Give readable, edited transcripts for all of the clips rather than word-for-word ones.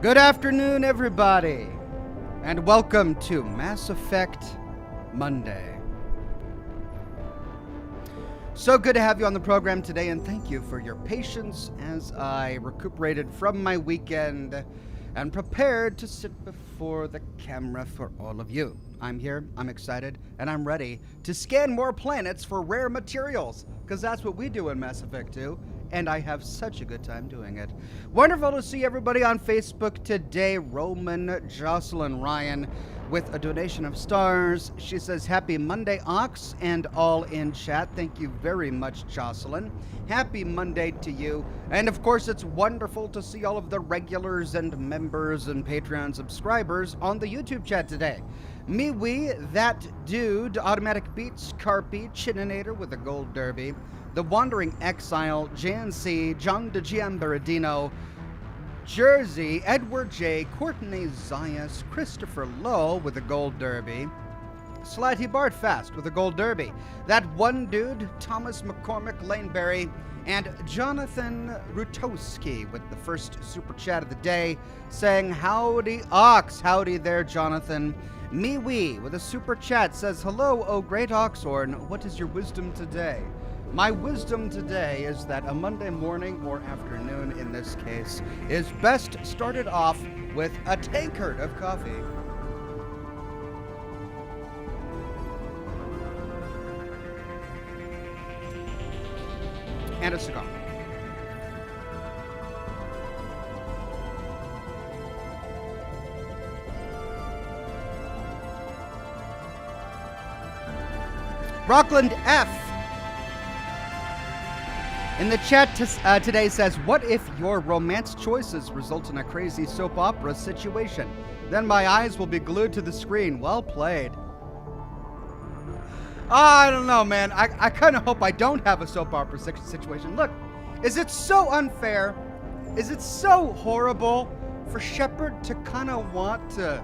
Good afternoon, everybody, and welcome to Mass Effect Monday. So good to have you on the program today, and thank you for your patience as I recuperated from my weekend and prepared to sit before the camera for all of you. I'm here, I'm excited, and I'm ready to scan more planets for rare materials, because that's what we do in Mass Effect 2, and I have such a good time doing it. Wonderful to see everybody on Facebook today. Roman, Jocelyn, Ryan, with a donation of stars. She says, Happy Monday, Ox, and all in chat. Thank you very much, Jocelyn. Happy Monday to you. And of course, it's wonderful to see all of the regulars and members and Patreon subscribers on the YouTube chat today. MeWe, That Dude, Automatic Beats, Carpy, Chininator with a gold derby, The Wandering Exile, Jan C, John de Giambaradino, Jersey, Edward J, Courtney Zayas, Christopher Lowe with a gold derby, Slatty Bartfast with a gold derby, That One Dude, Thomas McCormick, Laneberry, and Jonathan Rutowski with the first super chat of the day, saying, Howdy Ox, howdy there, Jonathan. MeWe with a super chat says, Hello, oh great Oxhorn, what is your wisdom today? My wisdom today is that a Monday morning, or afternoon in this case, is best started off with a tankard of coffee. And a cigar. Rockland F in the chat today says, what if your romance choices result in a crazy soap opera situation? Then my eyes will be glued to the screen. Well played. I don't know, man. I kind of hope I don't have a soap opera situation. Look, is it so unfair? Is it so horrible for Shepard to kind of want to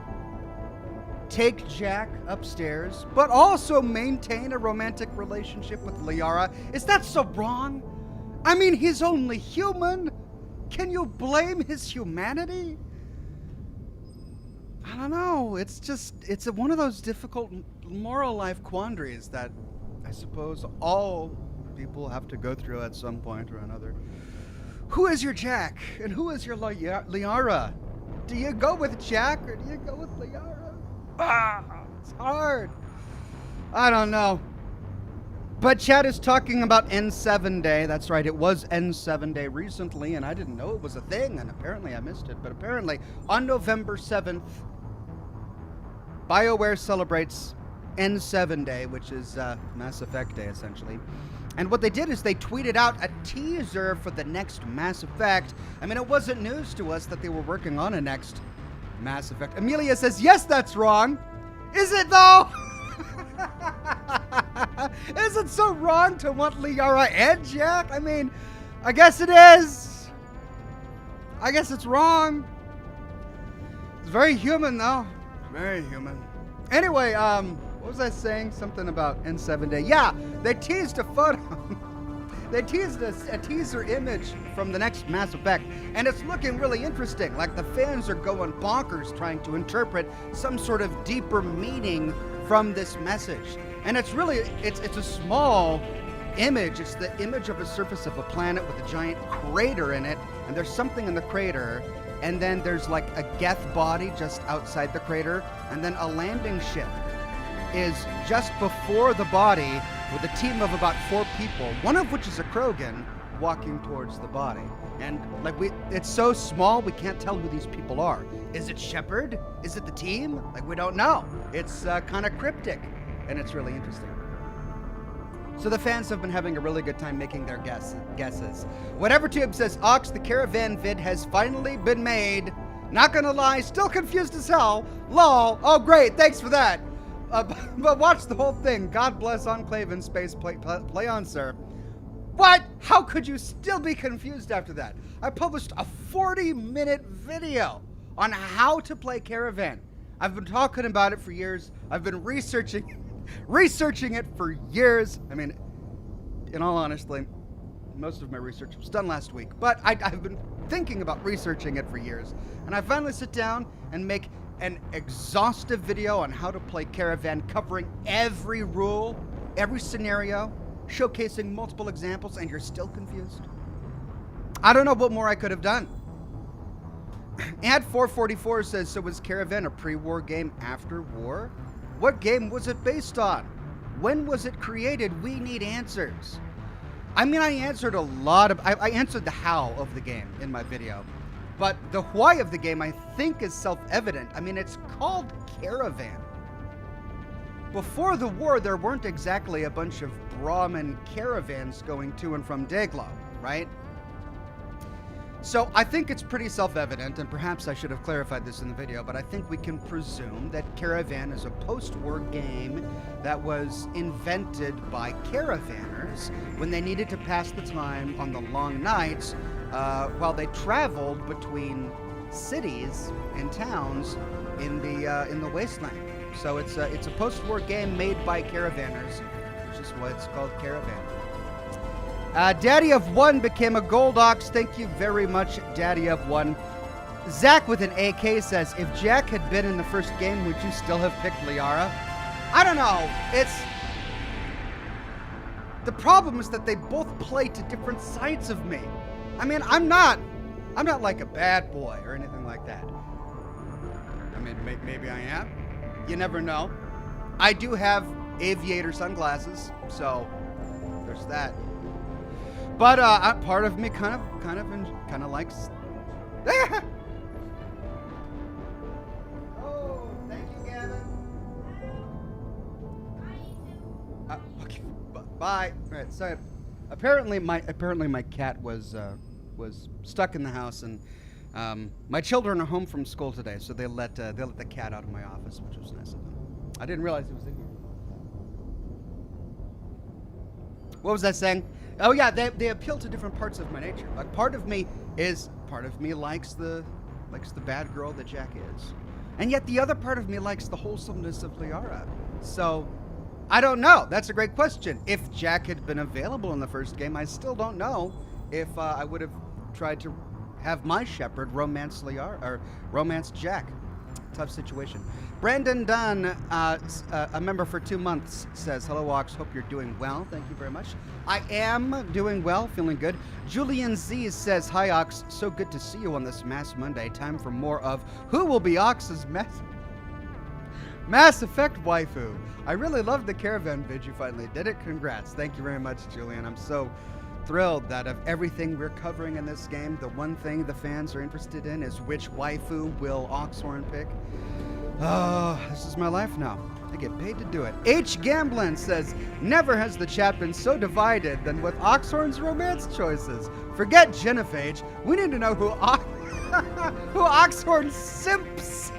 take Jack upstairs, but also maintain a romantic relationship with Liara? Is that so wrong? I mean, he's only human. Can you blame his humanity? I don't know. It's one of those difficult moral life quandaries that I suppose all people have to go through at some point or another. Who is your Jack and who is your Liara? Do you go with Jack or do you go with Liara? It's hard. I don't know. But chat is talking about N7 Day. That's right, it was N7 Day recently, and I didn't know it was a thing, and apparently I missed it. But apparently, on November 7th, BioWare celebrates N7 Day, which is Mass Effect Day, essentially. And what they did is they tweeted out a teaser for the next Mass Effect. I mean, it wasn't news to us that they were working on a next Mass Effect. Amelia says, yes, that's wrong. Is it, though? Is it so wrong to want Liara and Jack? I mean, I guess it is. I guess it's wrong. It's very human, though. Very human. Anyway, what was I saying? Something about N7 Day. Yeah, they teased a photo. They teased a teaser image from the next Mass Effect, and it's looking really interesting. Like the fans are going bonkers trying to interpret some sort of deeper meaning from this message. And it's really, it's a small image. It's the image of a surface of a planet with a giant crater in it, and there's something in the crater, and then there's like a geth body just outside the crater, and then a landing ship is just before the body with a team of about 4 people, one of which is a Krogan, walking towards the body. And like it's so small we can't tell who these people are. Is it Shepard? Is it the team? Like, we don't know. It's kind of cryptic, and it's really interesting. So the fans have been having a really good time making their guesses. Whatever Tube says, Ox, the Caravan vid has finally been made. Not gonna lie, still confused as hell. Lol. Oh great, thanks for that. But watch the whole thing. God bless Enclave in space. Play on, sir. What? How could you still be confused after that? I published a 40-minute video on how to play Caravan. I've been talking about it for years. I've been researching it for years. I mean, in all honesty, most of my research was done last week, but I've been thinking about researching it for years. And I finally sit down and make an exhaustive video on how to play Caravan, covering every rule, every scenario, showcasing multiple examples, and you're still confused? I don't know what more I could have done. Ad444 says, so was Caravan a pre-war game after war? What game was it based on? When was it created? We need answers. I mean, I answered a lot of... I answered the how of the game in my video. But the why of the game, I think, is self-evident. I mean, it's called Caravan. Before the war, there weren't exactly a bunch of Brahmin caravans going to and from Dayglow, right? So I think it's pretty self-evident, and perhaps I should have clarified this in the video, but I think we can presume that Caravan is a post-war game that was invented by caravanners when they needed to pass the time on the long nights while they traveled between cities and towns in the wasteland. So it's a post-war game made by caravanners, which is why it's called Caravan. Daddy of One became a gold ox. Thank you very much, Daddy of One. Zach with an AK says, if Jack had been in the first game, would you still have picked Liara? I don't know. The problem is that they both play to different sides of me. I mean, I'm not like a bad boy or anything like that. I mean, maybe I am. You never know. I do have aviator sunglasses, so there's that. But part of me kind of likes. Oh, thank you, Gavin. Okay, bye. All right, sorry. Apparently my cat was stuck in the house, and my children are home from school today, so they let the cat out of my office, which was nice of them. I didn't realize it was in here. What was I saying? Oh yeah, they appeal to different parts of my nature. Like part of me likes the bad girl that Jack is, and yet the other part of me likes the wholesomeness of Liara. So I don't know. That's a great question. If Jack had been available in the first game, I still don't know if I would have tried to have my shepherd romance Liara or romance Jack. Tough situation. Brandon Dunn, a member for 2 months, says, hello, Ox. Hope you're doing well. Thank you very much. I am doing well, feeling good. Julian Z says, hi, Ox. So good to see you on this Mass Monday. Time for more of Who Will Be Ox's Mass Effect waifu. I really love the Caravan vid. You finally did it. Congrats. Thank you very much, Julian. I'm so thrilled that of everything we're covering in this game, the one thing the fans are interested in is which waifu will Oxhorn pick. Oh, this is my life now. I get paid to do it. H. Gamblin says, never has the chat been so divided than with Oxhorn's romance choices. Forget Genophage. We need to know who Oxhorn simps.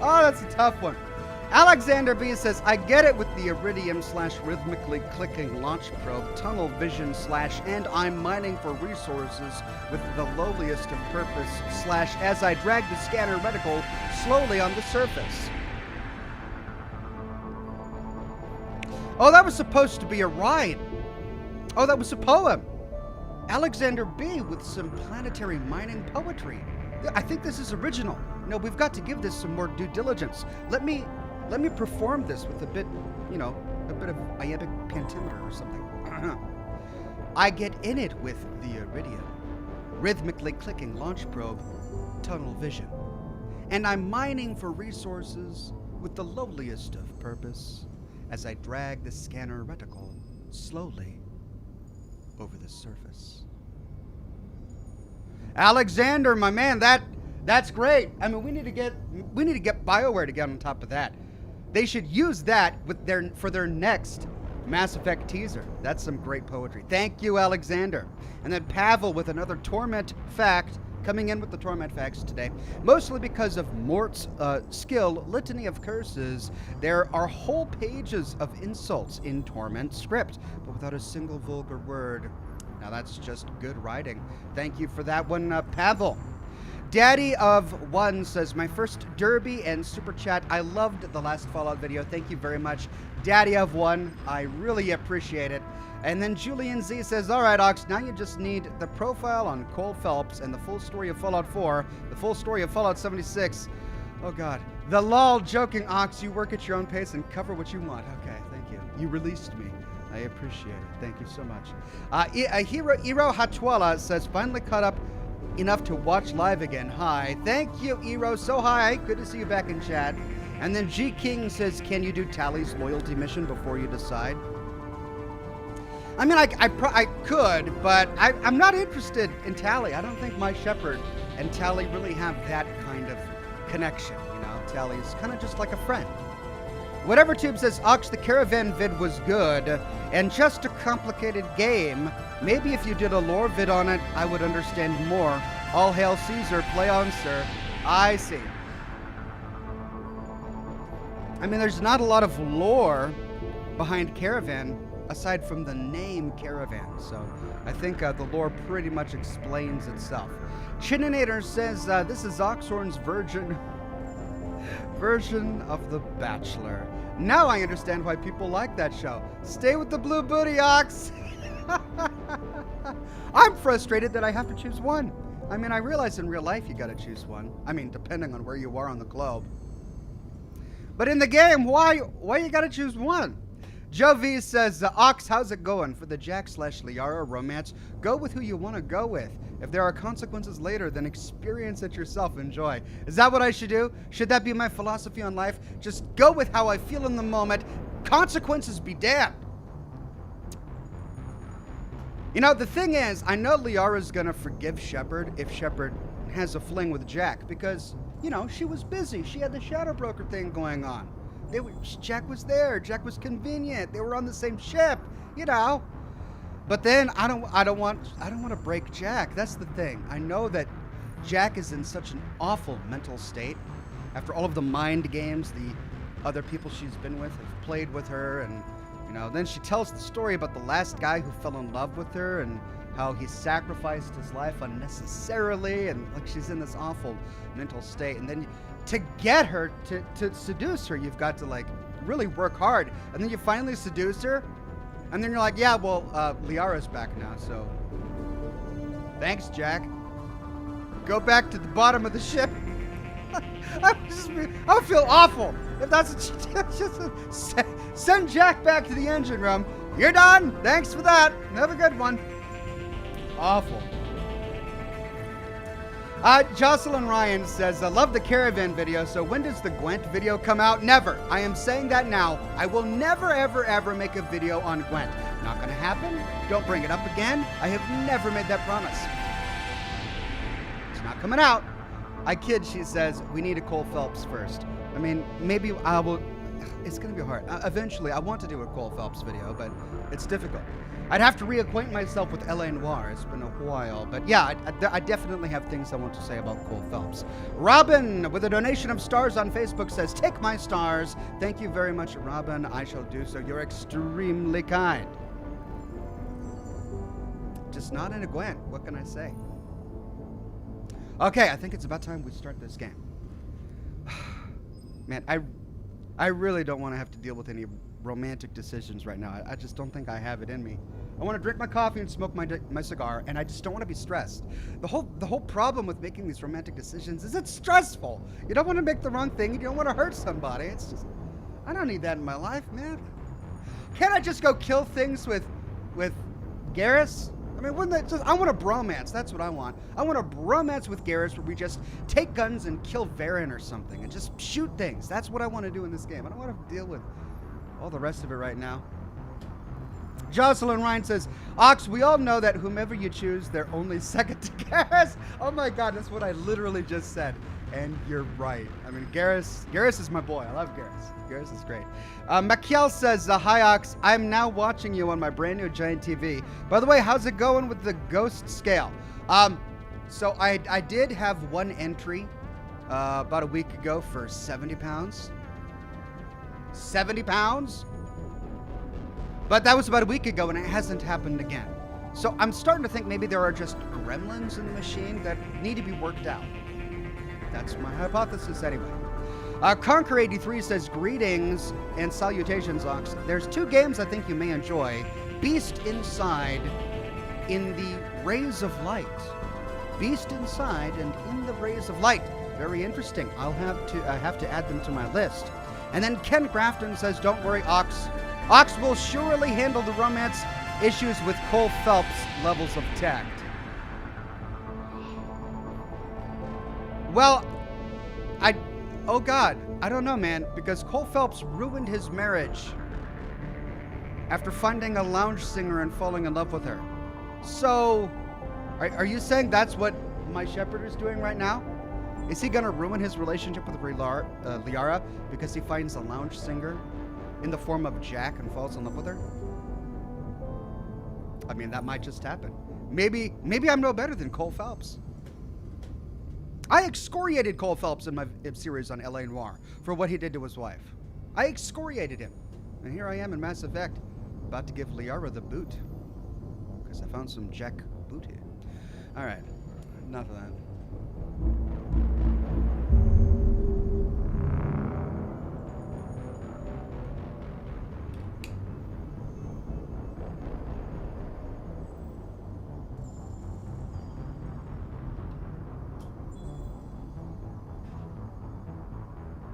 Oh, that's a tough one. Alexander B says, I get it with the iridium/rhythmically clicking launch probe, tunnel vision / and I'm mining for resources with the lowliest of purpose / as I drag the scanner reticle slowly on the surface. Oh, that was supposed to be a ride. Oh, that was a poem. Alexander B with some planetary mining poetry. I think this is original. No, we've got to give this some more due diligence. Let me perform this with a bit of iambic pentameter or something. I get in it with the iridium, rhythmically clicking launch probe, tunnel vision, and I'm mining for resources with the lowliest of purpose as I drag the scanner reticle slowly over the surface. Alexander, my man, that's great. I mean, we need to get BioWare to get on top of that. They should use that for their next Mass Effect teaser. That's some great poetry. Thank you, Alexander. And then Pavel with another Torment fact, coming in with the Torment facts today. Mostly because of Mort's skill, Litany of Curses, there are whole pages of insults in Torment script, but without a single vulgar word. Now that's just good writing. Thank you for that one, Pavel. Daddy of One says, my first derby and super chat. I loved the last Fallout video. Thank you very much, Daddy of One. I really appreciate it. And then Julian Z says, all right, Ox, now you just need the profile on Cole Phelps and the full story of Fallout 4, the full story of Fallout 76. Oh, God. The lol, joking, Ox. You work at your own pace and cover what you want. Okay, thank you. You released me. I appreciate it. Thank you so much. Iro Hatwala says, finally caught up enough to watch live again. Hi. Thank you, Iro. So hi. Good to see you back in chat. And then G King says, can you do Tally's loyalty mission before you decide? I mean, I could, but I'm not interested in Tally. I don't think my Shepherd and Tally really have that kind of connection. You know, Tally's kind of just like a friend. Whatever Tube says, Ox, the Caravan vid was good and just a complicated game. Maybe if you did a lore vid on it, I would understand more. All hail Caesar, play on, sir. I see. I mean, there's not a lot of lore behind Caravan aside from the name Caravan, so I think the lore pretty much explains itself. Chininator says, this is Oxhorn's version of The Bachelor. Now I understand why people like that show. Stay with the blue booty, Ox! I'm frustrated that I have to choose one. I mean, I realize in real life you gotta choose one. I mean, depending on where you are on the globe. But in the game, why you gotta choose one? Joe V says, Ox, how's it going? For the Jack/Liara romance, go with who you want to go with. If there are consequences later, then experience it yourself. Enjoy. Is that what I should do? Should that be my philosophy on life? Just go with how I feel in the moment. Consequences be damned. You know, the thing is, I know Liara's going to forgive Shepard if Shepard has a fling with Jack because, you know, she was busy. She had the Shadow Broker thing going on. Jack was there. Jack was convenient. They were on the same ship, you know. But then I don't want to break Jack. That's the thing. I know that Jack is in such an awful mental state after all of the mind games the other people she's been with have played with her, and you know, then she tells the story about the last guy who fell in love with her and how he sacrificed his life unnecessarily, and like she's in this awful mental state. And then to get her to seduce her, you've got to like really work hard, and then you finally seduce her, and then you're like, yeah, well, Liara's back now, so thanks, Jack. Go back to the bottom of the ship. I would feel awful if that's what just send Jack back to the engine room. You're done. Thanks for that. Have a good one. Awful. Jocelyn Ryan says, I love the Caravan video, so when does the Gwent video come out? Never. I am saying that now. I will never, ever, ever make a video on Gwent. Not gonna happen. Don't bring it up again. I have never made that promise. It's not coming out. I kid, she says, we need a Cole Phelps first. I mean, maybe I will. It's gonna be hard. Eventually, I want to do a Cole Phelps video, but it's difficult. I'd have to reacquaint myself with L.A. Noire. It's been a while. But yeah, I definitely have things I want to say about Cole Phelps. Robin, with a donation of stars on Facebook, says, take my stars. Thank you very much, Robin. I shall do so. You're extremely kind. Just not in a Gwent. What can I say? Okay, I think it's about time we start this game. Man, I really don't want to have to deal with any romantic decisions right now. I just don't think I have it in me. I want to drink my coffee and smoke my cigar, and I just don't want to be stressed. The whole problem with making these romantic decisions is it's stressful. You don't want to make the wrong thing. You don't want to hurt somebody. It's just, I don't need that in my life, man. Can't I just go kill things with Garrus? I mean, wouldn't that just, I want a bromance. That's what I want. I want a bromance with Garrus where we just take guns and kill Varen or something and just shoot things. That's what I want to do in this game. I don't want to deal with all the rest of it right now. Jocelyn Ryan says, Ox, we all know that whomever you choose, they're only second to Garrus. Oh my God, that's what I literally just said. And you're right. I mean, Garrus is my boy. I love Garrus. Garrus is great. Makiel says, hi, Ox. I'm now watching you on my brand new giant TV. By the way, how's it going with the ghost scale? So I did have one entry about a week ago for 70 pounds. 70 pounds? But that was about a week ago, and it hasn't happened again. So I'm starting to think maybe there are just gremlins in the machine that need to be worked out. That's my hypothesis anyway. Conquer 83 says, greetings and salutations, Ox. There's 2 games I think you may enjoy. Beast Inside in the Rays of Light. Beast Inside and In the Rays of Light. Very interesting. I have to add them to my list. And then Ken Grafton says, don't worry, Ox. Ox will surely handle the romance issues with Cole Phelps' levels of tact. Well, oh God, I don't know, man, because Cole Phelps ruined his marriage after finding a lounge singer and falling in love with her. So, are you saying that's what my shepherd is doing right now? Is he gonna ruin his relationship with Liara because he finds a lounge singer in the form of Jack and falls in love with her? I mean, that might just happen. Maybe I'm no better than Cole Phelps. I excoriated Cole Phelps in my series on L.A. Noire for what he did to his wife. I excoriated him. And here I am in Mass Effect, about to give Liara the boot. Because I found some Jack boot here. Alright, enough of that.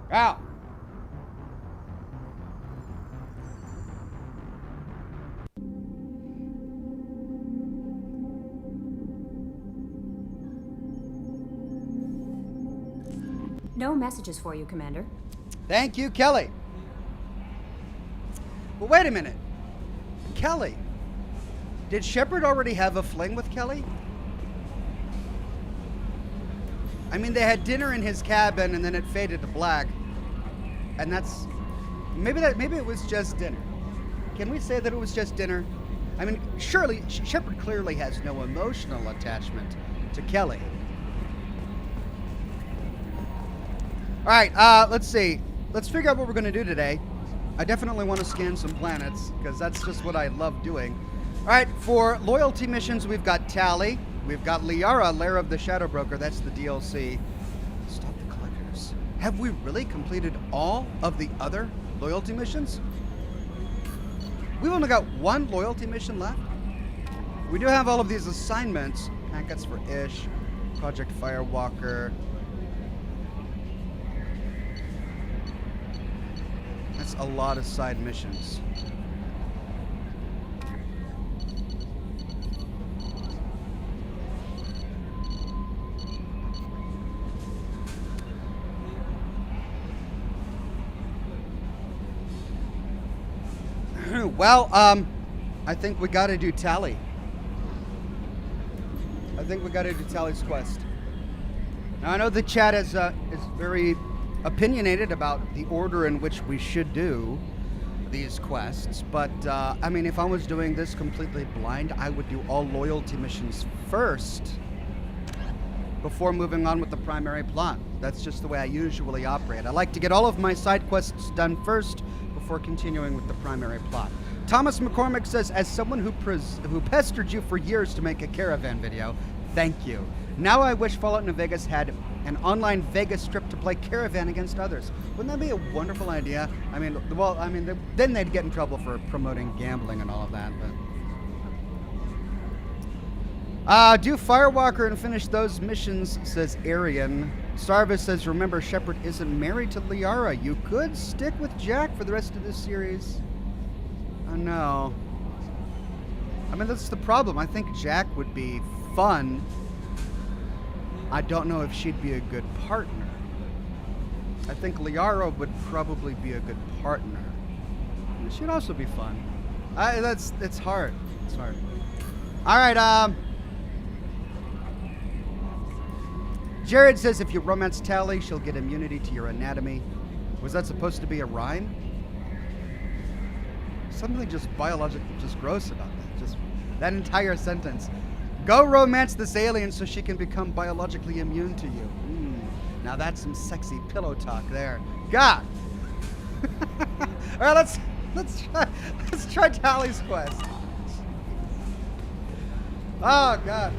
Ow! No messages for you, Commander. Thank you, Kelly. But wait a minute. Kelly. Did Shepard already have a fling with Kelly? I mean, they had dinner in his cabin and then it faded to black. And that's... Maybe it was just dinner. Can we say that it was just dinner? I mean, surely, Shepard clearly has no emotional attachment to Kelly. Alright, let's see. Let's figure out what we're going to do today. I definitely want to scan some planets, because that's just what I love doing. Alright, for loyalty missions, we've got Tally. We've got Liara, Lair of the Shadow Broker. That's the DLC. Stop the Collectors. Have we really completed all of the other loyalty missions? We've only got 1 loyalty mission left. We do have all of these assignments. Packets for Ish, Project Firewalker. That's a lot of side missions. Well, I think we gotta do Tally. I think we gotta do Tally's quest. Now, I know the chat is very opinionated about the order in which we should do these quests, but I mean, if I was doing this completely blind, I would do all loyalty missions first before moving on with the primary plot. That's just the way I usually operate. I like to get all of my side quests done first before continuing with the primary plot. Thomas McCormick says, as someone who pestered you for years to make a Caravan video, thank you. Now I wish Fallout New Vegas had an online Vegas strip to play Caravan against others. Wouldn't that be a wonderful idea? I mean, well, I mean, then they'd get in trouble for promoting gambling and all of that, but... do Firewalker and finish those missions, says Arian. Sarvis says, remember, Shepard isn't married to Liara. You could stick with Jack for the rest of this series. I know. I mean, that's the problem. I think Jack would be fun. I don't know if she'd be a good partner. I think Liara would probably be a good partner. She'd also be fun. It's hard. It's hard. All right, Jared says if you romance Tally, she'll get immunity to your anatomy. Was that supposed to be a rhyme? Something just biologically just gross about that. Just that entire sentence. Go romance this alien so she can become biologically immune to you. Now that's some sexy pillow talk there. God. All right, let's try Tally's quest. Oh God.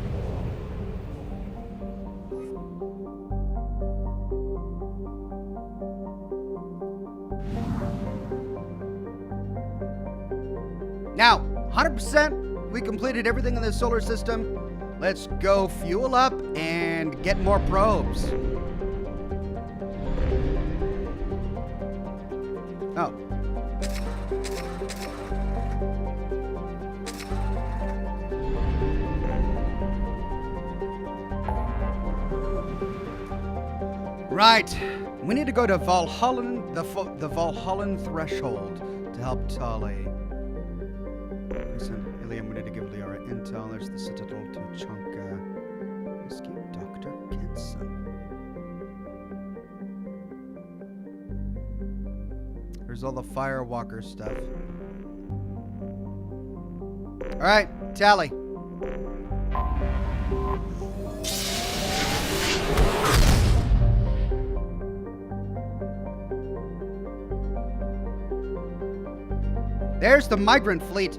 100%. We completed everything in the solar system. Let's go fuel up and get more probes. Oh. Right. We need to go to Valhallan, the Valhallan threshold to help Tali. Listen, Ilium, we need to give Liara intel. There's the Citadel to Chanka. Rescue Dr. Kenson. There's all the Firewalker stuff. Alright, Tali. There's the migrant fleet.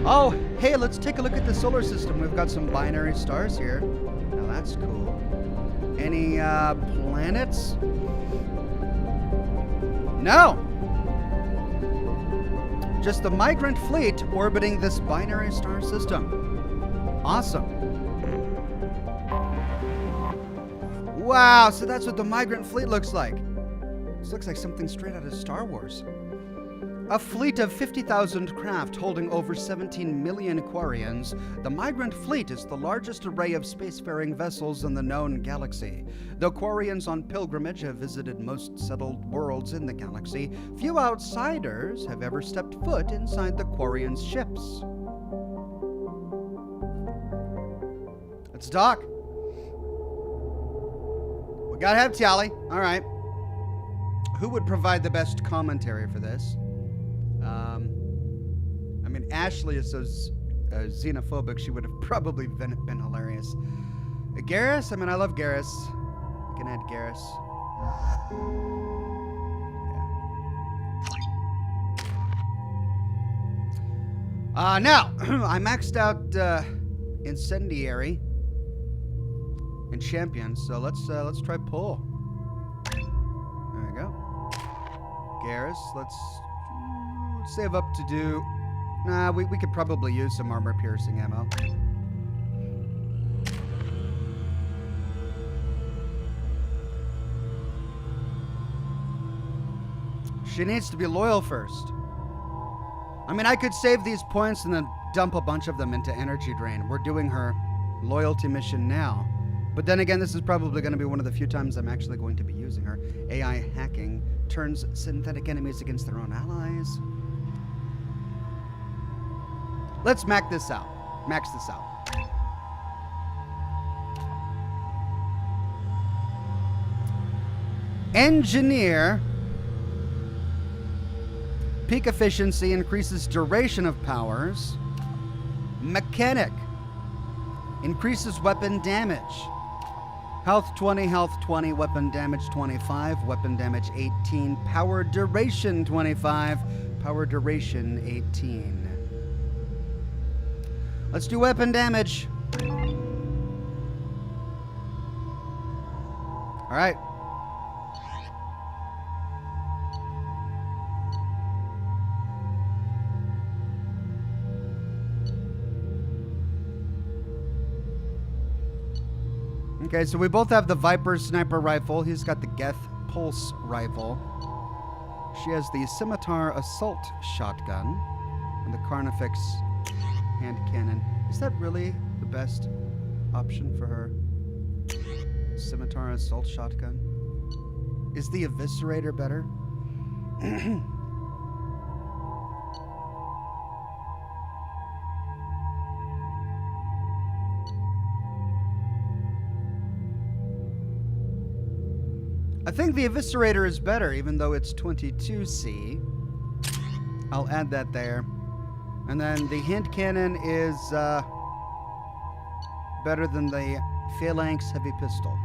Oh, hey, let's take a look at the solar system. We've got some binary stars here. Now that's cool. Any planets? No. Just the migrant fleet orbiting this binary star system. Awesome. Wow, so that's what the migrant fleet looks like. This looks like something straight out of Star Wars. A fleet of 50,000 craft holding over 17 million Quarians, the Migrant Fleet is the largest array of spacefaring vessels in the known galaxy. Though Quarians on pilgrimage have visited most settled worlds in the galaxy, few outsiders have ever stepped foot inside the Quarians' ships. Let's dock. We gotta have Tali. All right. Who would provide the best commentary for this? I mean, Ashley is so xenophobic, she would have probably been hilarious. Garrus? I mean, I love Garrus. I can add Garrus. Yeah. Now, I maxed out Incendiary and Champion, so let's try Pull. There we go. Garrus, let's save up to do... Nah, we could probably use some armor-piercing ammo. She needs to be loyal first. I mean, I could save these points and then dump a bunch of them into energy drain. We're doing her loyalty mission now. But then again, this is probably going to be one of the few times I'm actually going to be using her. AI hacking turns synthetic enemies against their own allies. Let's max this out. Engineer. Peak efficiency increases duration of powers. Mechanic. Increases weapon damage. Health 20, weapon damage 25, weapon damage 18, power duration 25, power duration 18. Let's do weapon damage. All right. Okay, so we both have the Viper sniper rifle. He's got the Geth pulse rifle. She has the Scimitar assault shotgun and the Carnifex hand cannon. Is that really the best option for her? Scimitar assault shotgun? Is the Eviscerator better? I think the Eviscerator is better, even though it's 22C. I'll add that there. And then the hand cannon is better than the Phalanx heavy pistol.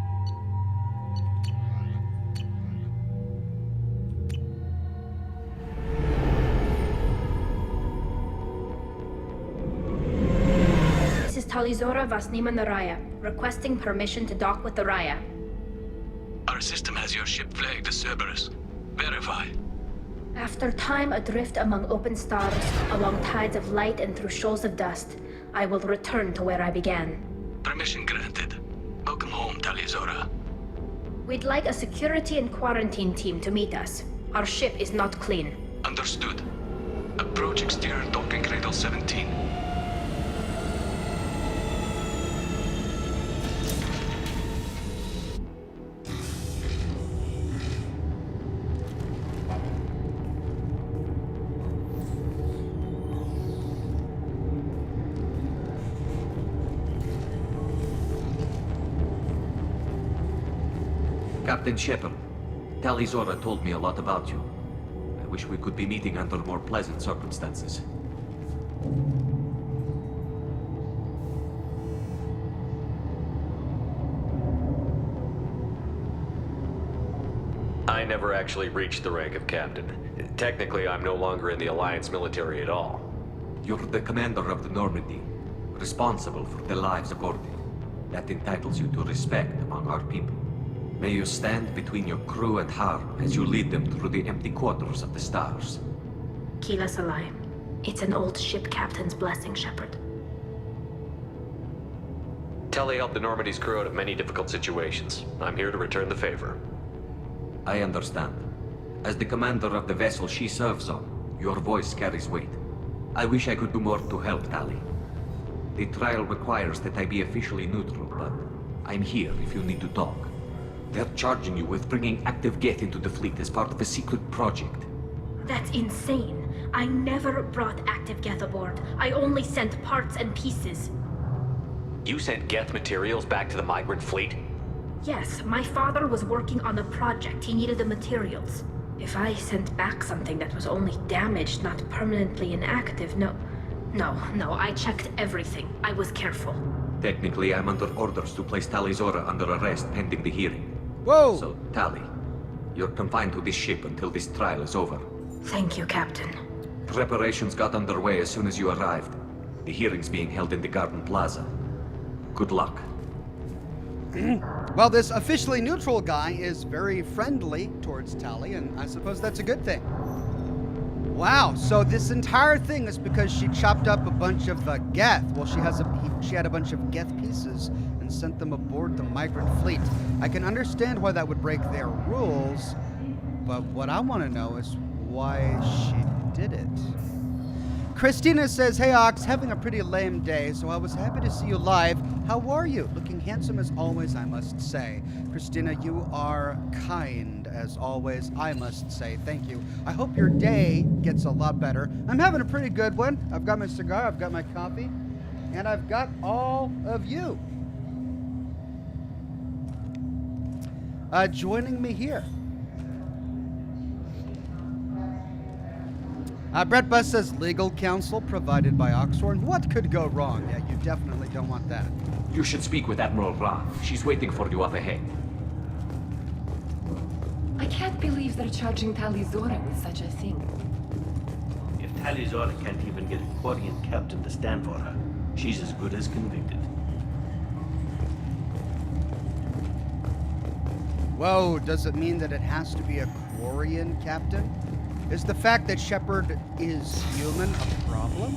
This is Rael'Zorah Vasnima Naraya, requesting permission to dock with the Raya. Our system has your ship flagged as Cerberus. Verify. After time adrift among open stars, along tides of light and through shoals of dust, I will return to where I began. Permission granted. Welcome home, Rael'Zorah. We'd like a security and quarantine team to meet us. Our ship is not clean. Understood. Approach exterior docking cradle 17. Captain Shepard, Rael'Zorah told me a lot about you. I wish we could be meeting under more pleasant circumstances. I never actually reached the rank of captain. Technically, I'm no longer in the Alliance military at all. You're the commander of the Normandy, responsible for the lives aboard it. That entitles you to respect among our people. May you stand between your crew and harm as you lead them through the empty quarters of the stars. Kila Salai. It's an old ship captain's blessing, Shepard. Telly helped the Normandy's crew out of many difficult situations. I'm here to return the favor. I understand. As the commander of the vessel she serves on, your voice carries weight. I wish I could do more to help, Tali. The trial requires that I be officially neutral, but I'm here if you need to talk. They're charging you with bringing active geth into the fleet as part of a secret project. That's insane. I never brought active geth aboard. I only sent parts and pieces. You sent geth materials back to the migrant fleet? Yes, my father was working on a project. He needed the materials. If I sent back something that was only damaged, not permanently inactive, no, I checked everything. I was careful. Technically, I'm under orders to place Rael'Zorah under arrest pending the hearing. Whoa! So, Tali, you're confined to this ship until this trial is over. Thank you, Captain. Preparations got underway as soon as you arrived. The hearing's being held in the Garden Plaza. Good luck. Well, this officially neutral guy is very friendly towards Tali, and I suppose that's a good thing. Wow, so this entire thing is because she chopped up a bunch of geth. Well, she had a bunch of geth pieces and sent them aboard the migrant fleet. I can understand why that would break their rules, but what I want to know is why she did it. Christina says, "Hey Ox, having a pretty lame day, so I was happy to see you live. How are you? Looking handsome as always, I must say." Christina, you are kind as always, I must say. Thank you. I hope your day gets a lot better. I'm having a pretty good one. I've got my cigar, I've got my coffee, and I've got all of you joining me here. Brett Buss says legal counsel provided by Oxhorn. What could go wrong? Yeah, you definitely don't want that. You should speak with Admiral Ra. She's waiting for you up ahead. I can't believe they're charging Rael'Zorah with such a thing. If Rael'Zorah can't even get a Quarian captain to stand for her, she's as good as convicted. Whoa, does it mean that it has to be a Quarian captain? Is the fact that Shepard is human a problem?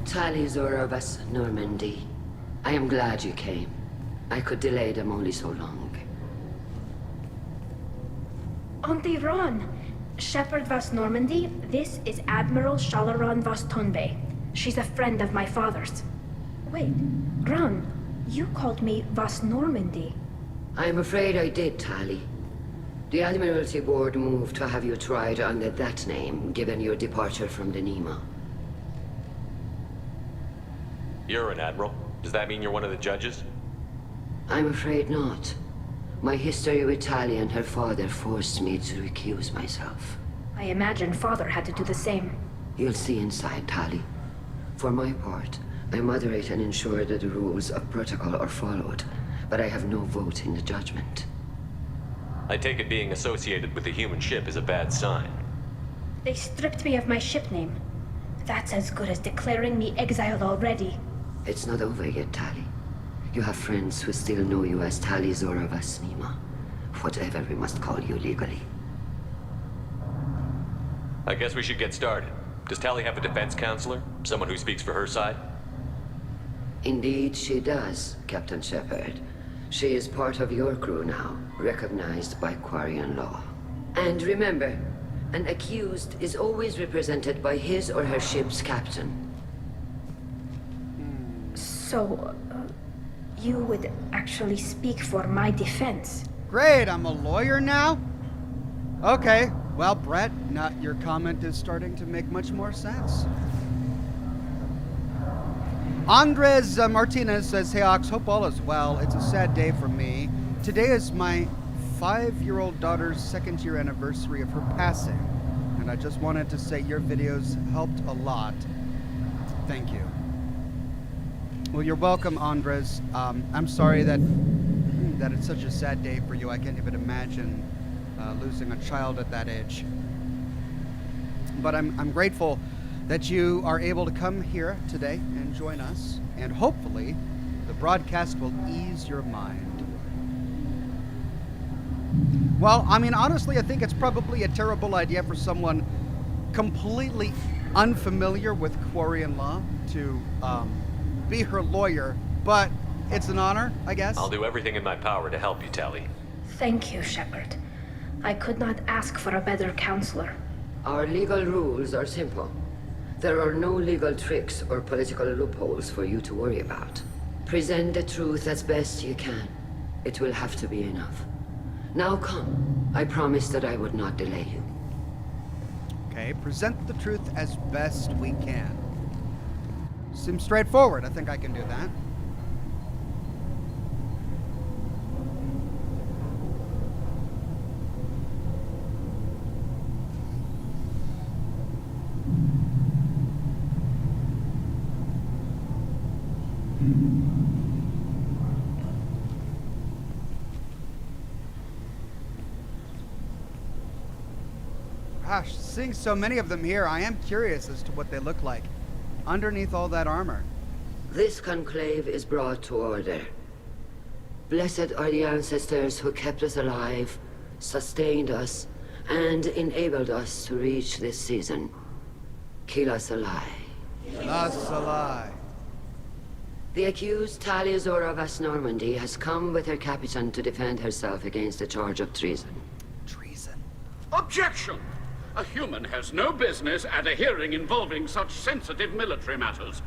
Rael'Zorah vas Normandy. I am glad you came. I could delay them only so long. Auntie Ron, Shepard vas Normandy, this is Admiral Shalaran vas Tonbe. She's a friend of my father's. Wait, Ron, you called me vas Normandy. I'm afraid I did, Tali. The Admiralty Board moved to have you tried under that name, given your departure from the Nima. You're an admiral. Does that mean you're one of the judges? I'm afraid not. My history with Tali and her father forced me to recuse myself. I imagine father had to do the same. You'll see inside, Tali. For my part, I moderate and ensure that the rules of protocol are followed, but I have no vote in the judgment. I take it being associated with the human ship is a bad sign. They stripped me of my ship name. That's as good as declaring me exiled already. It's not over yet, Tali. You have friends who still know you as Rael'Zorah Vasnima. Whatever we must call you legally. I guess we should get started. Does Tali have a defense counselor? Someone who speaks for her side? Indeed, she does, Captain Shepard. She is part of your crew now, recognized by Quarian law. And remember, an accused is always represented by his or her ship's captain. So, you would actually speak for my defense? Great, I'm a lawyer now? Okay, well, Brett, your comment is starting to make much more sense. Andres Martinez says, "Hey Ox, hope all is well. It's a sad day for me. Today is my 5-year-old daughter's 2nd year anniversary of her passing. And I just wanted to say your videos helped a lot. Thank you." Well, you're welcome, Andres. I'm sorry that it's such a sad day for you. I can't even imagine losing a child at that age. But I'm grateful that you are able to come here today and join us, and hopefully the broadcast will ease your mind. Well, I mean, honestly, I think it's probably a terrible idea for someone completely unfamiliar with Quarian law to be her lawyer, but it's an honor, I guess. I'll do everything in my power to help you, Tali. Thank you, Shepard. I could not ask for a better counselor. Our legal rules are simple. There are no legal tricks or political loopholes for you to worry about. Present the truth as best you can. It will have to be enough. Now come. I promised that I would not delay you. Okay, present the truth as best we can. Seems straightforward. I think I can do that. Gosh, seeing so many of them here, I am curious as to what they look like underneath all that armor. This conclave is brought to order. Blessed are the ancestors who kept us alive, sustained us, and enabled us to reach this season. Kilas Alarei. Kilas Alarei. The accused Rael'Zorah Vasnormandy has come with her captain to defend herself against a charge of treason. Treason. Objection! A human has no business at a hearing involving such sensitive military matters.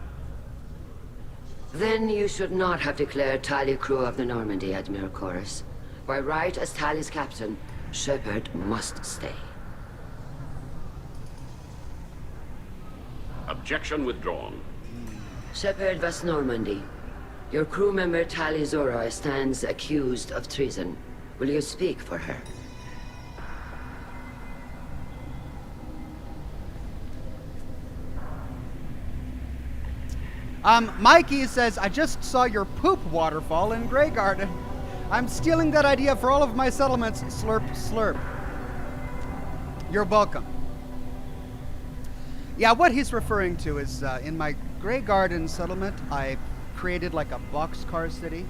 Then you should not have declared Tali crew of the Normandy, Admiral Chorus. By right as Tali's captain, Shepard must stay. Objection withdrawn. Shepard Vasnormandy, your crew member Rael'Zorah stands accused of treason. Will you speak for her? Mikey says, "I just saw your poop waterfall in Grey Garden. I'm stealing that idea for all of my settlements. Slurp, slurp." You're welcome. Yeah, what he's referring to is, in my Grey Garden settlement, I created like a boxcar city.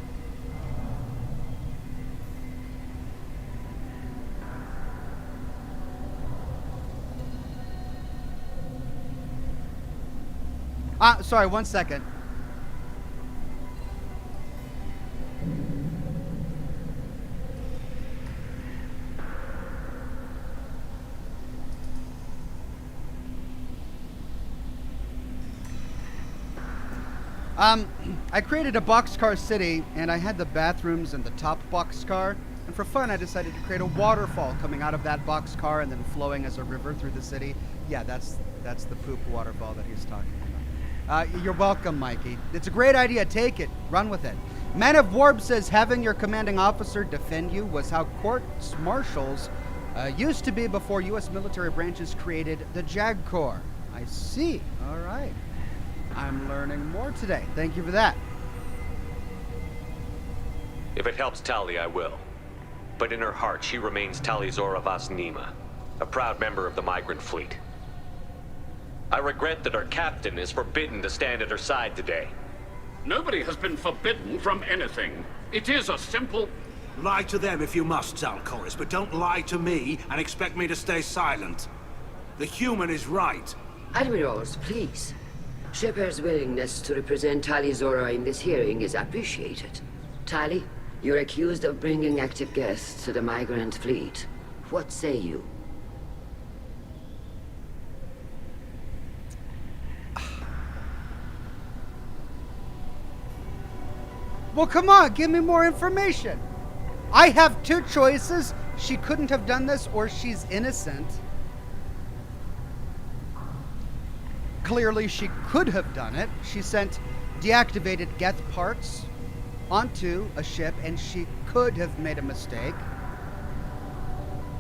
Sorry, 1 second. I created a boxcar city, and I had the bathrooms in the top boxcar, and for fun I decided to create a waterfall coming out of that boxcar and then flowing as a river through the city. Yeah, that's the poop waterfall that he's talking about. You're welcome, Mikey. It's a great idea. Take it. Run with it. Man of Warp says having your commanding officer defend you was how courts martials used to be before U.S. military branches created the JAG Corps. I see. All right. I'm learning more today. Thank you for that. If it helps Tali, I will. But in her heart, she remains Rael'Zorah Vasnima, a proud member of the migrant fleet. I regret that our captain is forbidden to stand at her side today. Nobody has been forbidden from anything. It is a simple... Lie to them if you must, Zalcoris, but don't lie to me and expect me to stay silent. The human is right. Admirals, please. Shepard's willingness to represent Rael'Zorah in this hearing is appreciated. Tali, you're accused of bringing active geth to the migrant fleet. What say you? Well, come on, give me more information. I have two choices. She couldn't have done this, or she's innocent. Clearly, she could have done it. She sent deactivated geth parts onto a ship, and she could have made a mistake.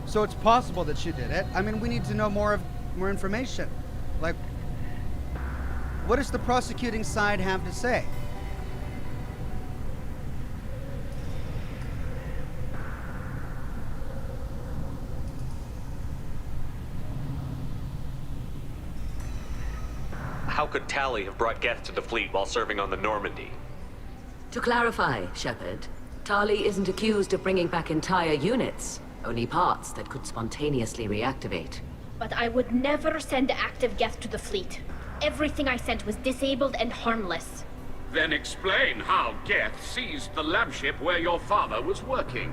So it's possible that she did it. I mean, we need to know more information. Like, what does the prosecuting side have to say? How could Tali have brought geth to the fleet while serving on the Normandy? To clarify, Shepard, Tali isn't accused of bringing back entire units, only parts that could spontaneously reactivate. But I would never send active geth to the fleet. Everything I sent was disabled and harmless. Then explain how geth seized the lab ship where your father was working.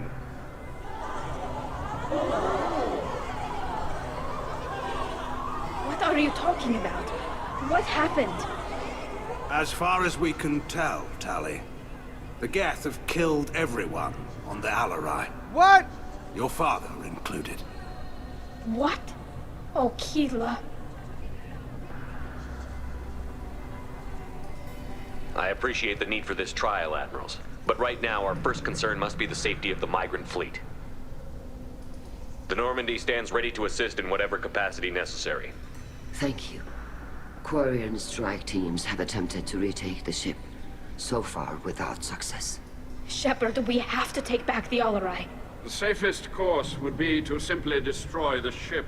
What are you talking about? What happened? As far as we can tell, Tali, the geth have killed everyone on the Alarei. What? Your father included. What? Oh, Keela. I appreciate the need for this trial, Admirals. But right now, our first concern must be the safety of the migrant fleet. The Normandy stands ready to assist in whatever capacity necessary. Thank you. Quarian strike teams have attempted to retake the ship, so far without success. Shepard, we have to take back the Alarei. The safest course would be to simply destroy the ship.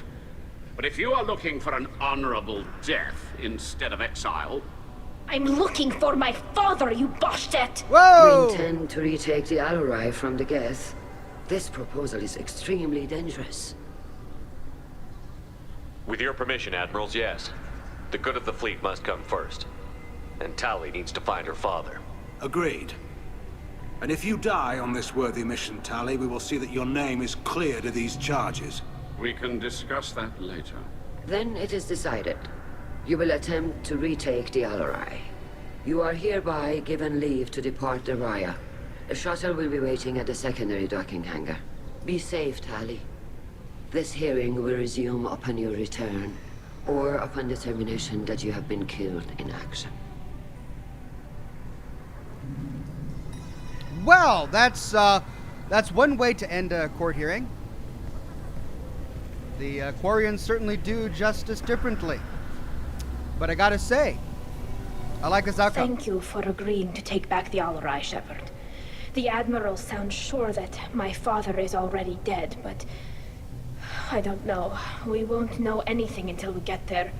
But if you are looking for an honorable death instead of exile... I'm looking for my father, you bastet! Whoa! We intend to retake the Alarei from the geth. This proposal is extremely dangerous. With your permission, Admirals, yes. The good of the fleet must come first. And Tali needs to find her father. Agreed. And if you die on this worthy mission, Tali, we will see that your name is cleared of these charges. We can discuss that later. Then it is decided. You will attempt to retake the Alarei. You are hereby given leave to depart the Raya. A shuttle will be waiting at the secondary docking hangar. Be safe, Tali. This hearing will resume upon your return, or upon determination that you have been killed in action. Well, that's one way to end a court hearing. The Quarians certainly do justice differently. But I gotta say, I like this outcome. Thank you for agreeing to take back the Alarei, Shepard. The Admirals sound sure that my father is already dead, but... I don't know. We won't know anything until we get there.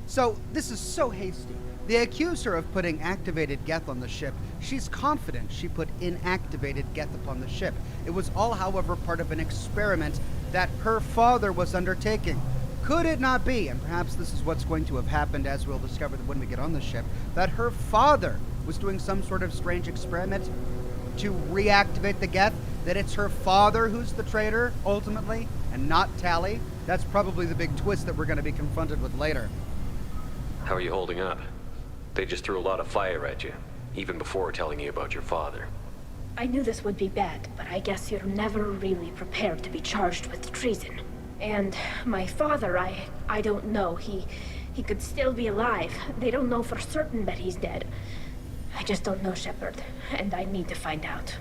So, this is so hasty. They accuse her of putting activated geth on the ship. She's confident she put inactivated geth upon the ship. It was all, however, part of an experiment that her father was undertaking. Could it not be, and perhaps this is what's going to have happened as we'll discover when we get on the ship, that her father was doing some sort of strange experiment to reactivate the geth? That it's her father who's the traitor, ultimately, and not Tali? That's probably the big twist that we're going to be confronted with later. How are you holding up? They just threw a lot of fire at you, even before telling you about your father. I knew this would be bad, but I guess you're never really prepared to be charged with treason. And my father, I don't know. He could still be alive. They don't know for certain that he's dead. I just don't know, Shepard, and I need to find out.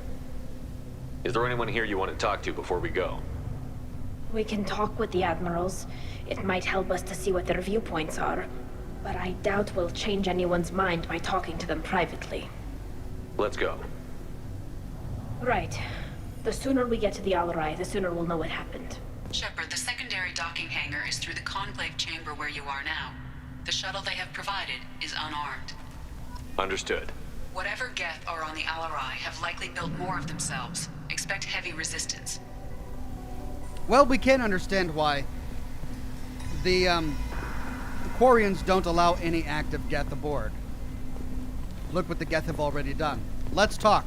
Is there anyone here you want to talk to before we go? We can talk with the Admirals. It might help us to see what their viewpoints are. But I doubt we'll change anyone's mind by talking to them privately. Let's go. Right. The sooner we get to the Alarei, the sooner we'll know what happened. Shepard, the secondary docking hangar is through the conclave chamber where you are now. The shuttle they have provided is unarmed. Understood. Whatever geth are on the Alarei have likely built more of themselves. Expect heavy resistance. Well, we can understand why the Quarians don't allow any active geth aboard. Look what the geth have already done. Let's talk.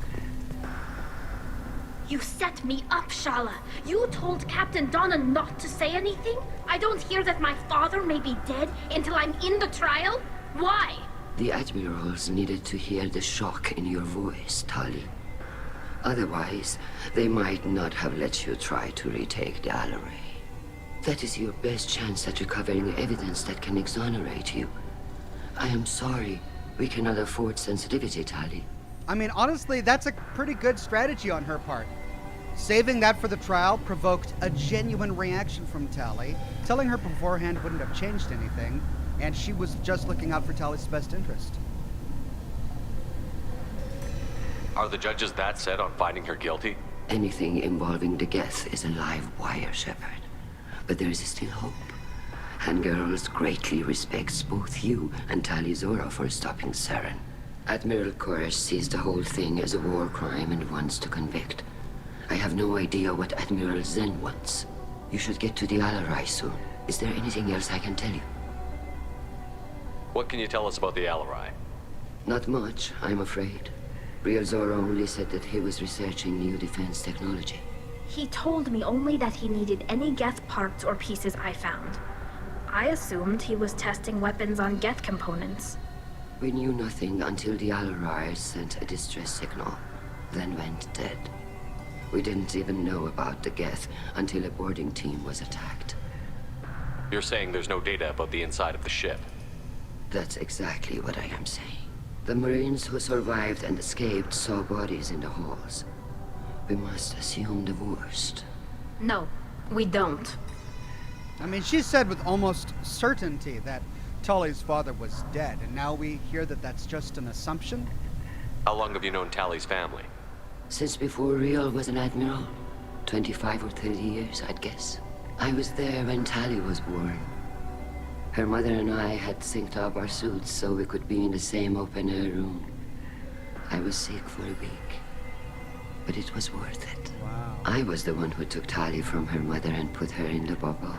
You set me up, Shala. You told Captain Donna not to say anything? I don't hear that my father may be dead until I'm in the trial? Why? The Admirals needed to hear the shock in your voice, Tali. Otherwise, they might not have let you try to retake the Alarei. That is your best chance at recovering evidence that can exonerate you. I am sorry. We cannot afford sensitivity, Tali. I mean, honestly, that's a pretty good strategy on her part. Saving that for the trial provoked a genuine reaction from Tali. Telling her beforehand wouldn't have changed anything, and she was just looking out for Tali's best interest. Are the judges that set on finding her guilty? Anything involving the geth is a live wire, Shepard. But there is still hope. Handgirls greatly respects both you and Rael'Zorah for stopping Saren. Admiral Koresh sees the whole thing as a war crime and wants to convict. I have no idea what Admiral Zen wants. You should get to the Alarei soon. Is there anything else I can tell you? What can you tell us about the Alarei? Not much, I'm afraid. Rael'Zorah only said that he was researching new defense technology. He told me only that he needed any geth parts or pieces I found. I assumed he was testing weapons on geth components. We knew nothing until the Alarei sent a distress signal, then went dead. We didn't even know about the geth until a boarding team was attacked. You're saying there's no data about the inside of the ship? That's exactly what I am saying. The Marines who survived and escaped saw bodies in the halls. We must assume the worst. No, we don't. I mean, she said with almost certainty that Tali's father was dead, and now we hear that that's just an assumption? How long have you known Tali's family? Since before Rael was an admiral. 25 or 30 years, I'd guess. I was there when Tali was born. Her mother and I had synced up our suits so we could be in the same open-air room. I was sick for a week, but it was worth it. Wow. I was the one who took Tali from her mother and put her in the bubble.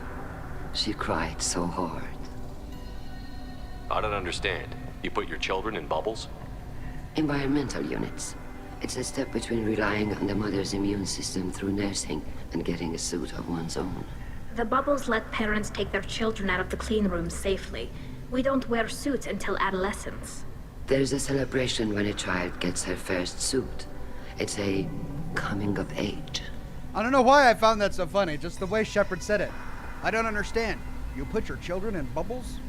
She cried so hard. I don't understand. You put your children in bubbles? Environmental units. It's a step between relying on the mother's immune system through nursing and getting a suit of one's own. The bubbles let parents take their children out of the clean rooms safely. We don't wear suits until adolescence. There's a celebration when a child gets her first suit. It's a coming of age. I don't know why I found that so funny, just the way Shepard said it. I don't understand. You put your children in bubbles?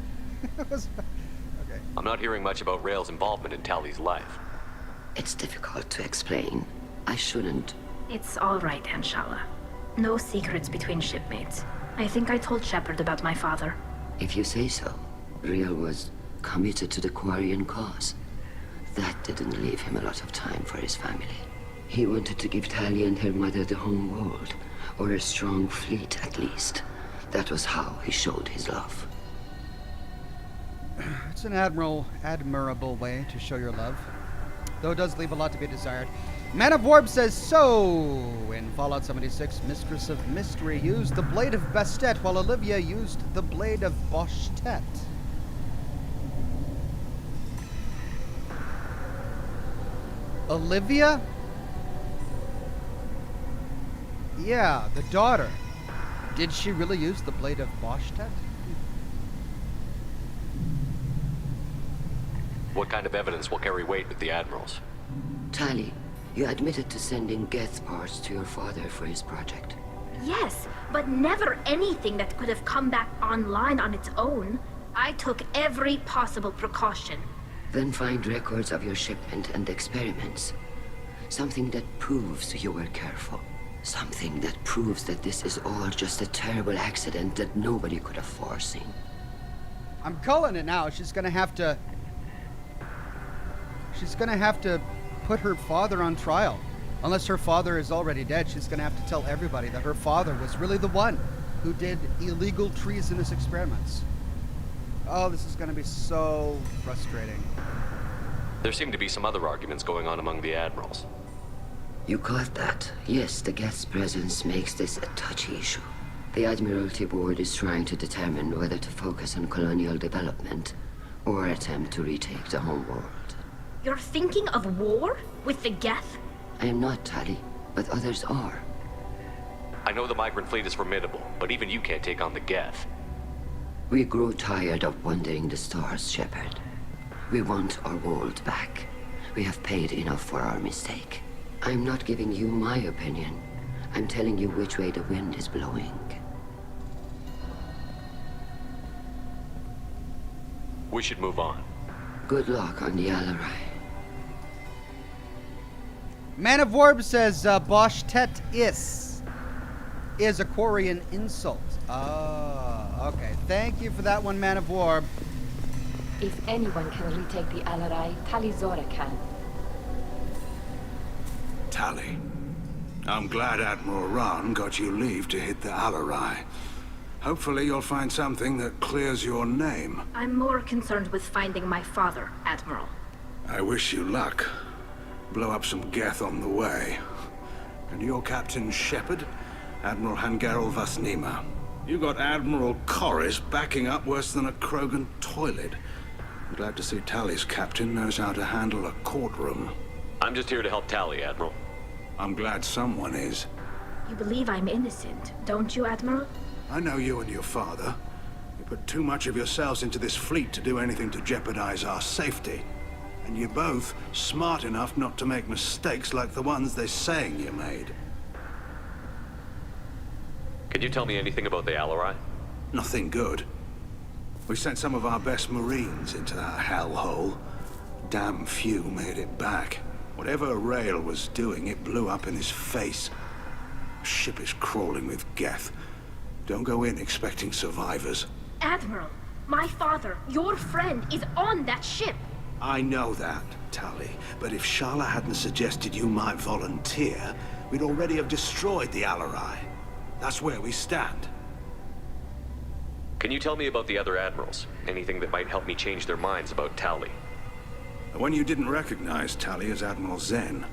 Okay. I'm not hearing much about Rael's involvement in Tali's life. It's difficult to explain. I shouldn't. It's all right, Anshala. No secrets between shipmates. I think I told Shepard about my father. If you say so. Rael was committed to the Quarian cause. That didn't leave him a lot of time for his family. He wanted to give Tali and her mother the home world, or a strong fleet at least. That was how he showed his love. It's an admirable way to show your love, though it does leave a lot to be desired. Man of Warb says, so, in Fallout 76, Mistress of Mystery used the Blade of Bastet, while Olivia used the Blade of Boshtet. Olivia? Yeah, the daughter. Did she really use the Blade of Boshtet? What kind of evidence will carry weight with the Admirals? Tali, you admitted to sending geth parts to your father for his project. Yes, but never anything that could have come back online on its own. I took every possible precaution. Then find records of your shipment and experiments. Something that proves you were careful. Something that proves that this is all just a terrible accident that nobody could have foreseen. I'm calling it now. She's gonna have to put her father on trial. Unless her father is already dead, she's gonna have to tell everybody that her father was really the one who did illegal treasonous experiments. Oh, this is gonna be so frustrating. There seem to be some other arguments going on among the Admirals. You caught that? Yes, the geth's presence makes this a touchy issue. The Admiralty Board is trying to determine whether to focus on colonial development or attempt to retake the homeworld. You're thinking of war? With the geth? I am not, Tali, but others are. I know the migrant fleet is formidable, but even you can't take on the geth. We grow tired of wandering the stars, Shepard. We want our world back. We have paid enough for our mistake. I'm not giving you my opinion. I'm telling you which way the wind is blowing. We should move on. Good luck on the Alarei. Man of Warb says Bosch Tet is a Quarian insult. Oh, okay. Thank you for that one, Man of Warb. If anyone can retake the Alarei, Rael'Zorah can. Tali, I'm glad Admiral Rahn got you leave to hit the Alarei. Hopefully you'll find something that clears your name. I'm more concerned with finding my father, Admiral. I wish you luck. Blow up some geth on the way. And your Captain Shepard, Admiral Hangarel Vasnima. You got Admiral Corris backing up worse than a Krogan toilet. I'm glad to see Tali's captain knows how to handle a courtroom. I'm just here to help Tali, Admiral. I'm glad someone is. You believe I'm innocent, don't you, Admiral? I know you and your father. You put too much of yourselves into this fleet to do anything to jeopardize our safety. And you're both smart enough not to make mistakes like the ones they're saying you made. Can you tell me anything about the Alarei? Nothing good. We sent some of our best Marines into that hellhole. Damn few made it back. Whatever Rael was doing, it blew up in his face. The ship is crawling with geth. Don't go in expecting survivors. Admiral, my father, your friend, is on that ship. I know that, Tali, but if Shala hadn't suggested you might volunteer, we'd already have destroyed the Alarei. That's where we stand. Can you tell me about the other Admirals? Anything that might help me change their minds about Tali? The one you didn't recognize, Tali, is Admiral Zen.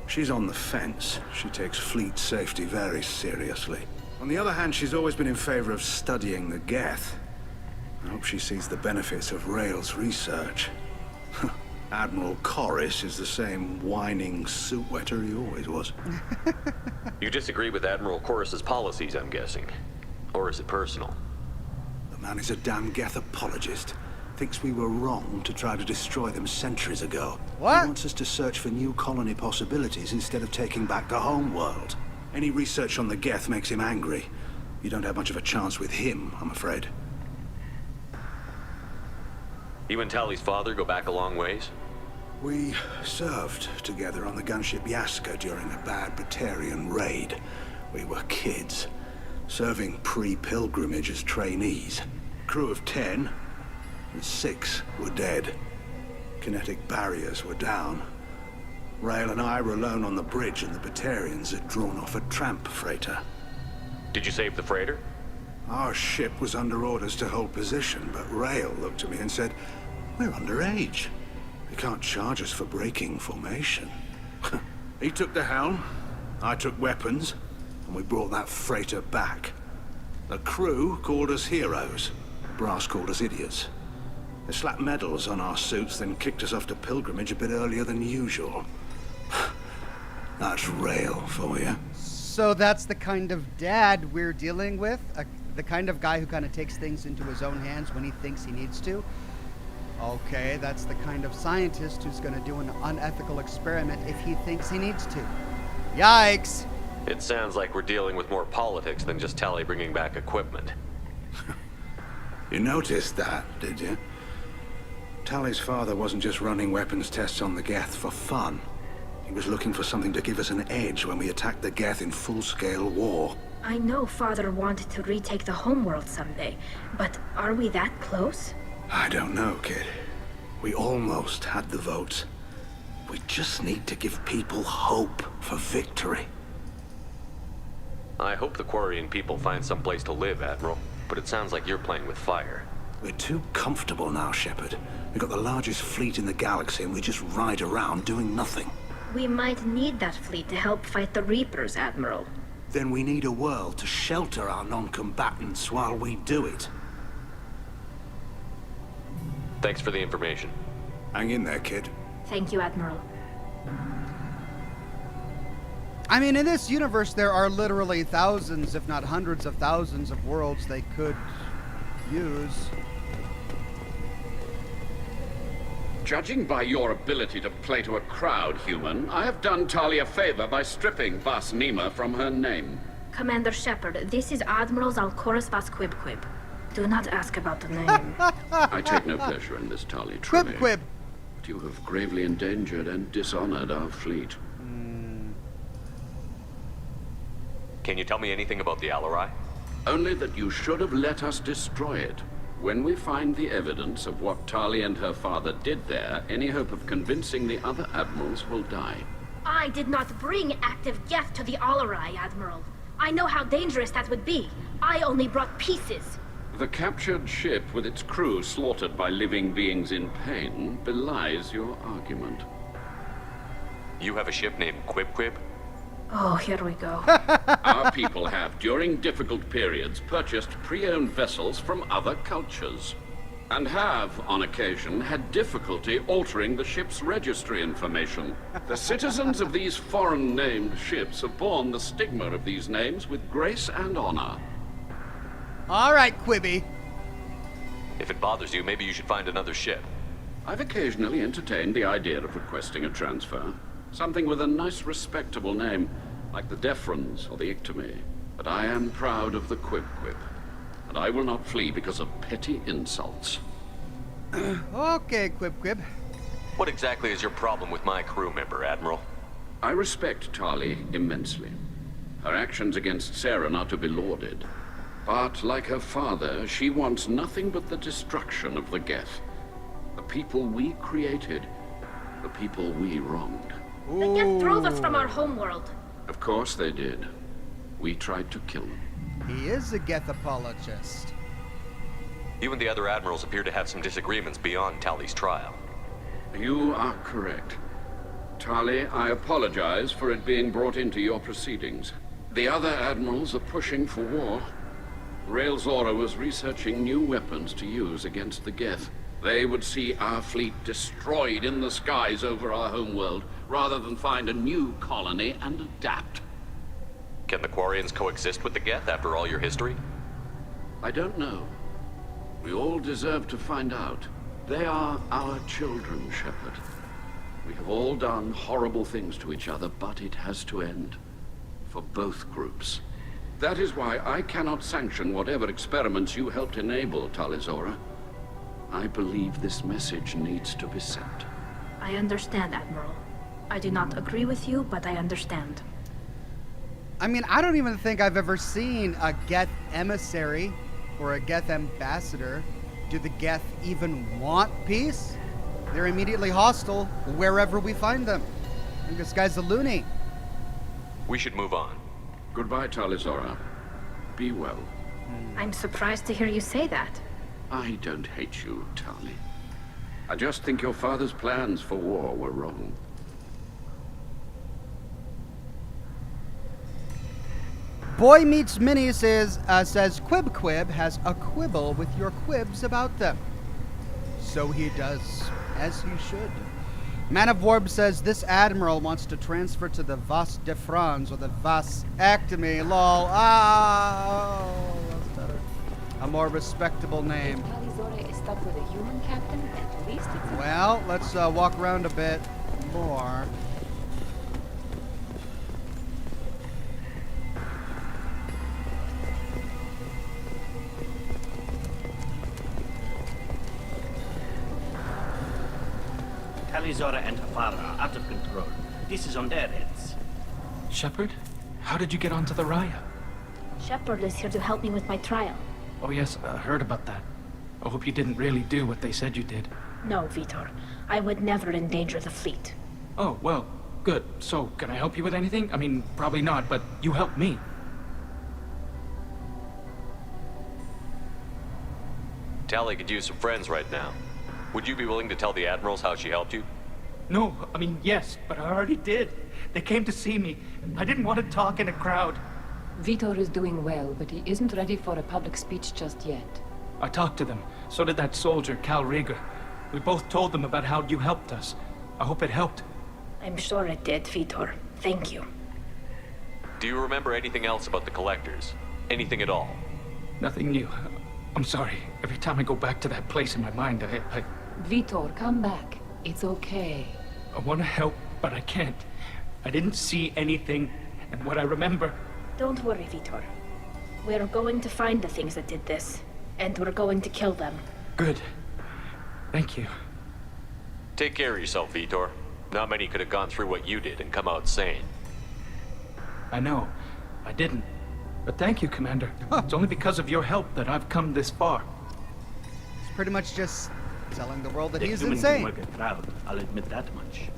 She's on the fence. She takes fleet safety very seriously. On the other hand, she's always been in favor of studying the geth. I hope she sees the benefits of Rael's research. Admiral Corris is the same whining suit-wetter he always was. You disagree with Admiral Corris's policies, I'm guessing. Or is it personal? The man is a damn geth apologist. Thinks we were wrong to try to destroy them centuries ago. What? He wants us to search for new colony possibilities instead of taking back the home world. Any research on the geth makes him angry. You don't have much of a chance with him, I'm afraid. You and Tali's father go back a long ways? We served together on the gunship Yaska during a bad Batarian raid. We were kids, serving pre-pilgrimage as trainees. Crew of 10, and 6 were dead. Kinetic barriers were down. Rael and I were alone on the bridge, and the Batarians had drawn off a tramp freighter. Did you save the freighter? Our ship was under orders to hold position, but Rael looked at me and said, "We're underage. You can't charge us for breaking formation." He took the helm, I took weapons, and we brought that freighter back. The crew called us heroes. Brass called us idiots. They slapped medals on our suits, then kicked us off to pilgrimage a bit earlier than usual. That's Rael for you. So that's the kind of dad we're dealing with? The kind of guy who kind of takes things into his own hands when he thinks he needs to? Okay, that's the kind of scientist who's going to do an unethical experiment if he thinks he needs to. Yikes! It sounds like we're dealing with more politics than just Tali bringing back equipment. You noticed that, did you? Tali's father wasn't just running weapons tests on the geth for fun. He was looking for something to give us an edge when we attacked the geth in full-scale war. I know Father wanted to retake the homeworld someday, but are we that close? I don't know, kid. We almost had the votes. We just need to give people hope for victory. I hope the Quarian people find some place to live, Admiral, but it sounds like you're playing with fire. We're too comfortable now, Shepard. We've got the largest fleet in the galaxy and we just ride around doing nothing. We might need that fleet to help fight the Reapers, Admiral. Then we need a world to shelter our non-combatants while we do it. Thanks for the information. Hang in there, kid. Thank you, Admiral. I mean, in this universe, there are literally thousands, if not hundreds of thousands of worlds they could use. Judging by your ability to play to a crowd, human, I have done Tali a favor by stripping Vas Nima from her name. Commander Shepard, this is Admiral Zalcorus Vas Quib. Do not ask about the name. I take no pleasure in this, Tali Treme. Quib. But you have gravely endangered and dishonored our fleet. Can you tell me anything about the Alarei? Only that you should have let us destroy it. When we find the evidence of what Tali and her father did there, any hope of convincing the other admirals will die. I did not bring active geth to the Alarei, Admiral. I know how dangerous that would be. I only brought pieces. The captured ship with its crew slaughtered by living beings in pain belies your argument. You have a ship named Quib? Oh, here we go. Our people have, during difficult periods, purchased pre-owned vessels from other cultures. And have, on occasion, had difficulty altering the ship's registry information. The citizens of these foreign-named ships have borne the stigma of these names with grace and honor. All right, Quibby. If it bothers you, maybe you should find another ship. I've occasionally entertained the idea of requesting a transfer. Something with a nice, respectable name, like the Defrons or the Ictomy. But I am proud of the Quib. And I will not flee because of petty insults. Okay, Quib. What exactly is your problem with my crew member, Admiral? I respect Tali immensely. Her actions against Saren are to be lauded. But, like her father, she wants nothing but the destruction of the geth. The people we created, the people we wronged. The geth drove us from our homeworld. Of course they did. We tried to kill them. He is a geth apologist. You and the other admirals appear to have some disagreements beyond Tali's trial. You are correct. Tali, I apologize for it being brought into your proceedings. The other admirals are pushing for war. Rael'Zorah was researching new weapons to use against the geth. They would see our fleet destroyed in the skies over our homeworld, rather than find a new colony and adapt. Can the Quarians coexist with the geth after all your history? I don't know. We all deserve to find out. They are our children, Shepard. We have all done horrible things to each other, but it has to end. For both groups. That is why I cannot sanction whatever experiments you helped enable, Rael'Zorah. I believe this message needs to be sent. I understand, Admiral. I do not agree with you, but I understand. I mean, I don't even think I've ever seen a geth emissary or a geth ambassador. Do the geth even want peace? They're immediately hostile wherever we find them. I think this guy's a loony. We should move on. Goodbye, Rael'Zorah. Be well. I'm surprised to hear you say that. I don't hate you, Tali. I just think your father's plans for war were wrong. Boy Meets Minnie says Quib has a quibble with your quibs about them. So he does, as he should. Man of Warb says this admiral wants to transfer to the Vas de France or the Vas Actemy. Lol. Oh, that's better. A more respectable name. If Rael'Zorah is stuck with a human captain, at least it's... Well, let's walk around a bit more. Rael'Zorah and her father are out of control. This is on their heads. Shepard? How did you get onto the Raya? Shepard is here to help me with my trial. Oh yes, I heard about that. I hope you didn't really do what they said you did. No, Vitor. I would never endanger the fleet. Oh, well, good. So, can I help you with anything? I mean, probably not, but you helped me. Tali could use some friends right now. Would you be willing to tell the Admirals how she helped you? No, I mean, yes, but I already did. They came to see me. I didn't want to talk in a crowd. Vitor is doing well, but he isn't ready for a public speech just yet. I talked to them. So did that soldier, Cal Rieger. We both told them about how you helped us. I hope it helped. I'm sure it did, Vitor. Thank you. Do you remember anything else about the Collectors? Anything at all? Nothing new. I'm sorry. Every time I go back to that place in my mind, I Vitor, come back. It's okay. I want to help, but I can't. I didn't see anything, and what I remember... Don't worry, Vitor. We're going to find the things that did this, and we're going to kill them. Good. Thank you. Take care of yourself, Vitor. Not many could have gone through what you did and come out sane. I know. I didn't. But thank you, Commander. It's only because of your help that I've come this far. It's pretty much just telling the world that The he's human insane. can work a crowd, I'll admit that much.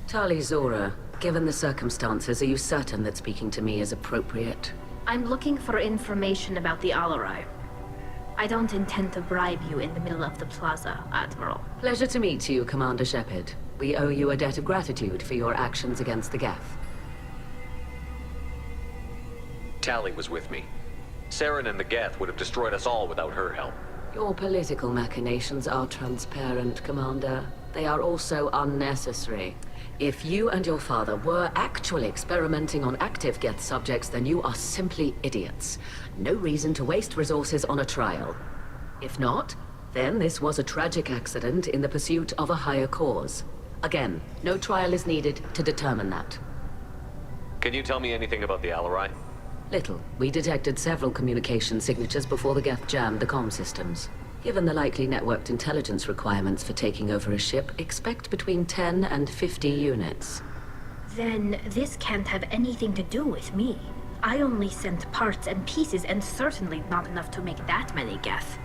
Rael'Zorah, given the circumstances, are you certain that speaking to me is appropriate? I'm looking for information about the Alarei. I don't intend to bribe you in the middle of the plaza, Admiral. Pleasure to meet you, Commander Shepard. We owe you a debt of gratitude for your actions against the geth. Tali was with me. Saren and the geth would have destroyed us all without her help. Your political machinations are transparent, Commander. They are also unnecessary. If you and your father were actually experimenting on active geth subjects, then you are simply idiots. No reason to waste resources on a trial. If not, then this was a tragic accident in the pursuit of a higher cause. Again, no trial is needed to determine that. Can you tell me anything about the Alarei? Little. We detected several communication signatures before the geth jammed the comm systems. Given the likely networked intelligence requirements for taking over a ship, expect between 10 and 50 units. Then this can't have anything to do with me. I only sent parts and pieces, and certainly not enough to make that many geth.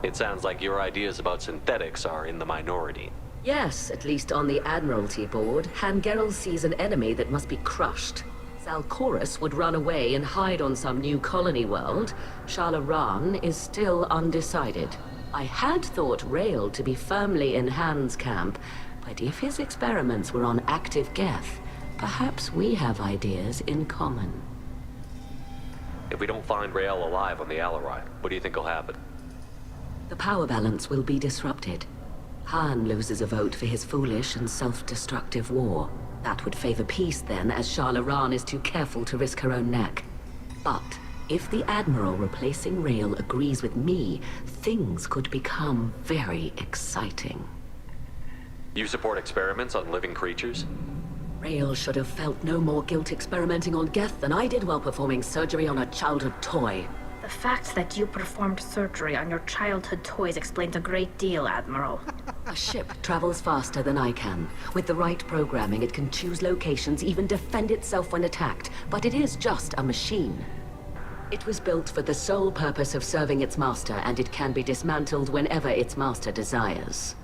It sounds like your ideas about synthetics are in the minority. Yes, at least on the Admiralty board, Hangerel sees an enemy that must be crushed. Zalcorus would run away and hide on some new colony world. Alarei is still undecided. I had thought Rael to be firmly in Han's camp, but if his experiments were on active geth, perhaps we have ideas in common. If we don't find Rael alive on the Alarei, what do you think will happen? The power balance will be disrupted. Han loses a vote for his foolish and self-destructive war. That would favor peace then, as Alarei is too careful to risk her own neck. But if the Admiral replacing Rael agrees with me, things could become very exciting. You support experiments on living creatures? Rael should have felt no more guilt experimenting on geth than I did while performing surgery on a childhood toy. The fact that you performed surgery on your childhood toys explains a great deal, Admiral. A ship travels faster than I can. With the right programming, it can choose locations, even defend itself when attacked. But it is just a machine. It was built for the sole purpose of serving its master, and it can be dismantled whenever its master desires.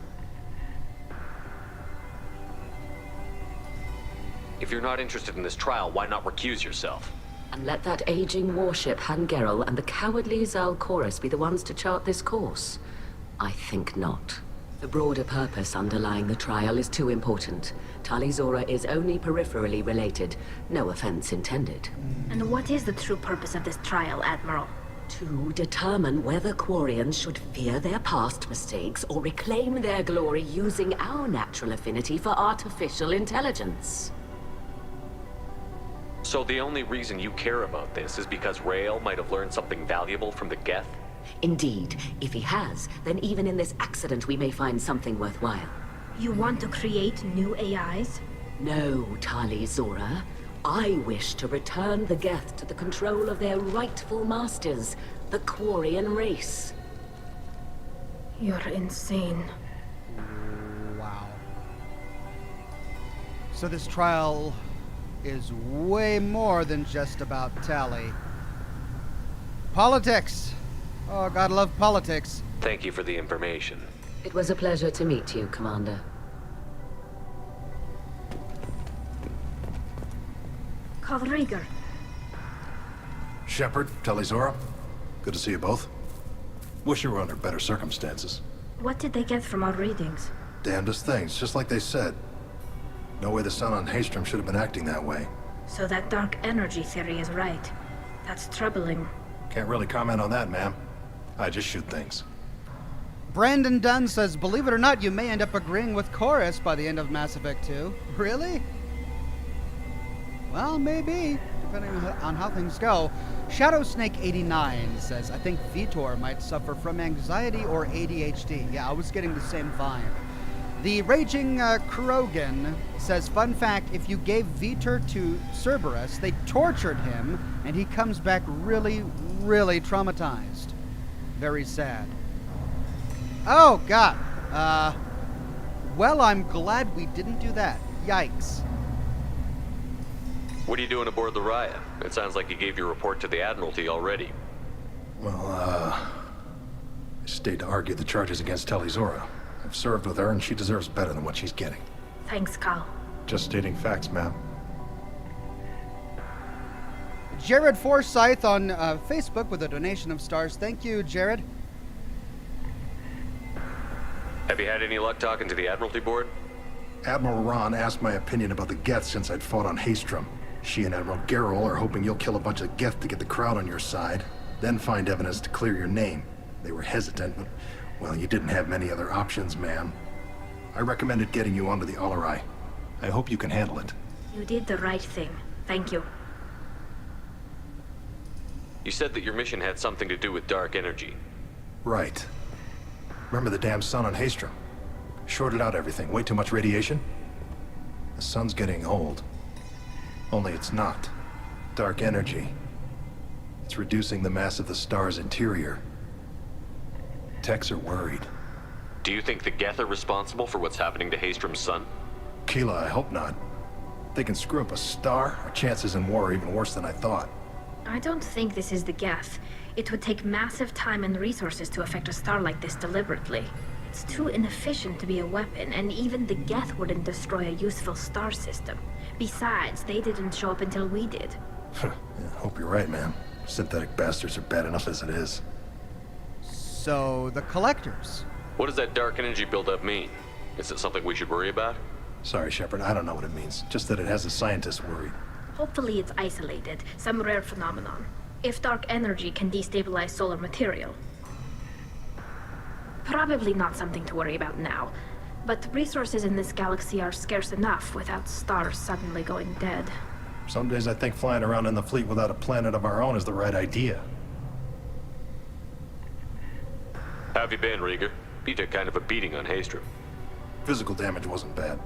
If you're not interested in this trial, why not recuse yourself? And let that aging warship Hangerel and the cowardly Zalcorus be the ones to chart this course? I think not. The broader purpose underlying the trial is too important. Rael'Zorah is only peripherally related. No offense intended. And what is the true purpose of this trial, Admiral? To determine whether Quarians should fear their past mistakes or reclaim their glory using our natural affinity for artificial intelligence. So the only reason you care about this is because Rael might have learned something valuable from the geth? Indeed. If he has, then even in this accident we may find something worthwhile. You want to create new AIs? No, Rael'Zorah. I wish to return the geth to the control of their rightful masters, the Quarian race. You're insane. Wow. So this trial is way more than just about Tali. Politics! Oh, gotta love politics. Thank you for the information. It was a pleasure to meet you, Commander. Cal Rieger. Shepard, Rael'Zorah. Good to see you both. Wish you were under better circumstances. What did they get from our readings? Damnedest things, just like they said. No way the sun on Haystrom should have been acting that way. So that dark energy theory is right. That's troubling. Can't really comment on that, ma'am. I just shoot things. Brandon Dunn says, believe it or not, you may end up agreeing with Chorus by the end of Mass Effect 2. Really? Well, maybe, depending on how things go. Shadowsnake89 says, I think Vitor might suffer from anxiety or ADHD. Yeah, I was getting the same vibe. The Raging Krogan says, fun fact, if you gave Vitor to Cerberus, they tortured him, and he comes back really, really traumatized. Very sad. Oh, God. Well, I'm glad we didn't do that. Yikes. What are you doing aboard the Raya? It sounds like you gave your report to the Admiralty already. Well, I stayed to argue the charges against Rael'Zorah. I've served with her, and she deserves better than what she's getting. Thanks, Cal. Just stating facts, ma'am. Jared Forsyth on Facebook with a donation of stars. Thank you, Jared. Have you had any luck talking to the Admiralty board? Admiral Ron asked my opinion about the geth since I'd fought on Haystrom. She and Admiral Gerrel are hoping you'll kill a bunch of geth to get the crowd on your side, then find evidence to clear your name. They were hesitant, but, well, you didn't have many other options, ma'am. I recommended getting you onto the Alarei. I hope you can handle it. You did the right thing. Thank you. You said that your mission had something to do with dark energy. Right. Remember the damn sun on Haystrom? Shorted out everything. Way too much radiation? The sun's getting old. Only it's not. Dark energy. It's reducing the mass of the star's interior. Techs are worried. Do you think the geth are responsible for what's happening to Haystrom's sun? Keela, I hope not. If they can screw up a star, our chances in war are even worse than I thought. I don't think this is the geth. It would take massive time and resources to affect a star like this deliberately. It's too inefficient to be a weapon, and even the geth wouldn't destroy a useful star system. Besides, they didn't show up until we did. Yeah, hope you're right, man. Synthetic bastards are bad enough as it is. So, the Collectors. What does that dark energy buildup mean? Is it something we should worry about? Sorry, Shepard, I don't know what it means. Just that it has the scientists worried. Hopefully it's isolated, some rare phenomenon. If dark energy can destabilize solar material. Probably not something to worry about now, but resources in this galaxy are scarce enough without stars suddenly going dead. Some days I think flying around in the fleet without a planet of our own is the right idea. How have you been, Rieger? You took kind of a beating on Haystrom. Physical damage wasn't bad.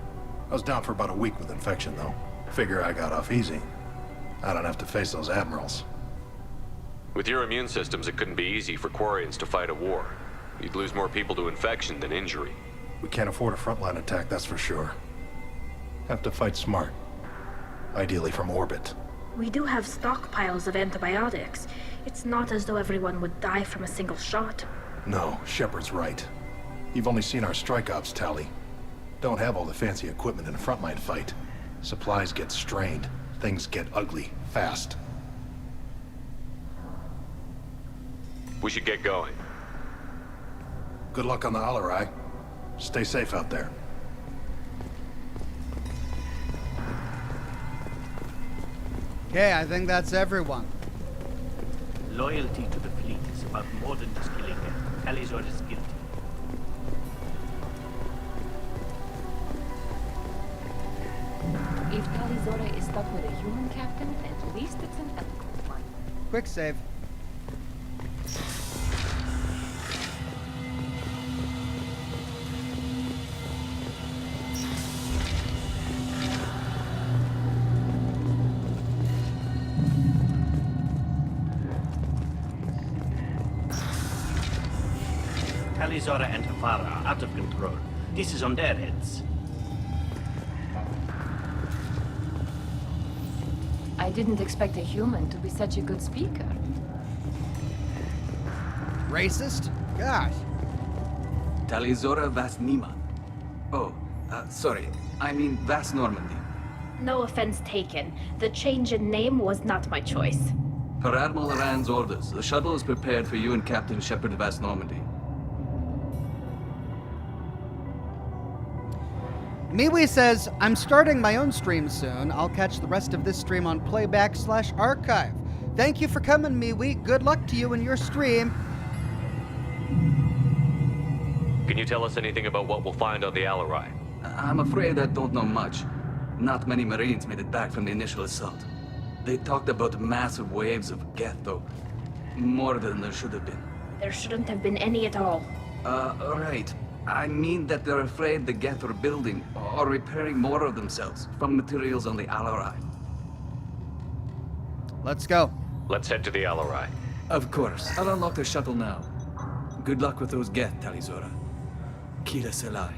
I was down for about a week with infection, though. Figure I got off easy. I don't have to face those Admirals. With your immune systems, it couldn't be easy for Quarians to fight a war. You'd lose more people to infection than injury. We can't afford a frontline attack, that's for sure. Have to fight smart. Ideally from orbit. We do have stockpiles of antibiotics. It's not as though everyone would die from a single shot. No, Shepard's right. You've only seen our strike ops tally. Don't have all the fancy equipment in a frontline fight. Supplies get strained. Things get ugly, fast. We should get going. Good luck on the Alarei. Stay safe out there. Okay, I think that's everyone. Loyalty to the fleet is about more than just killing them. Rael'Zorah is guilty. If Rael'Zorah is stuck with a human captain, at least it's an ethical one. Quick save. Rael'Zorah and Hafara are out of control. This is on their heads. I didn't expect a human to be such a good speaker. Racist? Gosh. Rael'Zorah Vas Nima. Oh, sorry. I mean Vas Normandy. No offense taken. The change in name was not my choice. Per Admiral Rand's orders, the shuttle is prepared for you and Captain Shepard of Normandy. MeWe says, I'm starting my own stream soon. I'll catch the rest of this stream on playback/archive. Thank you for coming, MeWe. Good luck to you in your stream. Can you tell us anything about what we'll find on the Alarei? I'm afraid I don't know much. Not many Marines made it back from the initial assault. They talked about massive waves of geth, though. More than there should have been. There shouldn't have been any at all. Right. I mean that they're afraid the geth are building or repairing more of themselves from materials on the Alarei. Let's go. Let's head to the Alarei. Of course. I'll unlock the shuttle now. Good luck with those geth, Rael'Zorah. Kila Selai.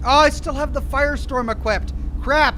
Oh, I still have the Firestorm equipped. Crap.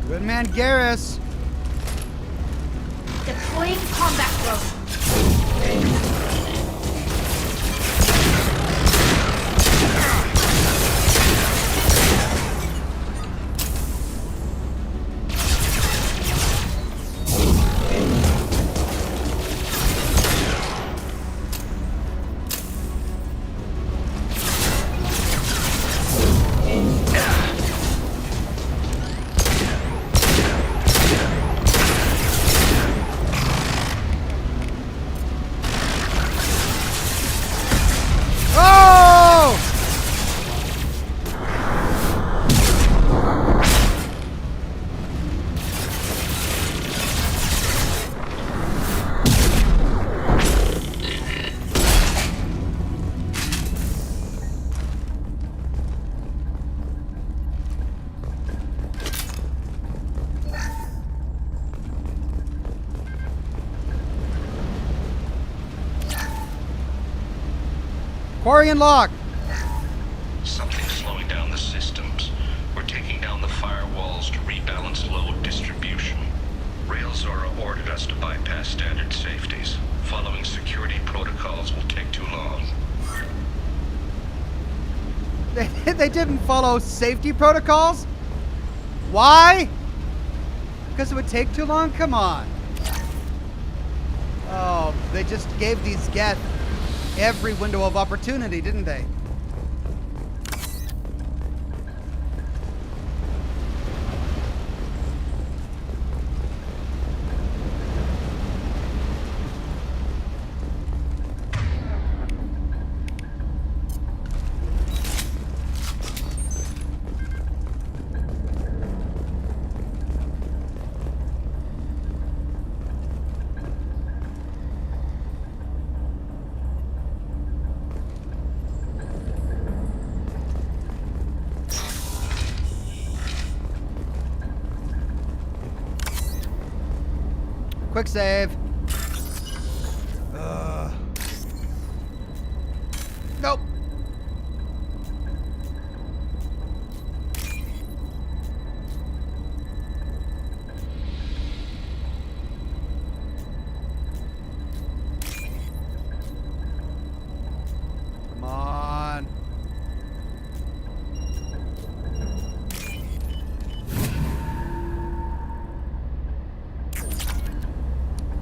Good man, Garrus. Deploying combat drone. Quarian log. Something's slowing down the systems. We're taking down the firewalls to rebalance load distribution. Rael'Zorah ordered us to bypass standard safeties. Following security protocols will take too long. They didn't follow safety protocols? Why? Because it would take too long? Come on. Oh, they just gave these geth every window of opportunity, didn't they? Quick save. Nope. Come on.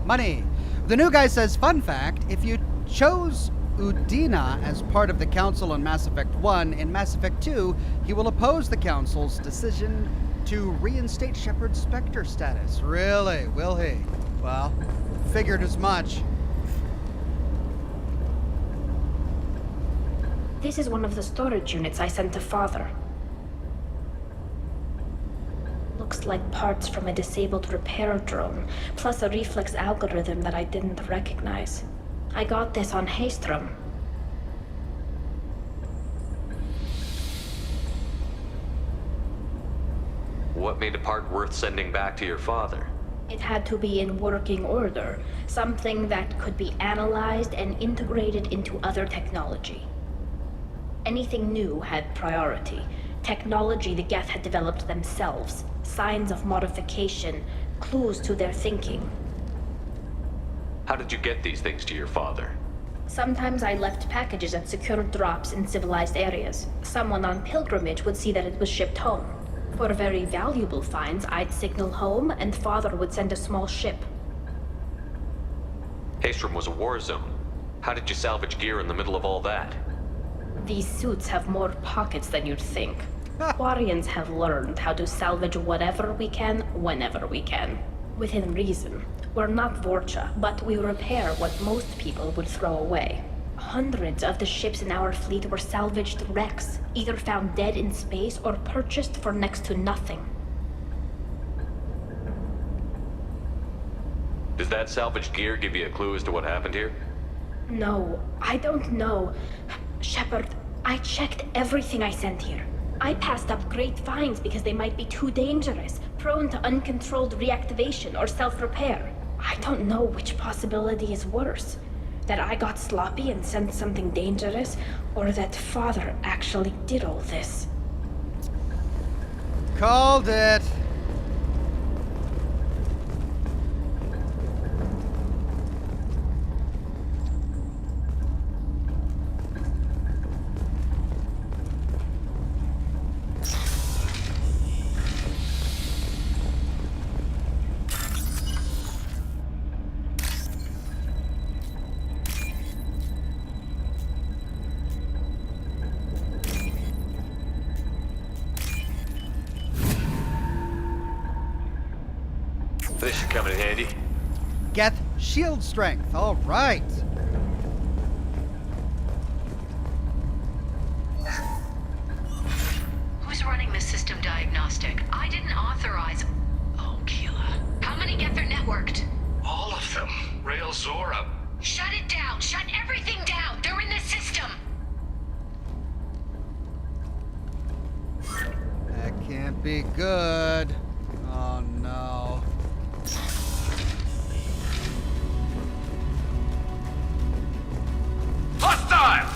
Money. The new guy says, fun fact, if you chose Udina as part of the Council in Mass Effect 1, in Mass Effect 2, he will oppose the Council's decision to reinstate Shepard's Spectre status. Really? Will he? Well, figured as much. This is one of the storage units I sent to Father. looks like parts from a disabled repair drone, plus a reflex algorithm that I didn't recognize. I got this on Haestrom. What made a part worth sending back to your father? It had to be in working order, something that could be analyzed and integrated into other technology. Anything new had priority. Technology the geth had developed themselves, signs of modification, clues to their thinking. How did you get these things to your father? Sometimes I left packages at secure drops in civilized areas. Someone on pilgrimage would see that it was shipped home. For very valuable finds, I'd signal home, and Father would send a small ship. Haestrom was a war zone. How did you salvage gear in the middle of all that? These suits have more pockets than you'd think. Quarians have learned how to salvage whatever we can, whenever we can. Within reason. We're not Vorcha, but we repair what most people would throw away. Hundreds of the ships in our fleet were salvaged wrecks, either found dead in space or purchased for next to nothing. Does that salvaged gear give you a clue as to what happened here? No, I don't know. Shepard, I checked everything I sent here. I passed up great finds because they might be too dangerous, prone to uncontrolled reactivation or self-repair. I don't know which possibility is worse. That I got sloppy and sent something dangerous, or that Father actually did all this. Called it. This should come in handy. Geth shield strength. All right. Who's running the system diagnostic? I didn't authorize... Oh, Keela. How many geth are networked? All of them. Rael'Zorah. Shut it down! Shut everything down! They're in the system! That can't be good. Oh no. Hostile!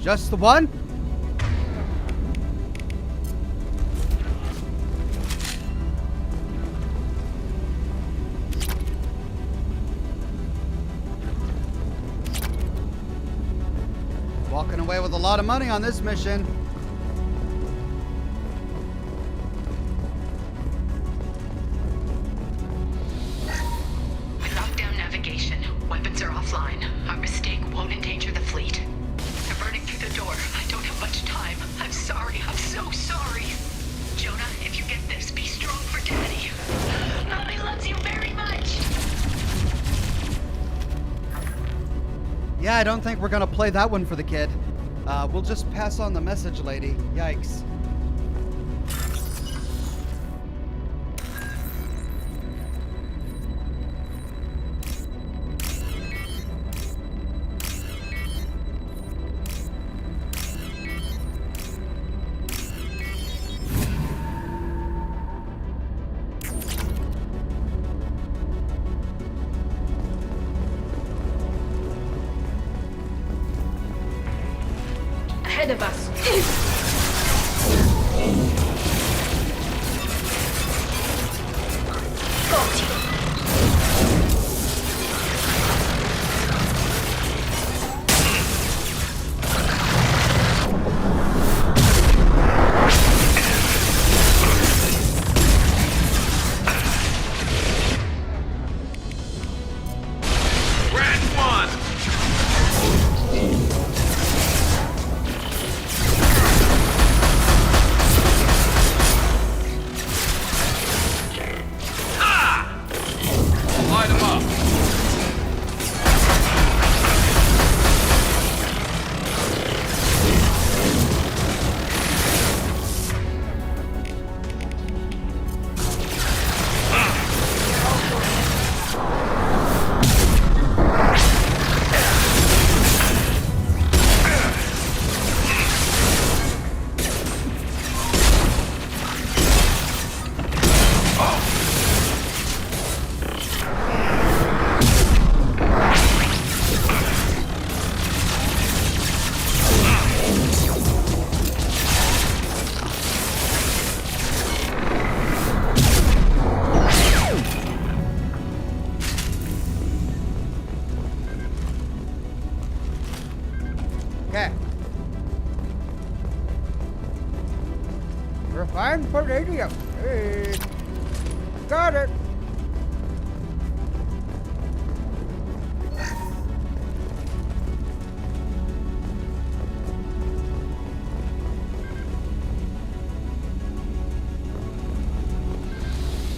Just the one? Walking away with a lot of money on this mission. I locked down navigation. Weapons are offline. Our mistake won't endanger the fleet. They're burning through the door. I don't have much time. I'm sorry. I'm so sorry. Jonah, if you get this, be strong for Daddy. Mommy loves you very much. Yeah, I don't think we're gonna play that one for the kid. We'll just pass on the message, lady. Yikes. Ahead of us. Got you. Red one! radio. Hey. Got it.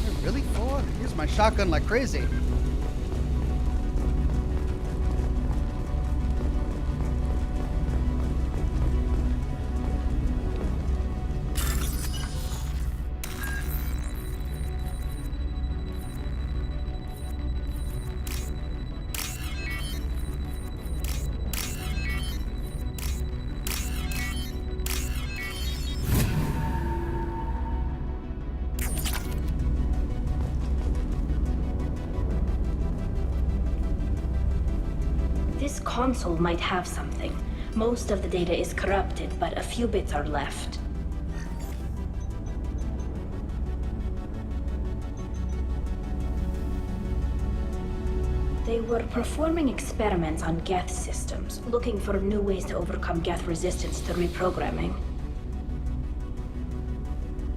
They're really full. I use my shotgun like crazy. This console might have something. Most of the data is corrupted, but a few bits are left. They were performing experiments on geth systems, looking for new ways to overcome geth resistance to reprogramming.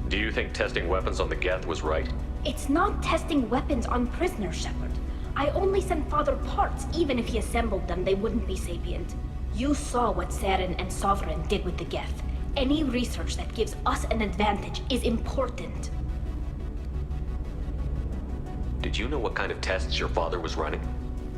Do you think testing weapons on the geth was right? It's not testing weapons on prisoners, Shepard. I only sent Father parts. Even if he assembled them, they wouldn't be sapient. You saw what Saren and Sovereign did with the geth. Any research that gives us an advantage is important. Did you know what kind of tests your father was running?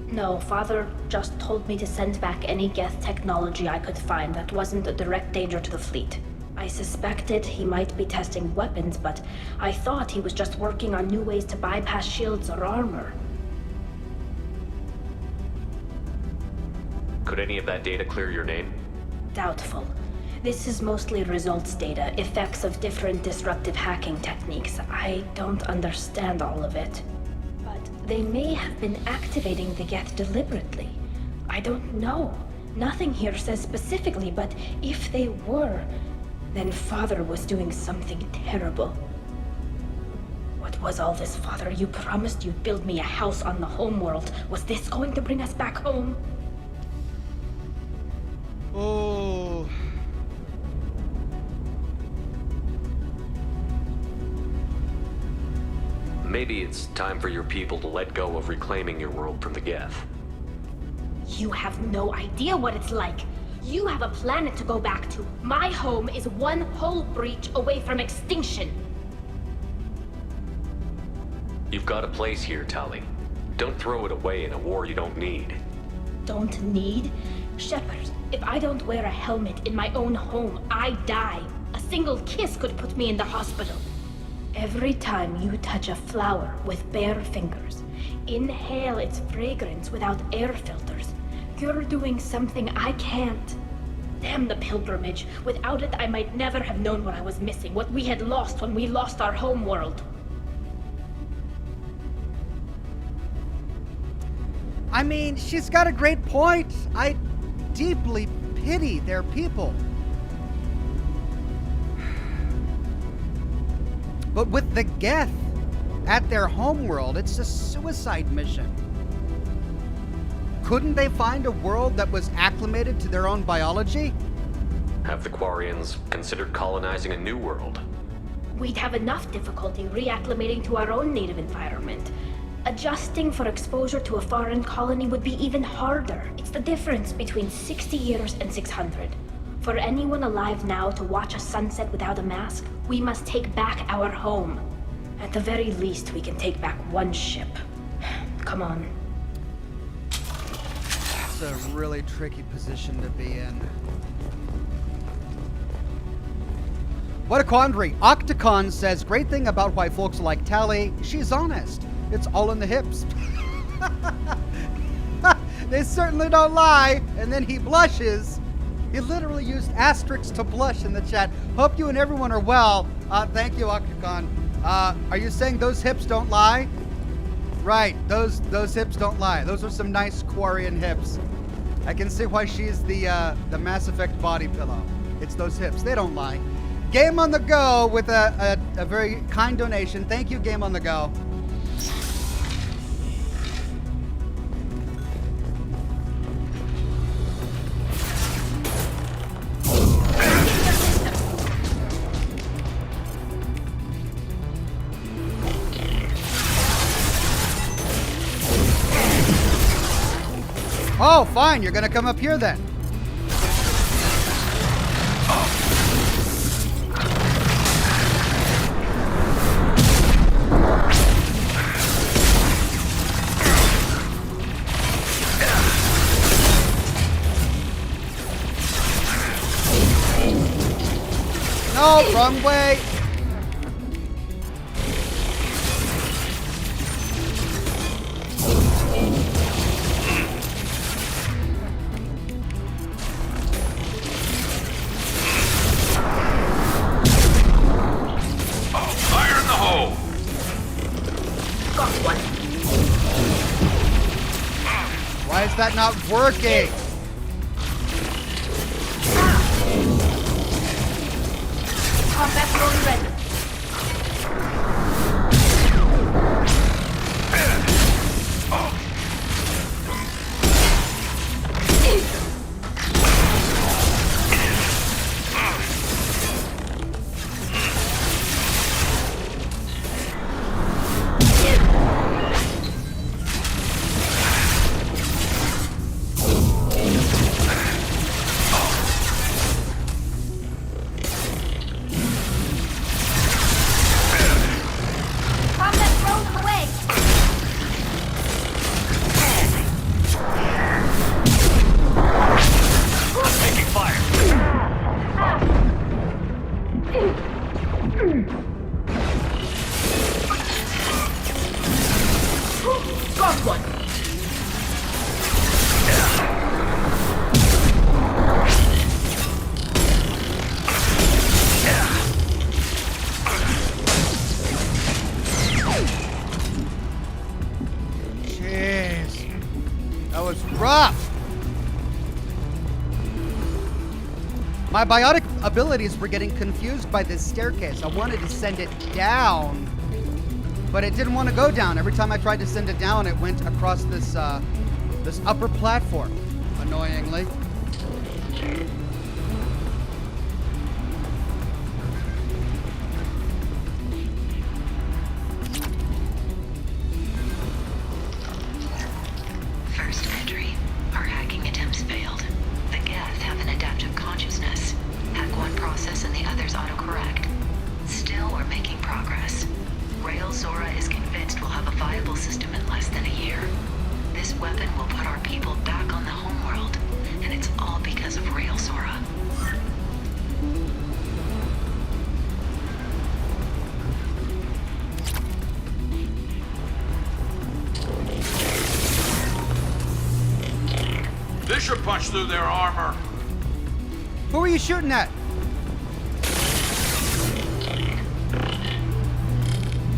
No, Father just told me to send back any geth technology I could find that wasn't a direct danger to the fleet. I suspected he might be testing weapons, but I thought he was just working on new ways to bypass shields or armor. Could any of that data clear your name? Doubtful. This is mostly results data, effects of different disruptive hacking techniques. I don't understand all of it. But they may have been activating the geth deliberately. I don't know. Nothing here says specifically, but if they were, then Father was doing something terrible. What was all this, Father? You promised you'd build me a house on the homeworld. Was this going to bring us back home? Oh. Maybe it's time for your people to let go of reclaiming your world from the geth. You have no idea what it's like. You have a planet to go back to. My home is one hull breach away from extinction. You've got a place here, Tali. Don't throw it away in a war you don't need. Don't need? Shepard, if I don't wear a helmet in my own home, I die. A single kiss could put me in the hospital. Every time you touch a flower with bare fingers, inhale its fragrance without air filters, you're doing something I can't. Damn the pilgrimage. Without it, I might never have known what I was missing, what we had lost when we lost our home world. I mean, she's got a great point. I deeply pity their people. But with the geth at their homeworld, it's a suicide mission. Couldn't they find a world that was acclimated to their own biology? Have the Quarians considered colonizing a new world? We'd have enough difficulty reacclimating to our own native environment. Adjusting for exposure to a foreign colony would be even harder. It's the difference between 60 years and 600. For anyone alive now to watch a sunset without a mask, we must take back our home. At the very least, we can take back one ship. Come on. It's a really tricky position to be in. What a quandary. Octocon says, great thing about why folks like Tali, she's honest. It's all in the hips. They certainly don't lie. And then he blushes. He literally used asterisks to blush in the chat. Hope you and everyone are well. Thank you, Octocon. Are you saying those hips don't lie? Right, those hips don't lie. Those are some nice Quarian hips. I can see why she's the Mass Effect body pillow. It's those hips. They don't lie. Game on the Go with a very kind donation. Thank you, Game on the Go. Oh, fine. You're gonna come up here then. No, wrong way. Why is that not working? Combat drone ready. My biotic abilities were getting confused by this staircase. I wanted to send it down, but it didn't want to go down. Every time I tried to send it down, it went across this this upper platform, annoyingly. First entry. Our hacking attempts failed. The geth have an adaptive consciousness. Hack one process and the others autocorrect. Still, we're making progress. Rael'Zorah is convinced we'll have a viable system in less than a year. This weapon will put our people back on the homeworld, and it's all because of Rael'Zorah. This should punch through their armor. Who are you shooting at?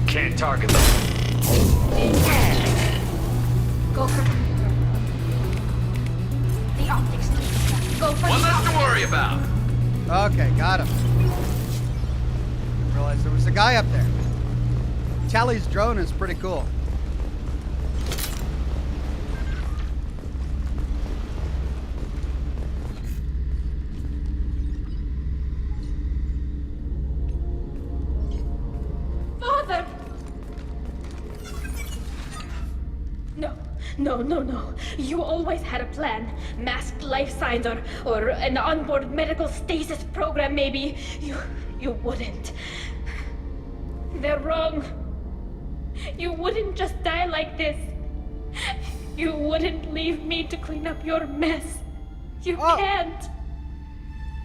Can't target them. Go for the optics. Go for One the less optics. to worry about. Okay, got him. Didn't realize there was a guy up there. Tally's drone is pretty cool. Father! No. You always had a plan. Masked life signs or an onboard medical stasis program, maybe. You wouldn't. They're wrong. You wouldn't just die like this. You wouldn't leave me to clean up your mess. You can't.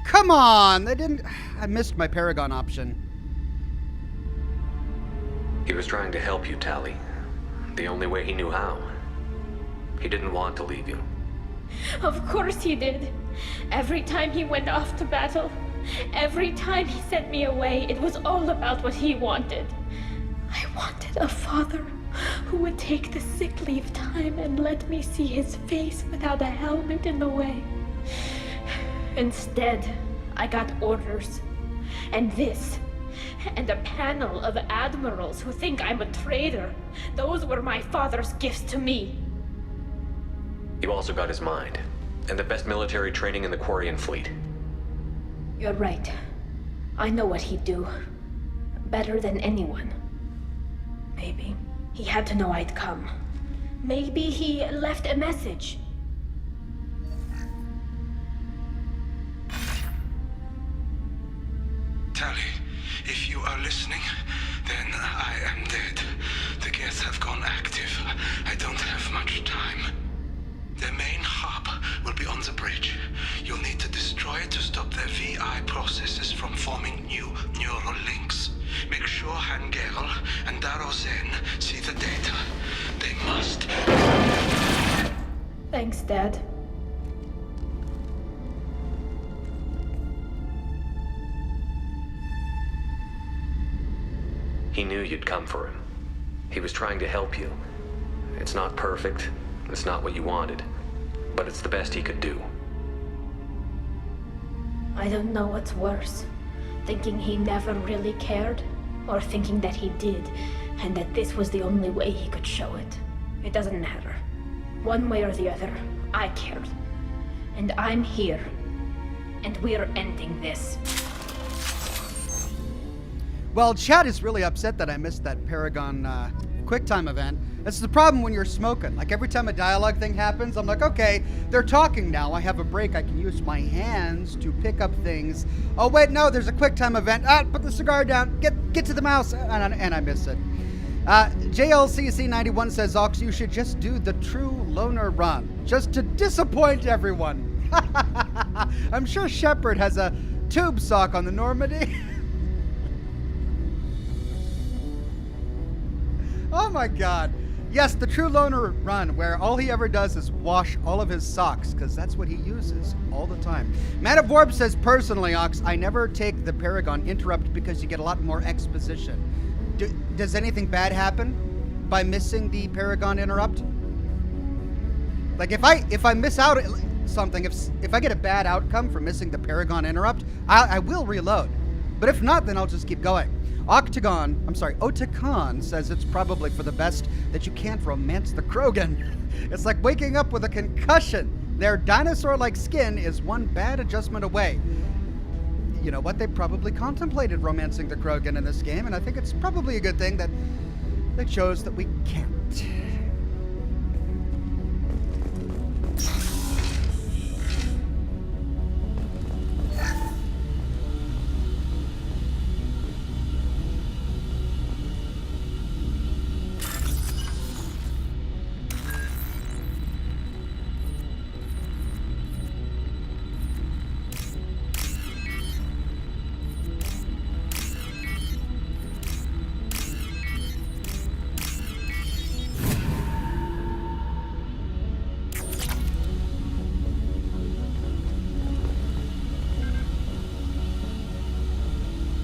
Come on! They didn't... I missed my Paragon option. He was trying to help you, Tally. The only way he knew how. He didn't want to leave you. Of course he did. Every time he went off to battle, every time he sent me away, it was all about what he wanted. I wanted a father who would take the sick leave time and let me see his face without a helmet in the way. Instead, I got orders. And this. And a panel of admirals who think I'm a traitor. Those were my father's gifts to me. You also got his mind, and the best military training in the Quarian fleet. You're right. I know what he'd do. Better than anyone. Maybe he had to know I'd come. Maybe he left a message. geth have gone active. I don't have much time. Their main hub will be on the bridge. You'll need to destroy it to stop their VI processes from forming new neural links. Make sure Geralt and Darozen see the data. They must. Thanks, Dad. He knew you'd come for him. He was trying to help you. It's not perfect. It's not what you wanted. But it's the best he could do. I don't know what's worse. Thinking he never really cared, or thinking that he did, and that this was the only way he could show it. It doesn't matter. One way or the other, I cared. And I'm here. And we're ending this. Well, chat is really upset that I missed that Paragon QuickTime event. That's the problem when you're smoking. Like, every time a dialogue thing happens, I'm like, okay, they're talking now. I have a break. I can use my hands to pick up things. Oh, wait, no, there's a QuickTime event. Put the cigar down. Get to the mouse. And I miss it. JLCC91 says, Ox, you should just do the true loner run. Just to disappoint everyone. I'm sure Shepard has a tube sock on the Normandy. Oh my god. Yes, the true loner run, where all he ever does is wash all of his socks, because that's what he uses all the time. Man of Warp says, personally, Ox, I never take the Paragon interrupt because you get a lot more exposition. Does anything bad happen by missing the Paragon interrupt? Like, if I miss out something, if I get a bad outcome for missing the Paragon interrupt, I will reload. But if not, then I'll just keep going. Otakon says it's probably for the best that you can't romance the Krogan. It's like waking up with a concussion. Their dinosaur-like skin is one bad adjustment away. You know what? They probably contemplated romancing the Krogan in this game, and I think it's probably a good thing that they chose that we can't.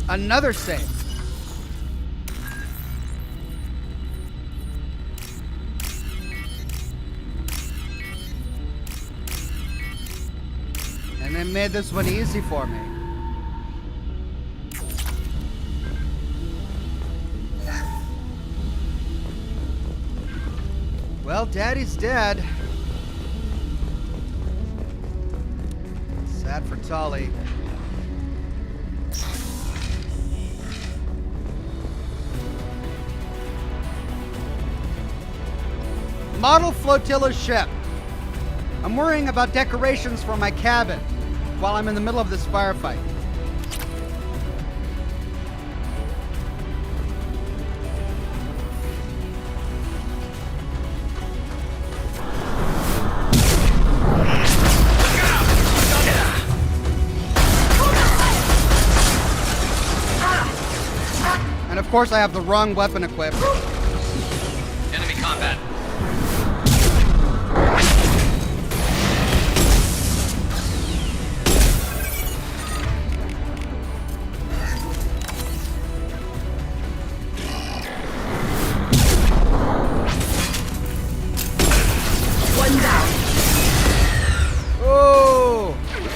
Another save. And they made this one easy for me. Well, Daddy's dead. Sad for Tali. Model flotilla ship. I'm worrying about decorations for my cabin while I'm in the middle of this firefight. And of course I have the wrong weapon equipped. Enemy combat.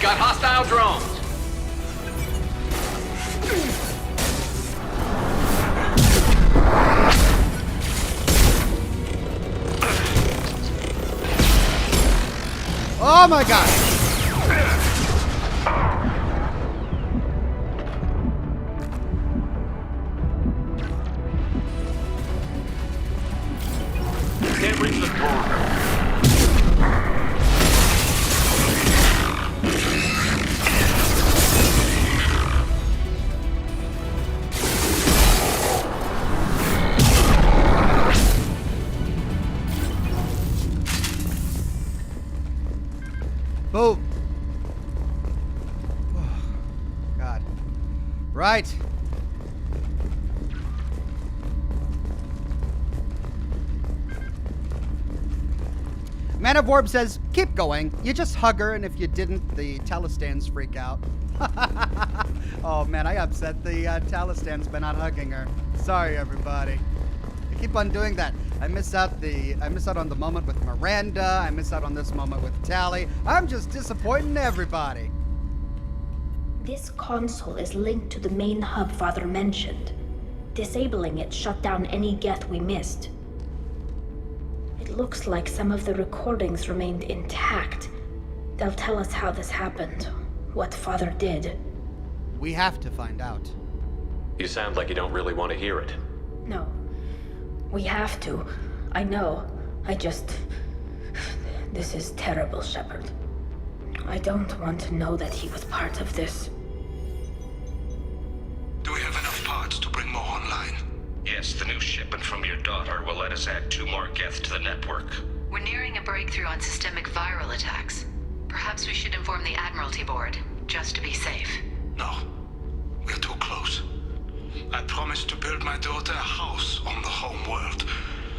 Got hostile drones. Oh my god. Can't reach the door. Man of Orb says, keep going. You just hug her, and if you didn't, the Talistans freak out. Oh man, I upset the Talistans by not hugging her. Sorry, everybody. I keep on doing that. I miss out on the moment with Miranda. I miss out on this moment with Tali. I'm just disappointing everybody. This console is linked to the main hub Father mentioned. Disabling it shut down any geth we missed. It looks like some of the recordings remained intact. They'll tell us how this happened, what Father did. We have to find out. You sound like you don't really want to hear it. No. We have to. I know. This is terrible, Shepard. I don't want to know that he was part of this. Do we have enough parts to bring more online? Yes, the new shipment from your daughter will let us add 2 more geth to the network. We're nearing a breakthrough on systemic viral attacks. Perhaps we should inform the Admiralty Board, just to be safe. No. We're too close. I promised to build my daughter a house on the home world.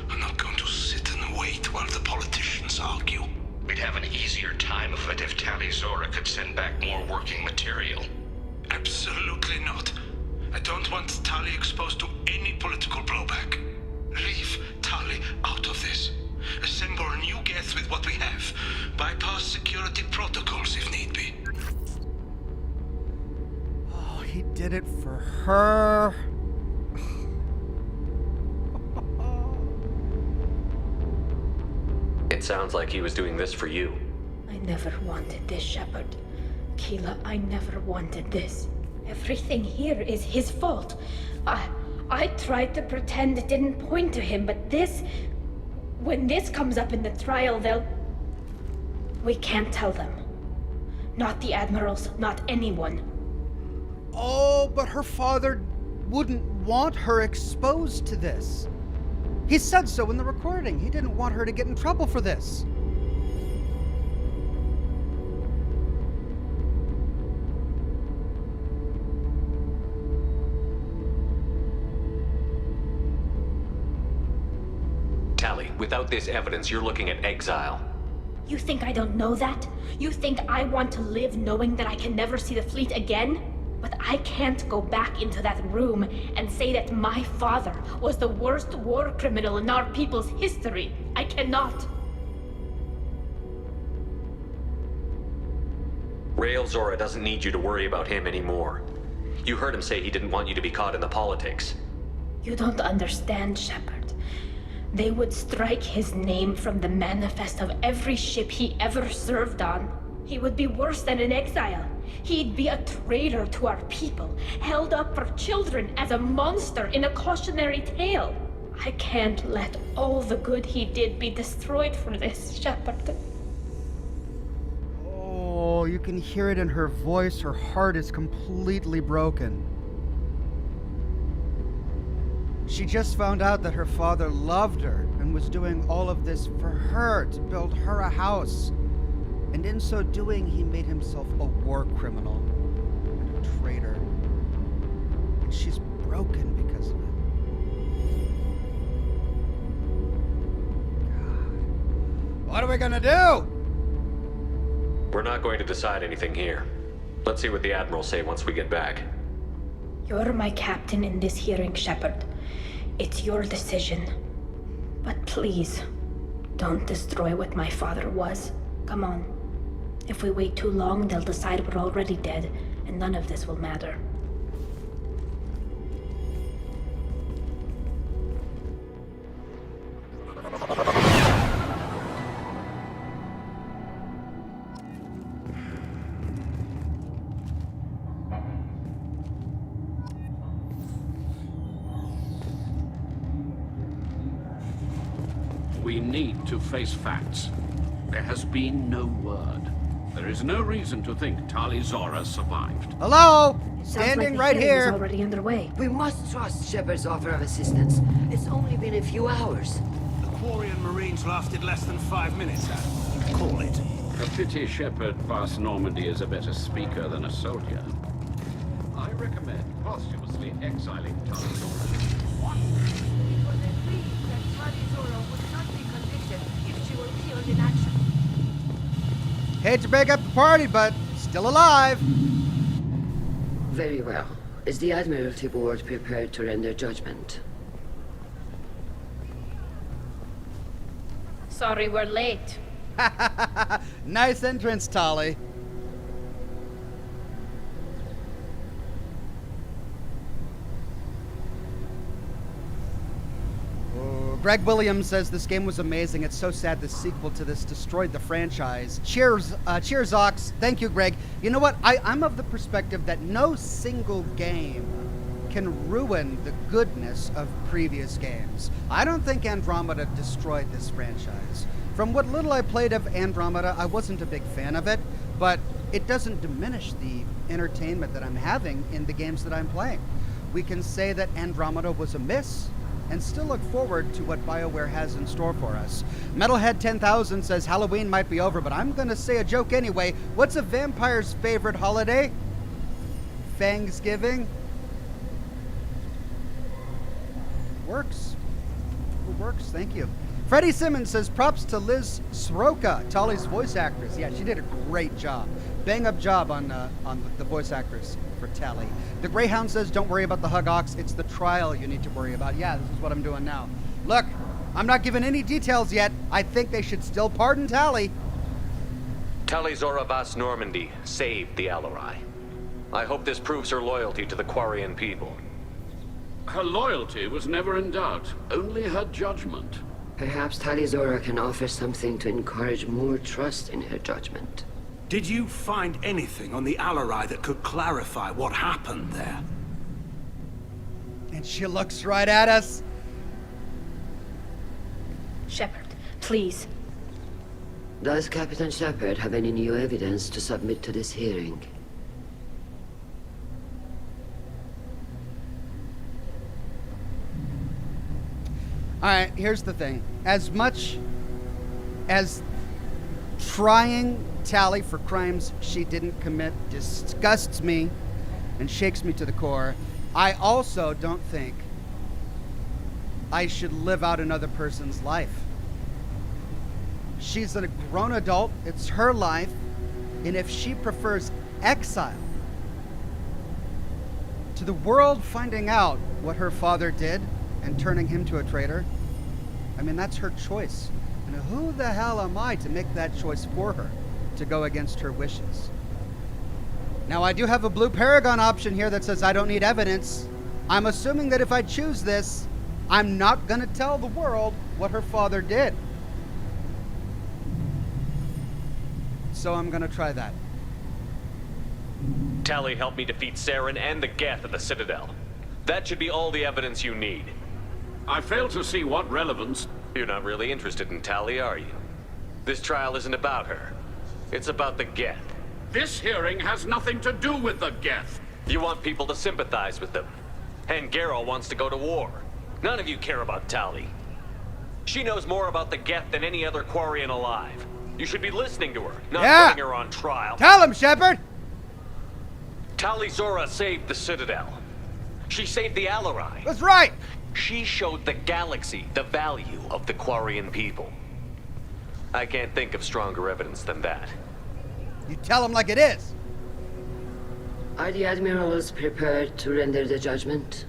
I'm not going to sit and wait while the politicians argue. We'd have an easier time of it if Rael'Zorah could send back more working material. Absolutely not. I don't want Tali exposed to any political blowback. Leave Tali out of this. Assemble a new geth with what we have. Bypass security protocols if need be. Oh, he did it for her. It sounds like he was doing this for you. I never wanted this, Shepard. Keela, I never wanted this. Everything here is his fault. I tried to pretend it didn't point to him, but this... When this comes up in the trial, they'll... We can't tell them. Not the Admirals, not anyone. Oh, but her father wouldn't want her exposed to this. He said so in the recording. He didn't want her to get in trouble for this. Tali, without this evidence, you're looking at exile. You think I don't know that? You think I want to live knowing that I can never see the fleet again? But I can't go back into that room and say that my father was the worst war criminal in our people's history. I cannot. Rael'Zorah doesn't need you to worry about him anymore. You heard him say he didn't want you to be caught in the politics. You don't understand, Shepard. They would strike his name from the manifest of every ship he ever served on. He would be worse than an exile. He'd be a traitor to our people, held up for children as a monster in a cautionary tale. I can't let all the good he did be destroyed for this, Shepard. Oh, you can hear it in her voice. Her heart is completely broken. She just found out that her father loved her and was doing all of this for her, to build her a house. And in so doing, he made himself a war criminal and a traitor. And she's broken because of it. God. What are we gonna do? We're not going to decide anything here. Let's see what the Admirals say once we get back. You're my captain in this hearing, Shepard. It's your decision. But please, don't destroy what my father was. Come on. If we wait too long, they'll decide we're already dead, and none of this will matter. We need to face facts. There has been no word. There is no reason to think Rael'Zorah survived. Hello? Standing right here. Already underway. We must trust Shepard's offer of assistance. It's only been a few hours. The Quarian Marines lasted less than 5 minutes, Adam. Call it. A pity Shepard past Normandy is a better speaker than a soldier. I recommend posthumously exiling Rael'Zorah. What? Because they agreed that Rael'Zorah would not be convicted if she were killed in action. Hate to break up the party, but still alive. Very well. Is the Admiralty Board prepared to render judgment? Sorry we're late. Nice entrance, Tali. Greg Williams says this game was amazing. It's so sad the sequel to this destroyed the franchise. Cheers, Ox. Thank you, Greg. You know what? I'm of the perspective that no single game can ruin the goodness of previous games. I don't think Andromeda destroyed this franchise. From what little I played of Andromeda, I wasn't a big fan of it, but it doesn't diminish the entertainment that I'm having in the games that I'm playing. We can say that Andromeda was a miss, and still look forward to what BioWare has in store for us. Metalhead 10,000 says Halloween might be over, but I'm gonna say a joke anyway. What's a vampire's favorite holiday? Thanksgiving? Works. It works, thank you. Freddie Simmons says props to Liz Soroka, Tali's voice actress. Yeah, she did a great job. Bang up job on the voice actress for Tali. The Greyhound says don't worry about the Hug Ox, it's the trial you need to worry about. Yeah, this is what I'm doing now. Look, I'm not giving any details yet. I think they should still pardon Tali. Rael'Zorah Vas Normandy saved the Alarei. I hope this proves her loyalty to the Quarian people. Her loyalty was never in doubt, only her judgment. Perhaps Rael'Zorah can offer something to encourage more trust in her judgment. Did you find anything on the Alarei that could clarify what happened there? And she looks right at us. Shepard, please. Does Captain Shepard have any new evidence to submit to this hearing? Alright, here's the thing. As much as trying Tali for crimes she didn't commit disgusts me and shakes me to the core, I also don't think I should live out another person's life. She's a grown adult, it's her life, and if she prefers exile to the world finding out what her father did and turning him to a traitor, I mean, that's her choice. And who the hell am I to make that choice for her, to go against her wishes? Now, I do have a blue Paragon option here that says I don't need evidence. I'm assuming that if I choose this, I'm not going to tell the world what her father did. So I'm going to try that. Tali helped me defeat Saren and the Geth at the Citadel. That should be all the evidence you need. I fail to see what relevance... You're not really interested in Tali, are you? This trial isn't about her. It's about the Geth. This hearing has nothing to do with the Geth. You want people to sympathize with them. And Geralt wants to go to war. None of you care about Tali. She knows more about the Geth than any other Quarian alive. You should be listening to her, not putting her on trial. Tell him, Shepard! Rael'Zorah saved the Citadel. She saved the Alarei. That's right! She showed the galaxy the value of the Quarian people. I can't think of stronger evidence than that. You tell him like it is. Are the Admirals prepared to render the judgment?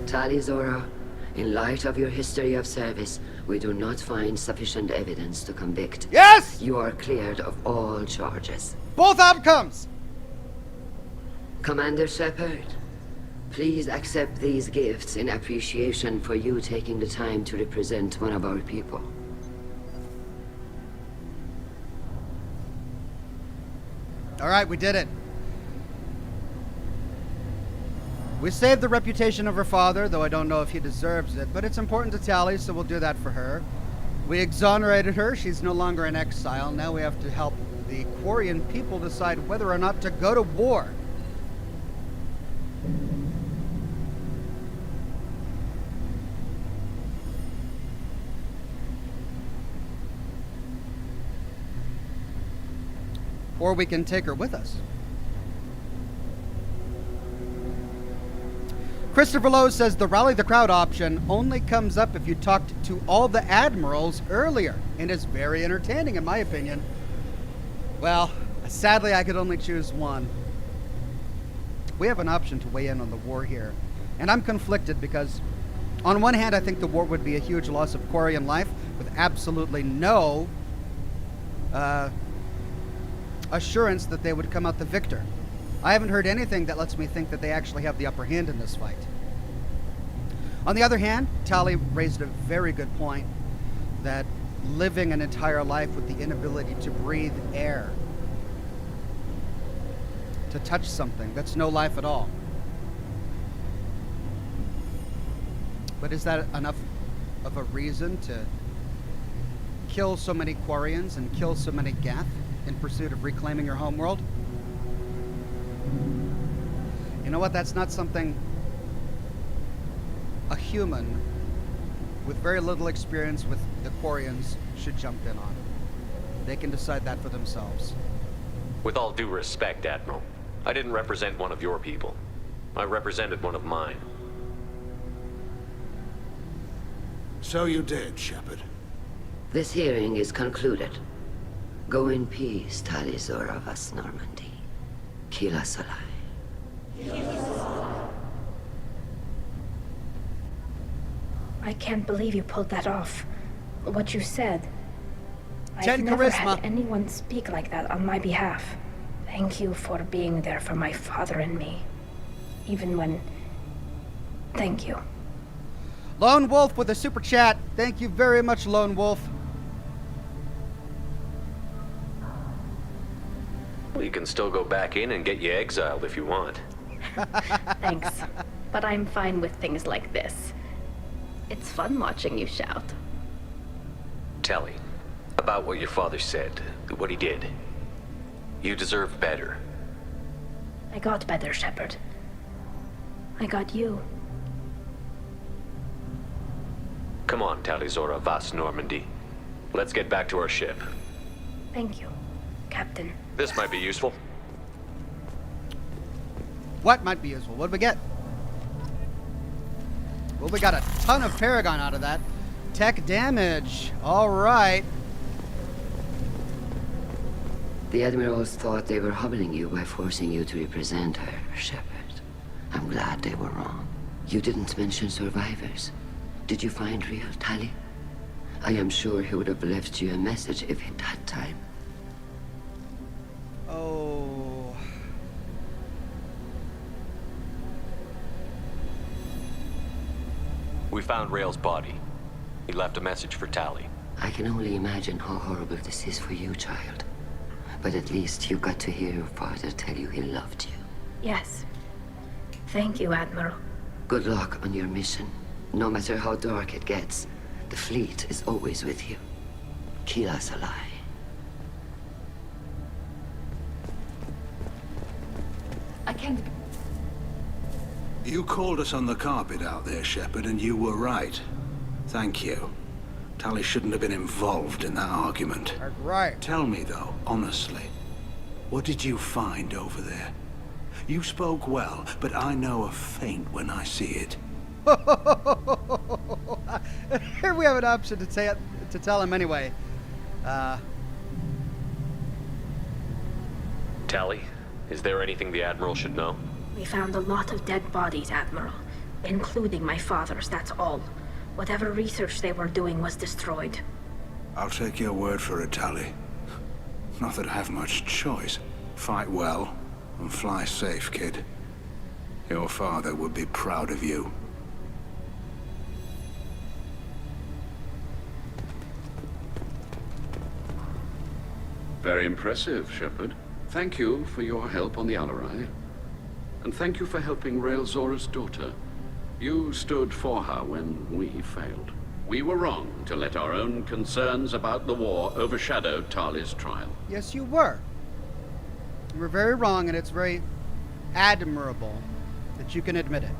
Rael'Zorah, in light of your history of service, we do not find sufficient evidence to convict. Yes! You are cleared of all charges. Both outcomes! Commander Shepard, please accept these gifts in appreciation for you taking the time to represent one of our people. All right, we did it. We saved the reputation of her father, though I don't know if he deserves it, but it's important to Tali, so we'll do that for her. We exonerated her. She's no longer in exile. Now we have to help the Quarian people decide whether or not to go to war. Or we can take her with us. Christopher Lowe says the rally the crowd option only comes up if you talked to all the admirals earlier, and is very entertaining in my opinion. Well, sadly I could only choose one. We have an option to weigh in on the war here, and I'm conflicted because on one hand I think the war would be a huge loss of Quarian life with absolutely no assurance that they would come out the victor. I haven't heard anything that lets me think that they actually have the upper hand in this fight. On the other hand, Tali raised a very good point that living an entire life with the inability to breathe air, to touch something, that's no life at all. But is that enough of a reason to kill so many Quarians and kill so many geth in pursuit of reclaiming your homeworld? You know what? That's not something a human with very little experience with the Quarians should jump in on. They can decide that for themselves. With all due respect, Admiral, I didn't represent one of your people. I represented one of mine. So you did, Shepard. This hearing is concluded. Go in peace, Rael'Zorah vas Normandy. Kila Salai. I can't believe you pulled that off. What you said. 10 I've never charisma. had anyone speak like that on my behalf. Thank you for being there for my father and me. Even when... Thank you. Lone Wolf with a super chat. Thank you very much, Lone Wolf. Well, you can still go back in and get you exiled if you want. Thanks. But I'm fine with things like this. It's fun watching you shout. Tali, about what your father said, what he did. You deserve better. I got better, Shepard. I got you. Come on, Rael'Zorah vas Normandy. Let's get back to our ship. Thank you, Captain. This might be useful. What might be useful? What did we get? Well, we got a ton of Paragon out of that. Tech damage. All right. The Admirals thought they were humbling you by forcing you to represent her, Shepard. I'm glad they were wrong. You didn't mention survivors. Did you find real Tali? I am sure he would have left you a message if he'd had time. Oh. We found Rael's body. He left a message for Tali. I can only imagine how horrible this is for you, child. But at least you got to hear your father tell you he loved you. Yes. Thank you, Admiral. Good luck on your mission. No matter how dark it gets, the fleet is always with you. Kila Salai. I can't... You called us on the carpet out there, Shepard, and you were right. Thank you. Tali shouldn't have been involved in that argument. Right. Tell me, though, honestly, what did you find over there? You spoke well, but I know a feint when I see it. Here we have an option to tell him anyway. Tali, is there anything the Admiral should know? We found a lot of dead bodies, Admiral. Including my father's, that's all. Whatever research they were doing was destroyed. I'll take your word for it, Tali. Not that I have much choice. Fight well, and fly safe, kid. Your father would be proud of you. Very impressive, Shepard. Thank you for your help on the Alarei. And thank you for helping Rael'Zorah's daughter. You stood for her when we failed. We were wrong to let our own concerns about the war overshadow Tali's trial. Yes, you were. You were very wrong, and it's very admirable that you can admit it.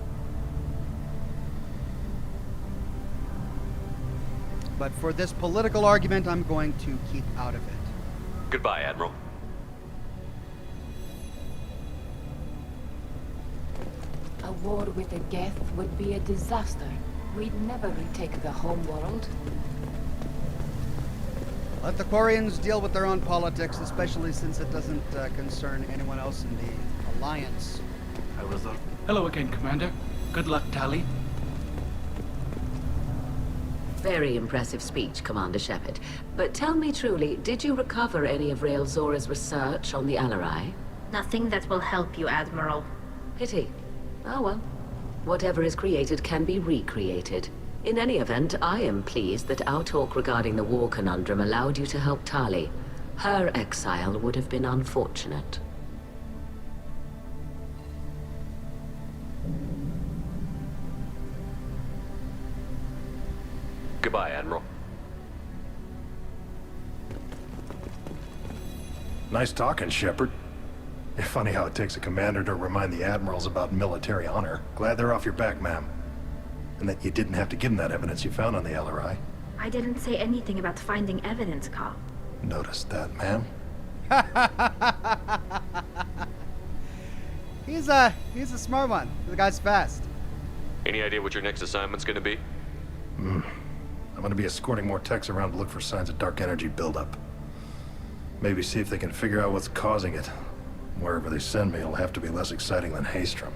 But for this political argument, I'm going to keep out of it. Goodbye, Admiral. war with the geth would be a disaster. We'd never retake the homeworld. Let the Quarians deal with their own politics, especially since it doesn't concern anyone else in the Alliance. Hello again, Commander. Good luck, Tali. Very impressive speech, Commander Shepard. But tell me truly, did you recover any of Rael'Zorah's research on the Alarei? Nothing that will help you, Admiral. Pity. Oh well. Whatever is created can be recreated. In any event, I am pleased that our talk regarding the war conundrum allowed you to help Tali. Her exile would have been unfortunate. Goodbye, Admiral. Nice talking, Shepard. Funny how it takes a commander to remind the Admirals about military honor. Glad they're off your back, ma'am. And that you didn't have to give them that evidence you found on the Alarei. I didn't say anything about finding evidence, Carl. Noticed that, ma'am. He's a smart one. The guy's fast. Any idea what your next assignment's gonna be? I'm gonna be escorting more techs around to look for signs of dark energy buildup. Maybe see if they can figure out what's causing it. Wherever they send me, it'll have to be less exciting than Haystrom.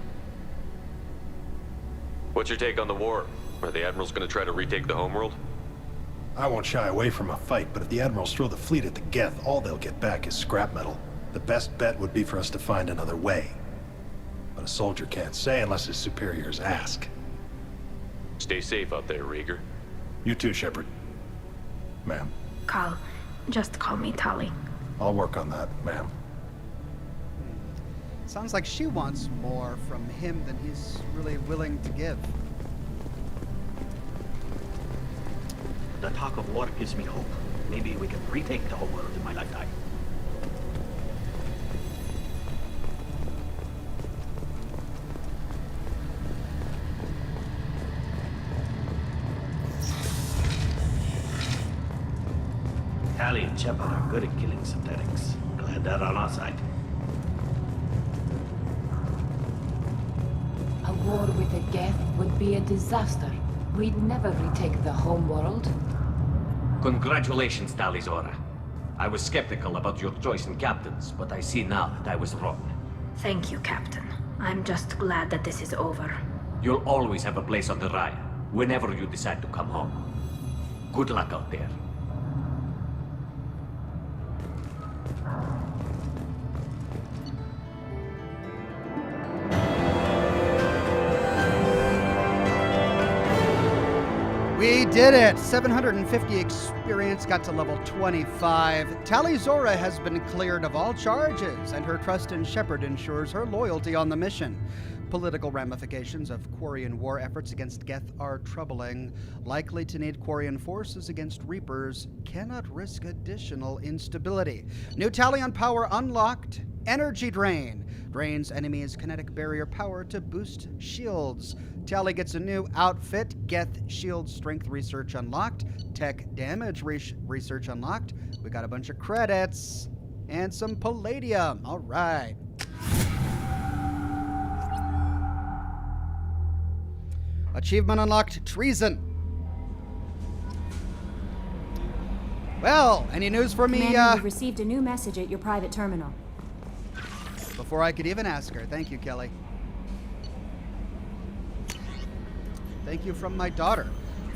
What's your take on the war? Are the Admirals gonna try to retake the homeworld? I won't shy away from a fight, but if the Admirals throw the fleet at the geth, all they'll get back is scrap metal. The best bet would be for us to find another way. But a soldier can't say unless his superiors ask. Stay safe out there, Rieger. You too, Shepard. Ma'am. Carl, just call me Tali. I'll work on that, ma'am. Sounds like she wants more from him than he's really willing to give. The talk of war gives me hope. Maybe we can retake the whole world in my lifetime. Tali and Shepard are good at killing synthetics. Glad they're on our side. A war with the geth would be a disaster. We'd never retake the homeworld. Congratulations, Rael'Zorah. I was skeptical about your choice in captains, but I see now that I was wrong. Thank you, Captain. I'm just glad that this is over. You'll always have a place on the Raya, whenever you decide to come home. Good luck out there. We did it! 750 experience, got to level 25. Rael'Zorah has been cleared of all charges, and her trust in Shepard ensures her loyalty on the mission. Political ramifications of Quarian war efforts against geth are troubling. Likely to need Quarian forces against Reapers, cannot risk additional instability. New Talion power unlocked. Energy Drain. Drains enemies' kinetic barrier power to boost shields. Tali gets a new outfit. Geth shield strength research unlocked. Tech damage research unlocked. We got a bunch of credits. And some palladium. All right. Achievement unlocked. Treason. Well, any news for me? Commander, you've received a new message at your private terminal. Before I could even ask her. Thank you, Kelly. Thank you from my daughter.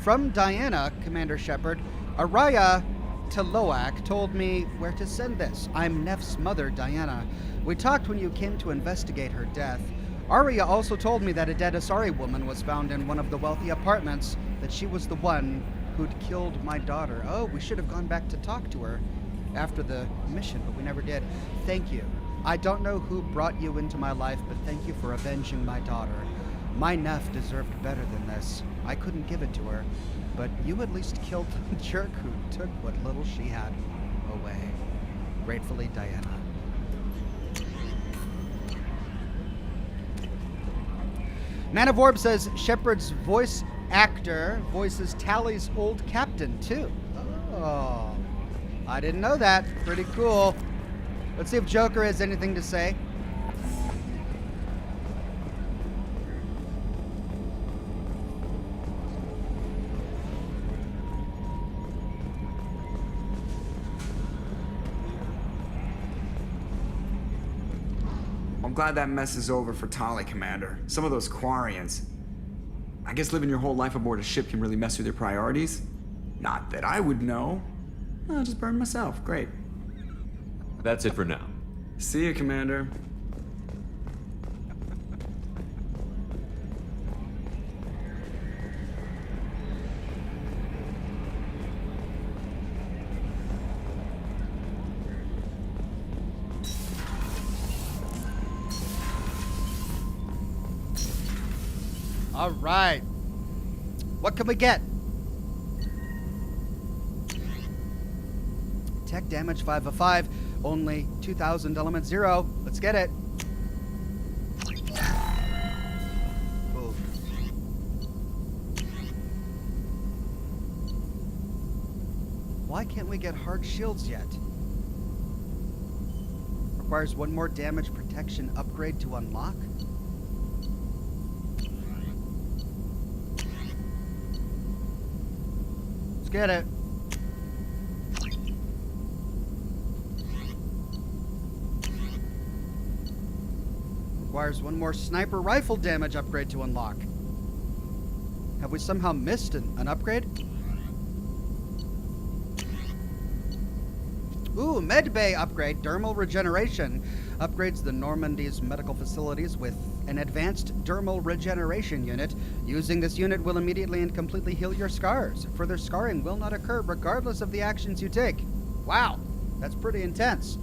From Diana, Commander Shepard, Araya Teloak told me where to send this. I'm Neff's mother, Diana. We talked when you came to investigate her death. Arya also told me that a dead Asari woman was found in one of the wealthy apartments, that she was the one who'd killed my daughter. Oh, we should have gone back to talk to her after the mission, but we never did. Thank you. I don't know who brought you into my life, but thank you for avenging my daughter. My Neff deserved better than this. I couldn't give it to her, but you at least killed the jerk who took what little she had away. Gratefully, Diana. Man of Orb says Shepard's voice actor voices Tali's old captain, too. Oh, I didn't know that. Pretty cool. Let's see if Joker has anything to say. I'm glad that mess is over for Tali, Commander. Some of those Quarians. I guess living your whole life aboard a ship can really mess with your priorities. Not that I would know. I'll just burn myself. Great. That's it for now. See you, Commander. All right. What can we get? Tech damage 5 of 5. Only 2,000 element 0. Let's get it. Ooh. Why can't we get hard shields yet? Requires 1 more damage protection upgrade to unlock. Get it. Requires 1 more sniper rifle damage upgrade to unlock. Have we somehow missed an upgrade? Ooh, medbay upgrade, dermal regeneration. Upgrades the Normandy's medical facilities with an advanced dermal regeneration unit. Using this unit will immediately and completely heal your scars. Further scarring will not occur regardless of the actions you take. Wow, that's pretty intense.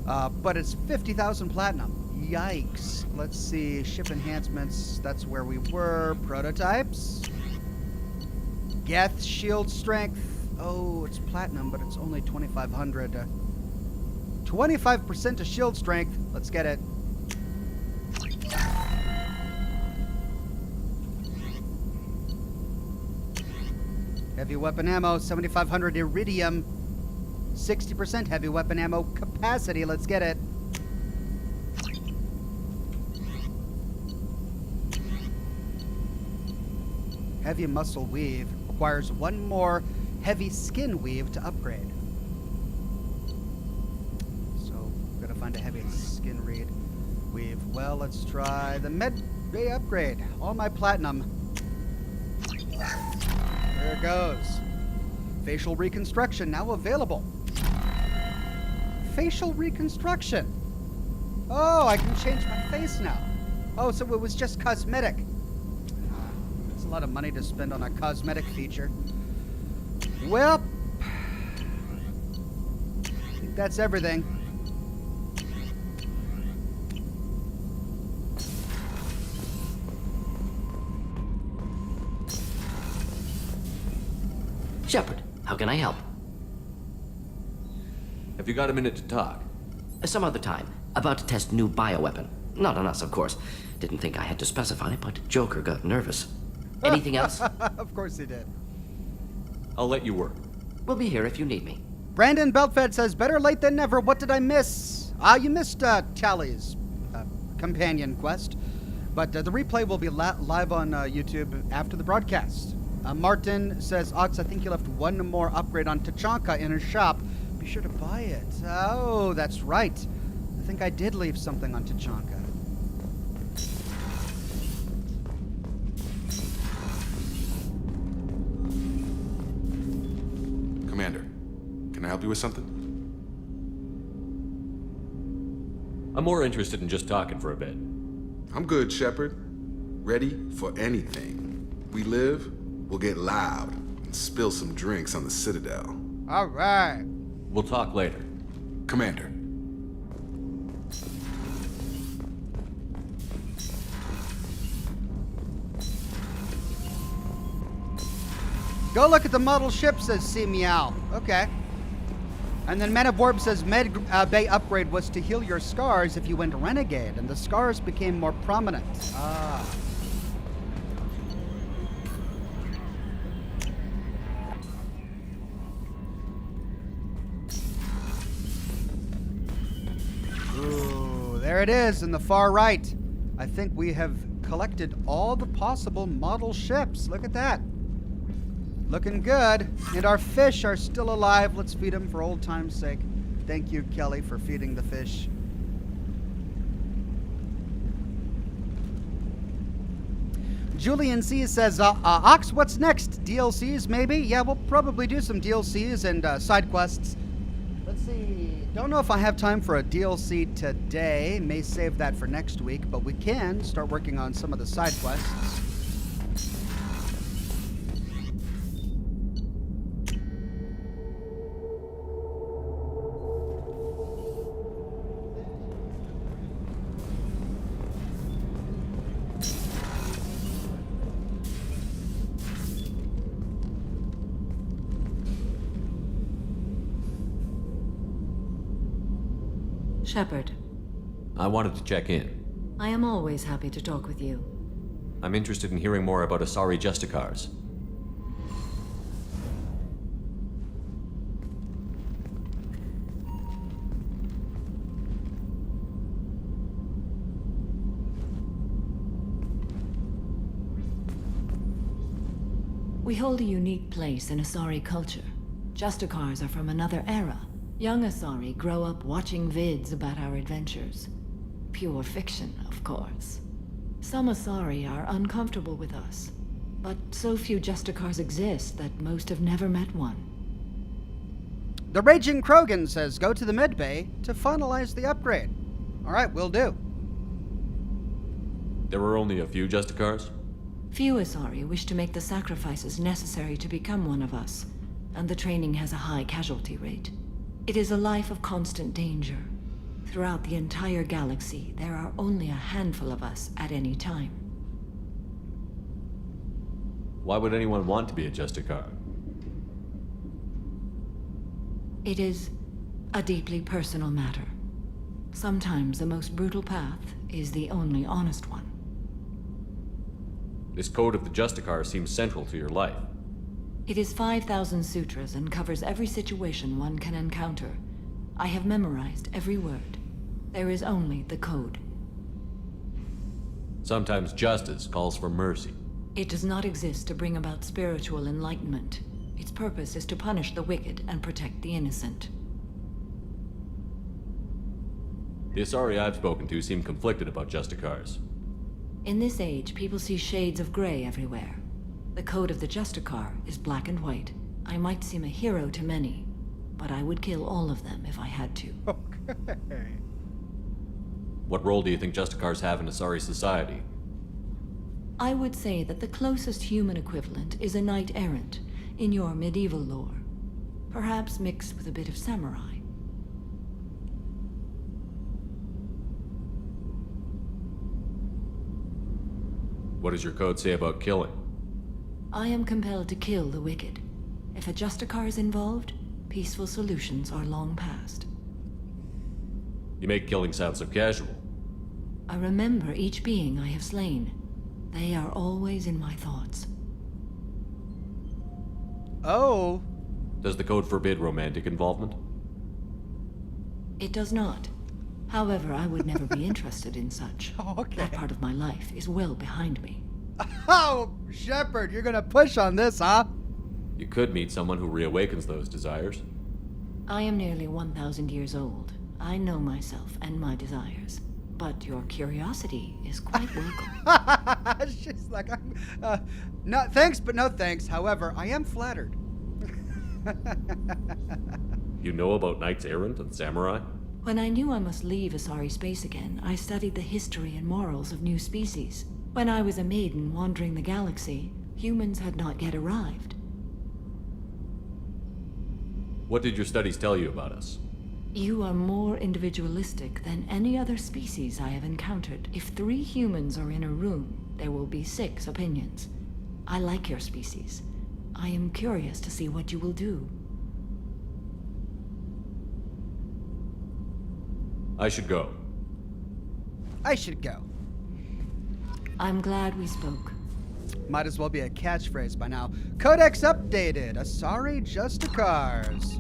But it's 50,000 platinum. Yikes. Let's see, ship enhancements, that's where we were. Prototypes. Geth shield strength. Oh, it's platinum, but it's only 2,500. 25% to shield strength. Let's get it. Heavy weapon ammo, 7,500 iridium. 60% heavy weapon ammo capacity. Let's get it. Heavy muscle weave requires 1 more heavy skin weave to upgrade. So, gotta find a heavy skin weave. Well, let's try the med bay upgrade. All my platinum. There it goes. Facial reconstruction now available. Facial reconstruction. Oh, I can change my face now. Oh, so it was just cosmetic. It's a lot of money to spend on a cosmetic feature. Well, I think that's everything. Shepard, how can I help? Have you got a minute to talk? Some other time. About to test new bioweapon. Not on us, of course. Didn't think I had to specify, but Joker got nervous. Anything else? Of course he did. I'll let you work. We'll be here if you need me. Brandon Beltfed says, better late than never. What did I miss? You missed Tali's companion quest. But the replay will be live on YouTube after the broadcast. Martin says, Ox, I think you left 1 more upgrade on Tachanka in his shop. Be sure to buy it. Oh, that's right. I think I did leave something on Tachanka. Commander, can I help you with something? I'm more interested in just talking for a bit. I'm good, Shepard. Ready for anything. We live, we'll get loud and spill some drinks on the Citadel. All right. We'll talk later. Commander. Go look at the model ship, says C Meow. Okay. And then Man of Warp says Med Bay upgrade was to heal your scars if you went renegade, and the scars became more prominent. Ah. Ooh, there it is in the far right. I think we have collected all the possible model ships. Look at that. Looking good. And our fish are still alive. Let's feed them for old time's sake. Thank you, Kelly, for feeding the fish. Julian C says, Ox, what's next? DLCs, maybe? Yeah, we'll probably do some DLCs and side quests. Let's see. Don't know if I have time for a DLC today. May save that for next week, but we can start working on some of the side quests. Shepard, I wanted to check in. I am always happy to talk with you. I'm interested in hearing more about Asari Justicars. We hold a unique place in Asari culture. Justicars are from another era. Young Asari grow up watching vids about our adventures. Pure fiction, of course. Some Asari are uncomfortable with us, but so few Justicars exist that most have never met one. The Raging Krogan says go to the medbay to finalize the upgrade. Alright, will do. There were only a few Justicars? Few Asari wish to make the sacrifices necessary to become one of us, and the training has a high casualty rate. It is a life of constant danger. Throughout the entire galaxy, there are only a handful of us at any time. Why would anyone want to be a Justicar? It is a deeply personal matter. Sometimes the most brutal path is the only honest one. This code of the Justicar seems central to your life. It is 5,000 sutras and covers every situation one can encounter. I have memorized every word. There is only the code. Sometimes justice calls for mercy. It does not exist to bring about spiritual enlightenment. Its purpose is to punish the wicked and protect the innocent. The Asari I've spoken to seem conflicted about Justicars. In this age, people see shades of gray everywhere. The code of the Justicar is black and white. I might seem a hero to many, but I would kill all of them if I had to. Okay. What role do you think Justicars have in Asari society? I would say that the closest human equivalent is a knight-errant in your medieval lore. Perhaps mixed with a bit of samurai. What does your code say about killing? I am compelled to kill the wicked. If a Justicar is involved, peaceful solutions are long past. You make killing sound so casual. I remember each being I have slain. They are always in my thoughts. Oh. Does the code forbid romantic involvement? It does not. However, I would never be interested in such. Okay. That part of my life is well behind me. Oh, Shepard, you're gonna push on this, huh? You could meet someone who reawakens those desires. I am nearly 1,000 years old. I know myself and my desires. But your curiosity is quite welcome. She's like, no, thanks, but no thanks. However, I am flattered. You know about knights errant and samurai? When I knew I must leave Asari space again, I studied the history and morals of new species. When I was a maiden wandering the galaxy, humans had not yet arrived. What did your studies tell you about us? You are more individualistic than any other species I have encountered. If 3 humans are in a room, there will be 6 opinions. I like your species. I am curious to see what you will do. I should go. I should go. I'm glad we spoke. Might as well be a catchphrase by now. Codex updated. Asari Justicars.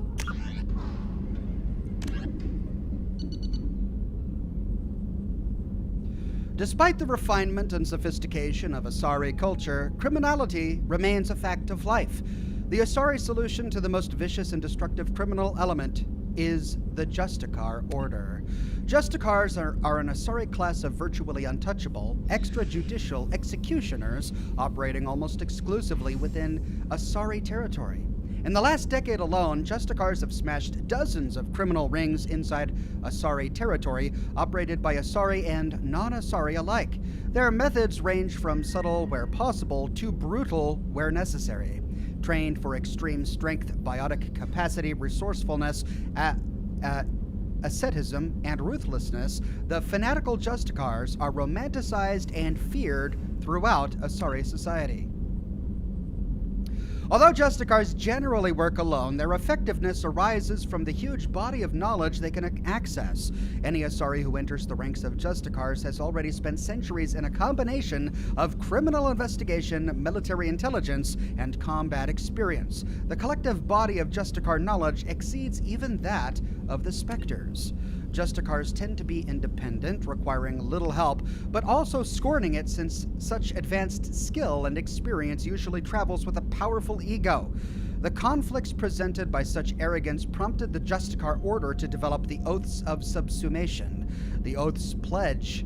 Despite the refinement and sophistication of Asari culture, criminality remains a fact of life. The Asari solution to the most vicious and destructive criminal element is the Justicar Order. Justicars are an Asari class of virtually untouchable, extrajudicial executioners operating almost exclusively within Asari territory. In the last decade alone, Justicars have smashed dozens of criminal rings inside Asari territory, operated by Asari and non-Asari alike. Their methods range from subtle where possible to brutal where necessary. Trained for extreme strength, biotic capacity, resourcefulness, asceticism, and ruthlessness, the fanatical Justicars are romanticized and feared throughout Asari society. Although Justicars generally work alone, their effectiveness arises from the huge body of knowledge they can access. Any Asari who enters the ranks of Justicars has already spent centuries in a combination of criminal investigation, military intelligence, and combat experience. The collective body of Justicar knowledge exceeds even that of the Spectres. Justicars tend to be independent, requiring little help, but also scorning it since such advanced skill and experience usually travels with a powerful ego. The conflicts presented by such arrogance prompted the Justicar Order to develop the Oaths of Subsumation. The Oaths pledge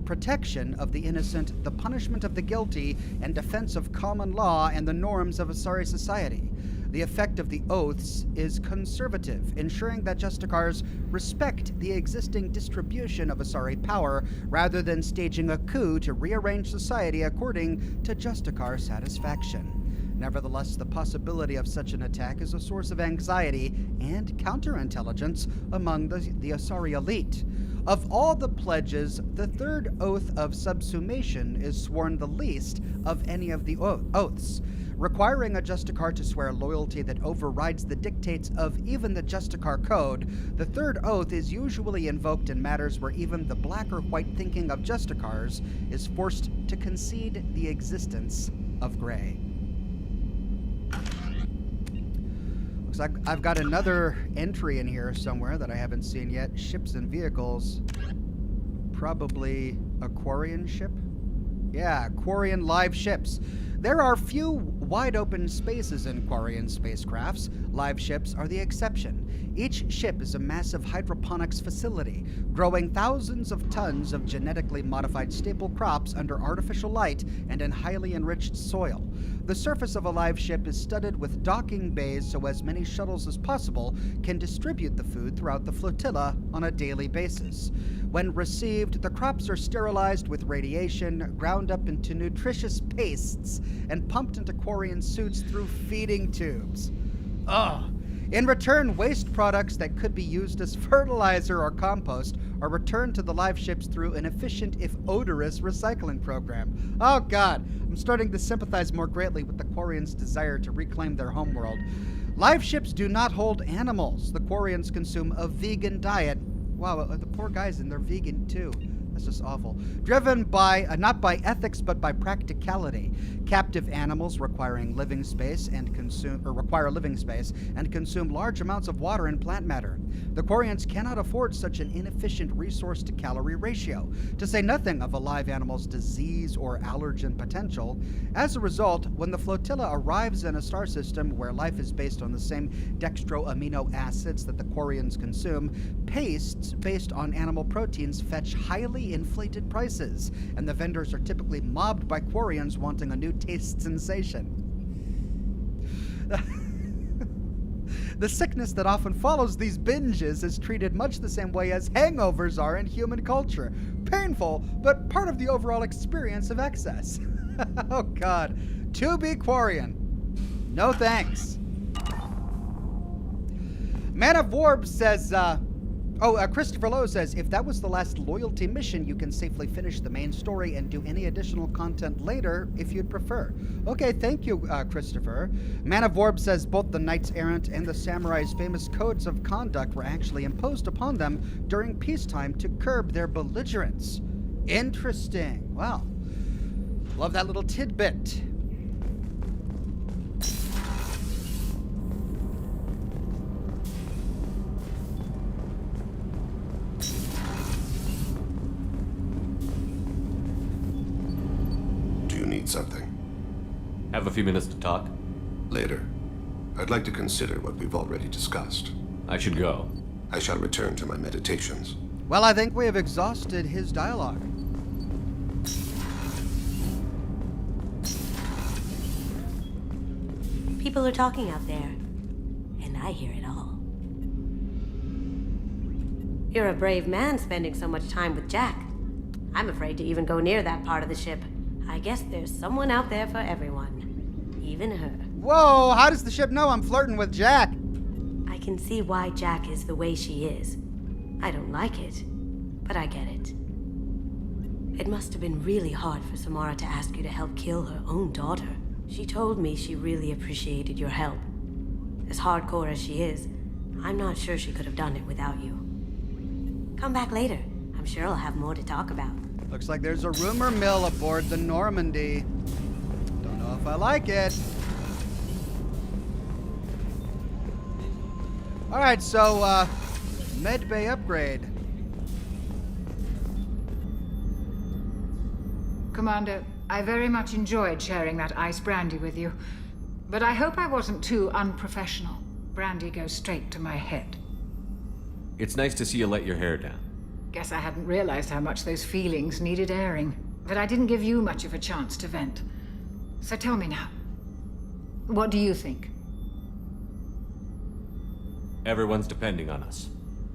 protection of the innocent, the punishment of the guilty, and defense of common law and the norms of Asari society. The effect of the Oaths is conservative, ensuring that Justicars respect the existing distribution of Asari power rather than staging a coup to rearrange society according to Justicar satisfaction. Nevertheless, the possibility of such an attack is a source of anxiety and counterintelligence among the Asari elite. Of all the pledges, the third Oath of Subsumation is sworn the least of any of the oaths. Requiring a Justicar to swear loyalty that overrides the dictates of even the Justicar Code, the third oath is usually invoked in matters where even the black or white thinking of Justicars is forced to concede the existence of gray. Looks like I've got another entry in here somewhere that I haven't seen yet. Ships and vehicles. Probably a Quarian ship? Yeah, Quarian live ships. There are few wide-open spaces in Quarian spacecrafts. Live ships are the exception. Each ship is a massive hydroponics facility, growing thousands of tons of genetically modified staple crops under artificial light and in highly enriched soil. The surface of a live ship is studded with docking bays so as many shuttles as possible can distribute the food throughout the flotilla on a daily basis. When received, the crops are sterilized with radiation, ground up into nutritious pastes, and pumped into Quarian suits through feeding tubes. Ugh. In return, waste products that could be used as fertilizer or compost are returned to the live ships through an efficient, if odorous, recycling program. Oh god, I'm starting to sympathize more greatly with the Quarians' desire to reclaim their homeworld. Live ships do not hold animals. The Quarians consume a vegan diet. Wow, the poor guys, and they're vegan too. That's just awful. Driven by, not by ethics, but by practicality. Captive animals require living space and consume large amounts of water and plant matter. The Quarians cannot afford such an inefficient resource to calorie ratio, to say nothing of a live animal's disease or allergen potential. As a result, when the flotilla arrives in a star system where life is based on the same dextroamino acids that the Quarians consume, pastes based on animal proteins fetch highly inflated prices, and the vendors are typically mobbed by Quarians wanting a new taste sensation. The sickness that often follows these binges is treated much the same way as hangovers are in human culture. Painful, but part of the overall experience of excess. Oh god. To be Quarian. No thanks. Man of Warb says, Christopher Lowe says, if that was the last loyalty mission, you can safely finish the main story and do any additional content later if you'd prefer. Okay, thank you, Christopher. Man of Warb says both the Knights Errant and the Samurai's famous codes of conduct were actually imposed upon them during peacetime to curb their belligerence. Interesting. Wow. Love that little tidbit. Something. Have a few minutes to talk? Later. I'd like to consider what we've already discussed. I should go. I shall return to my meditations. Well, I think we have exhausted his dialogue. People are talking out there, and I hear it all. You're a brave man spending so much time with Jack. I'm afraid to even go near that part of the ship. I guess there's someone out there for everyone, even her. Whoa, how does the ship know I'm flirting with Jack? I can see why Jack is the way she is. I don't like it, but I get it. It must have been really hard for Samara to ask you to help kill her own daughter. She told me she really appreciated your help. As hardcore as she is, I'm not sure she could have done it without you. Come back later. I'm sure I'll have more to talk about. Looks like there's a rumor mill aboard the Normandy. Don't know if I like it. Alright, so, med bay upgrade. Commander, I very much enjoyed sharing that ice brandy with you. But I hope I wasn't too unprofessional. Brandy goes straight to my head. It's nice to see you let your hair down. Guess I hadn't realized how much those feelings needed airing. But I didn't give you much of a chance to vent. So tell me now, what do you think? Everyone's depending on us.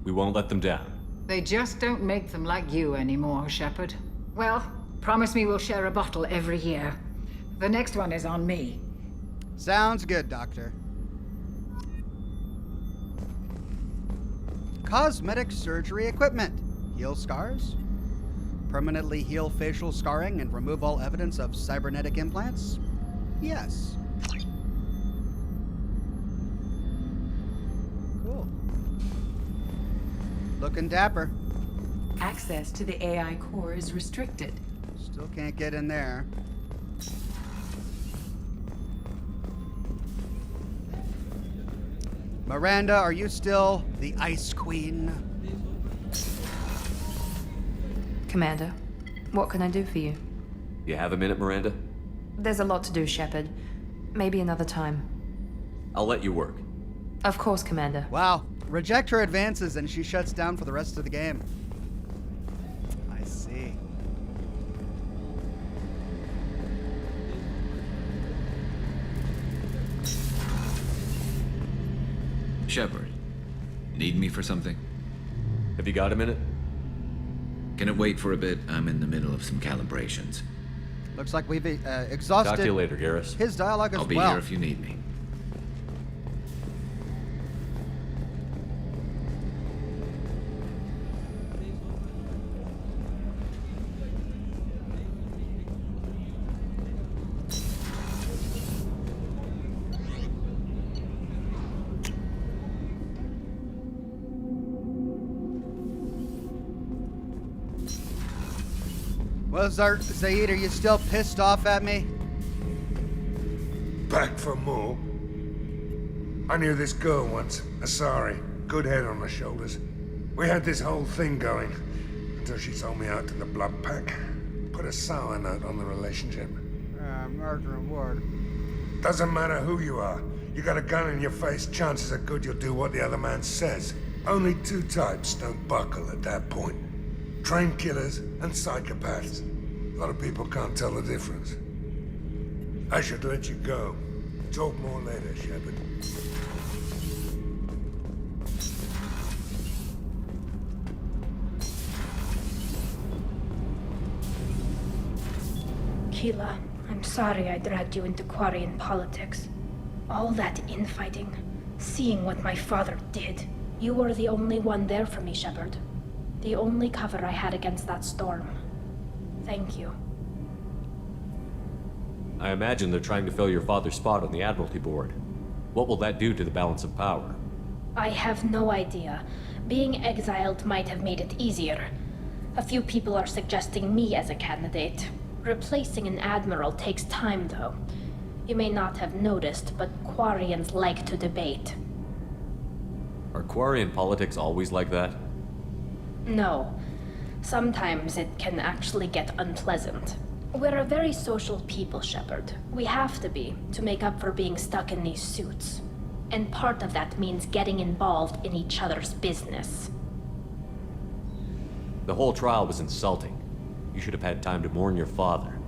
We won't let them down. They just don't make them like you anymore, Shepard. Well, promise me we'll share a bottle every year. The next one is on me. Sounds good, Doctor. Cosmetic surgery equipment. Heal scars. Permanently heal facial scarring and remove all evidence of cybernetic implants? Yes. Cool. Looking dapper. Access to the AI core is restricted. Still can't get in there. Miranda, are you still the Ice Queen? Commander, what can I do for you? You have a minute, Miranda? There's a lot to do, Shepard. Maybe another time. I'll let you work. Of course, Commander. Wow. Reject her advances and she shuts down for the rest of the game. I see. Shepard, need me for something? Have you got a minute? Can it wait for a bit? I'm in the middle of some calibrations. Looks like we've exhausted Talk to you later, Garrus. His dialogue as well. I'll be here if you need me. Well, Zaid, are you still pissed off at me? Back for more? I knew this girl once, Asari. Good head on her shoulders. We had this whole thing going, until she sold me out to the Blood Pack. Put a sour note on the relationship. Murder and Ward. Doesn't matter who you are. You got a gun in your face, chances are good you'll do what the other man says. Only two types don't buckle at that point. Trained killers and psychopaths. A lot of people can't tell the difference. I should let you go. Talk more later, Shepard. Keela, I'm sorry I dragged you into Quarian politics. All that infighting, seeing what my father did. You were the only one there for me, Shepard. The only cover I had against that storm. Thank you. I imagine they're trying to fill your father's spot on the Admiralty board. What will that do to the balance of power? I have no idea. Being exiled might have made it easier. A few people are suggesting me as a candidate. Replacing an admiral takes time, though. You may not have noticed, but Quarians like to debate. Are Quarian politics always like that? No. Sometimes it can actually get unpleasant. We're a very social people, Shepard. We have to be, to make up for being stuck in these suits. And part of that means getting involved in each other's business. The whole trial was insulting. You should have had time to mourn your father.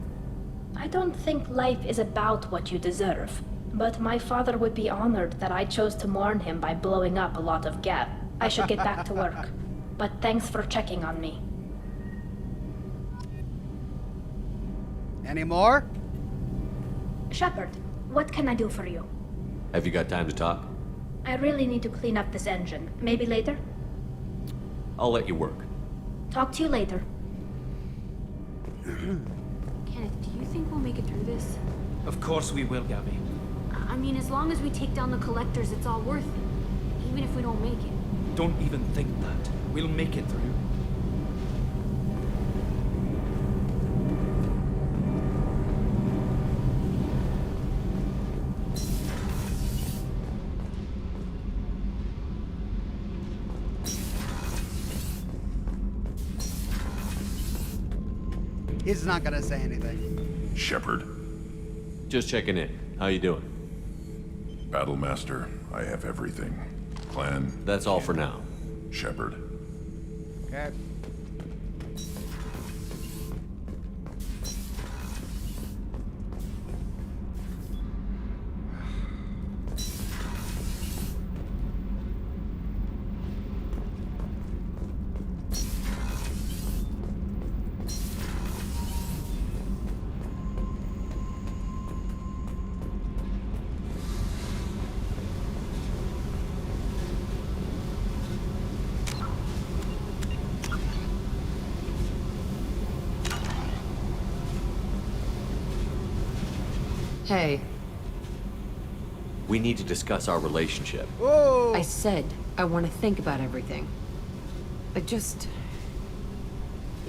I don't think life is about what you deserve, but my father would be honored that I chose to mourn him by blowing up a lot of geth. I should get back to work. But thanks for checking on me. Any more? Shepard, what can I do for you? Have you got time to talk? I really need to clean up this engine. Maybe later? I'll let you work. Talk to you later. Kenneth, do you think we'll make it through this? Of course we will, Gabby. I mean, as long as we take down the collectors, it's all worth it. Even if we don't make it. Don't even think that. We'll make it through. He's not gonna say anything. Shepard. Just checking in. How you doing? Battlemaster, I have everything. Clan. That's all for now. Shepard. Okay. Hey. We need to discuss our relationship. Whoa! I said I want to think about everything. I just...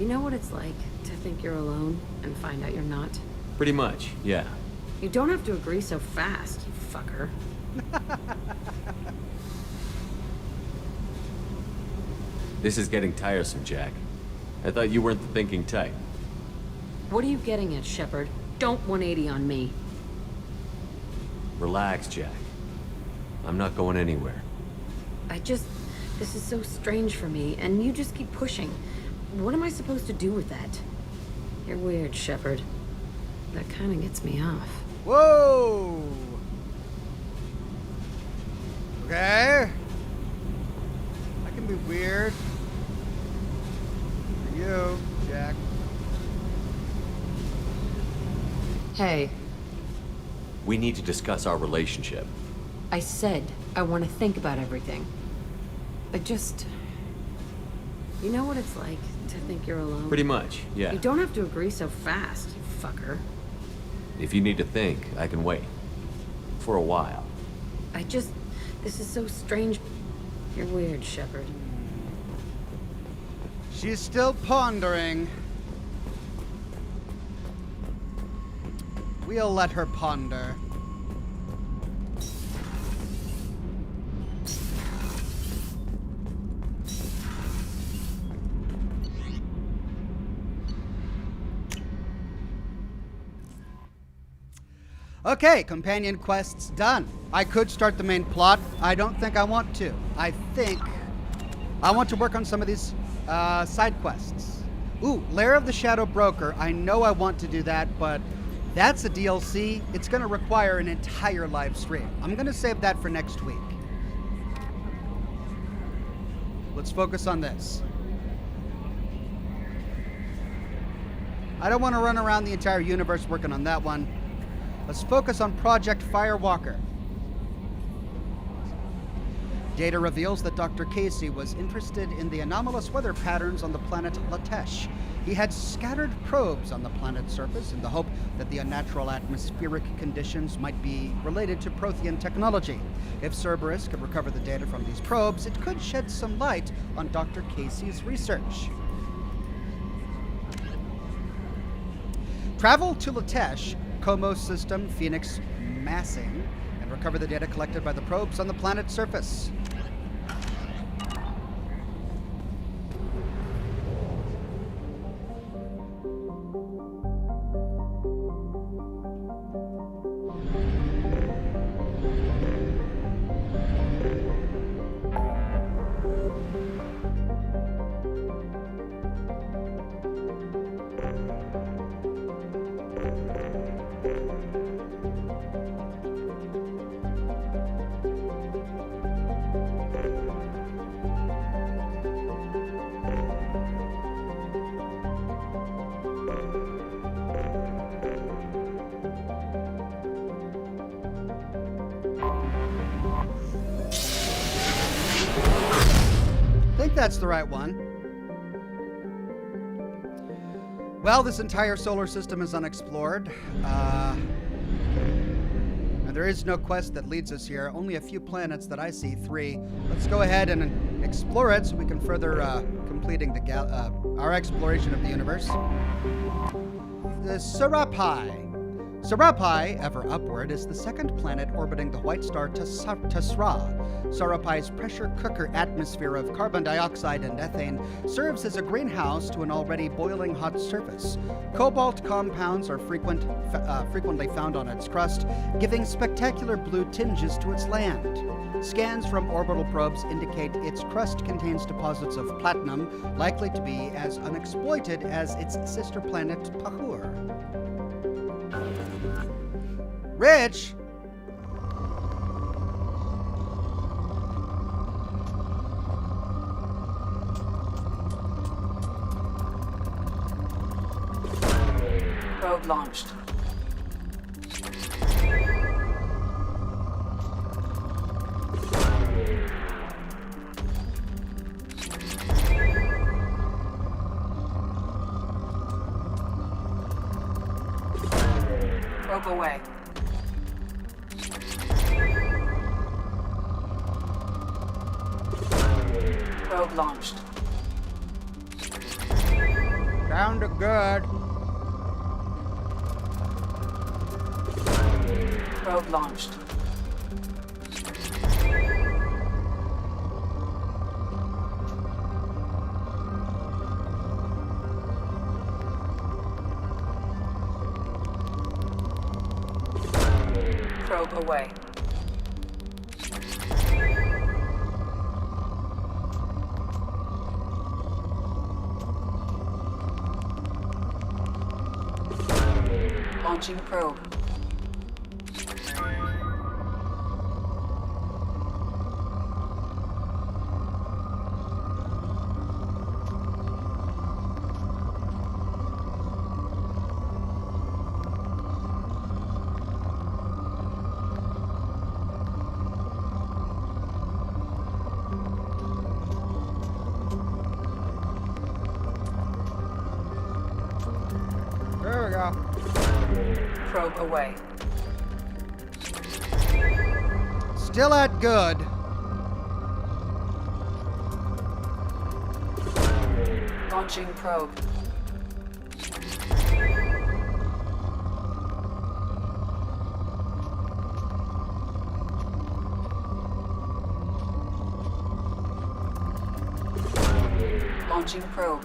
You know what it's like to think you're alone and find out you're not? Pretty much, yeah. You don't have to agree so fast, you fucker. This is getting tiresome, Jack. I thought you weren't the thinking type. What are you getting at, Shepard? Don't 180 on me. Relax, Jack. I'm not going anywhere. This is so strange for me, and you just keep pushing. What am I supposed to do with that? You're weird, Shepard. That kind of gets me off. Whoa! Okay. That can be weird. For you, Jack. Hey. We need to discuss our relationship. I said I want to think about everything. You know what it's like to think you're alone? Pretty much, yeah. You don't have to agree so fast, you fucker. If you need to think, I can wait. For a while. This is so strange. You're weird, Shepard. She's still pondering. We'll let her ponder. Okay, companion quests done. I could start the main plot. I don't think I want to. I think I want to work on some of these side quests. Ooh, Lair of the Shadow Broker. I know I want to do that, but that's a DLC. It's going to require an entire live stream. I'm going to save that for next week. Let's focus on this. I don't want to run around the entire universe working on that one. Let's focus on Project Firewalker. Data reveals that Dr. Casey was interested in the anomalous weather patterns on the planet Latesh. He had scattered probes on the planet's surface in the hope that the unnatural atmospheric conditions might be related to Prothean technology. If Cerberus could recover the data from these probes, it could shed some light on Dr. Casey's research. Travel to Latesh, Como System, Phoenix Massing, and recover the data collected by the probes on the planet's surface. that's the right one. Well, this entire solar system is unexplored. And there is no quest that leads us here. Only a few planets that I see, 3. Let's go ahead and explore it so we can further completing our exploration of the universe. The Serapai. Serapai, ever upward, is the second planet orbiting the white star Tasra. Serapai's pressure cooker atmosphere of carbon dioxide and ethane serves as a greenhouse to an already boiling hot surface. Cobalt compounds are frequently found on its crust, giving spectacular blue tinges to its land. Scans from orbital probes indicate its crust contains deposits of platinum, likely to be as unexploited as its sister planet Pahur. Rich? Probe launched. Probe away. Probe launched. Down to good. Probe launched. Probe away. Launching probe. There we go. Probe away. Still at good. Launching probe. Launching probe.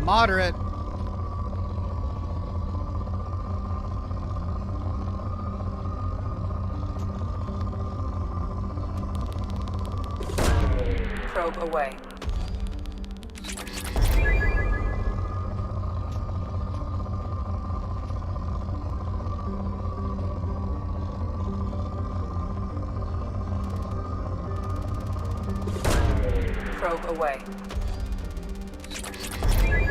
Moderate. Probe away. Probe away.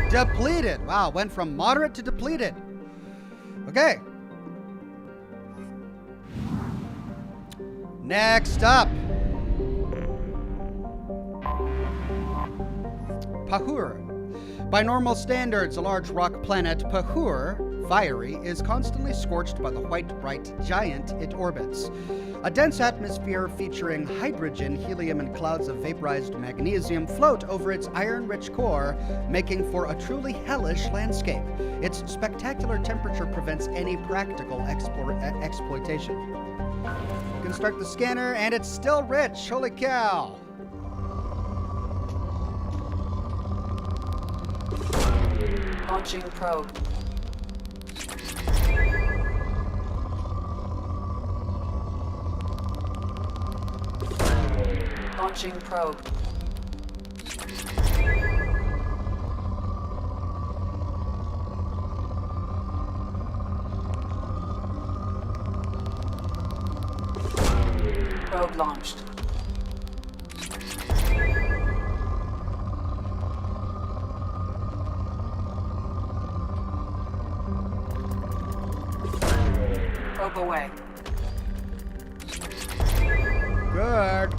Depleted. Wow, went from moderate to depleted. Okay. Next up. Pahur. By normal standards, a large rock planet, Pahur, fiery, is constantly scorched by the white bright giant it orbits. A dense atmosphere featuring hydrogen, helium, and clouds of vaporized magnesium float over its iron-rich core, making for a truly hellish landscape. Its spectacular temperature prevents any practical exploitation. You can start the scanner, and it's still rich. Holy cow! Launching probe. Launching probe. Probe launched. Probe away. Good.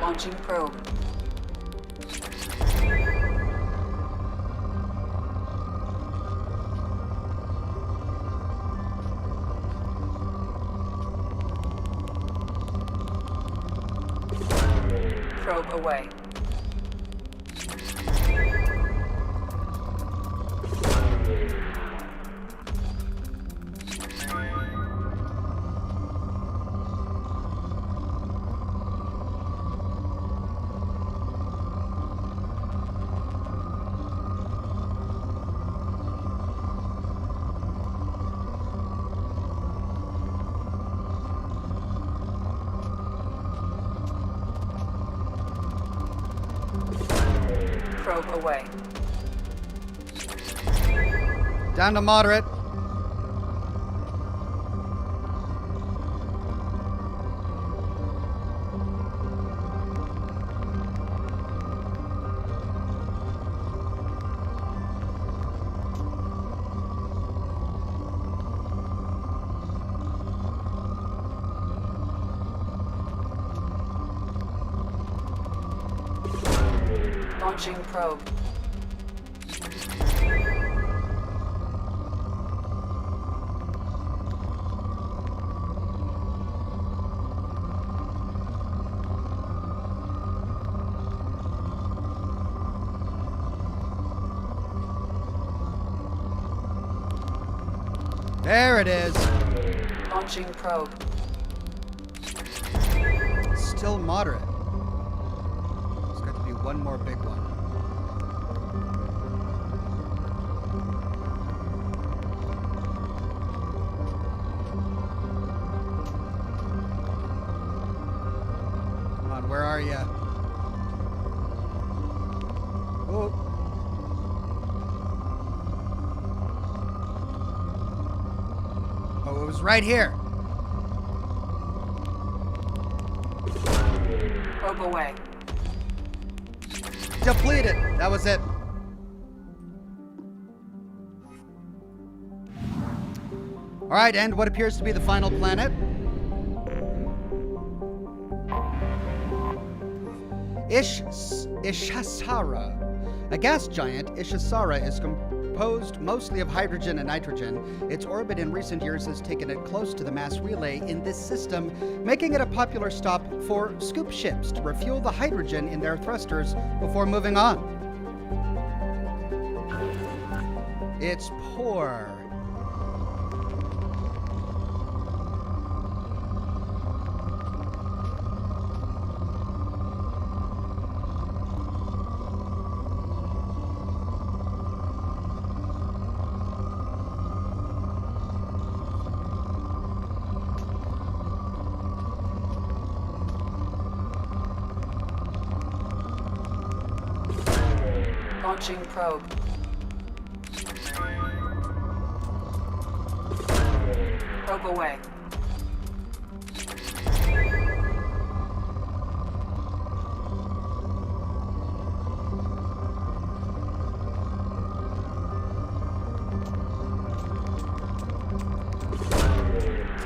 Launching probe. Probe away. Probe away. Down to moderate. Launching probe. There it is. Launching probe. Still moderate. There's got to be one more big one. Come on, where are you? Oh. Oh, it was right here. Probe away. Depleted. That was it. All right, and what appears to be the final planet. Ishasara. A gas giant, Ishasara is composed mostly of hydrogen and nitrogen. Its orbit in recent years has taken it close to the mass relay in this system, making it a popular stop for scoop ships to refuel the hydrogen in their thrusters before moving on. It's poor. Launching probe. Probe away.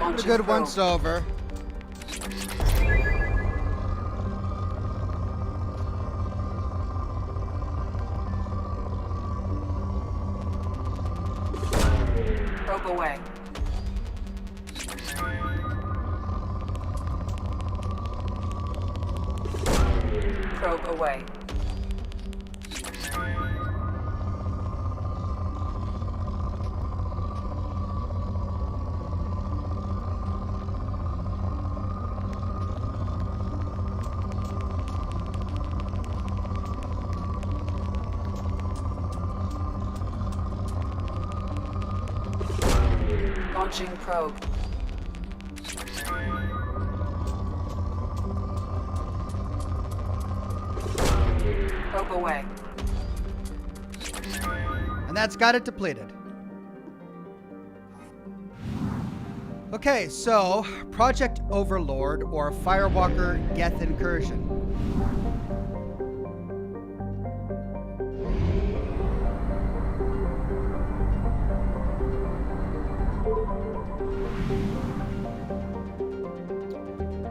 A good once over. Probe away. Probe away. Launching probe. Probe away. And that's got it depleted. Okay, so Project Overlord or Firewalker Geth Incursion.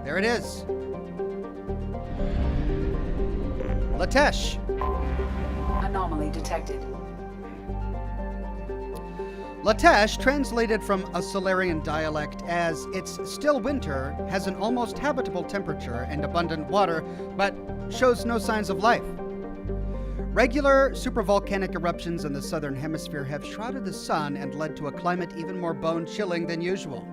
There it is. Latesh. Anomaly detected. Latesh, translated from a Solarian dialect as "it's still winter, has an almost habitable temperature and abundant water, but shows no signs of life." Regular supervolcanic eruptions in the southern hemisphere have shrouded the sun and led to a climate even more bone-chilling than usual.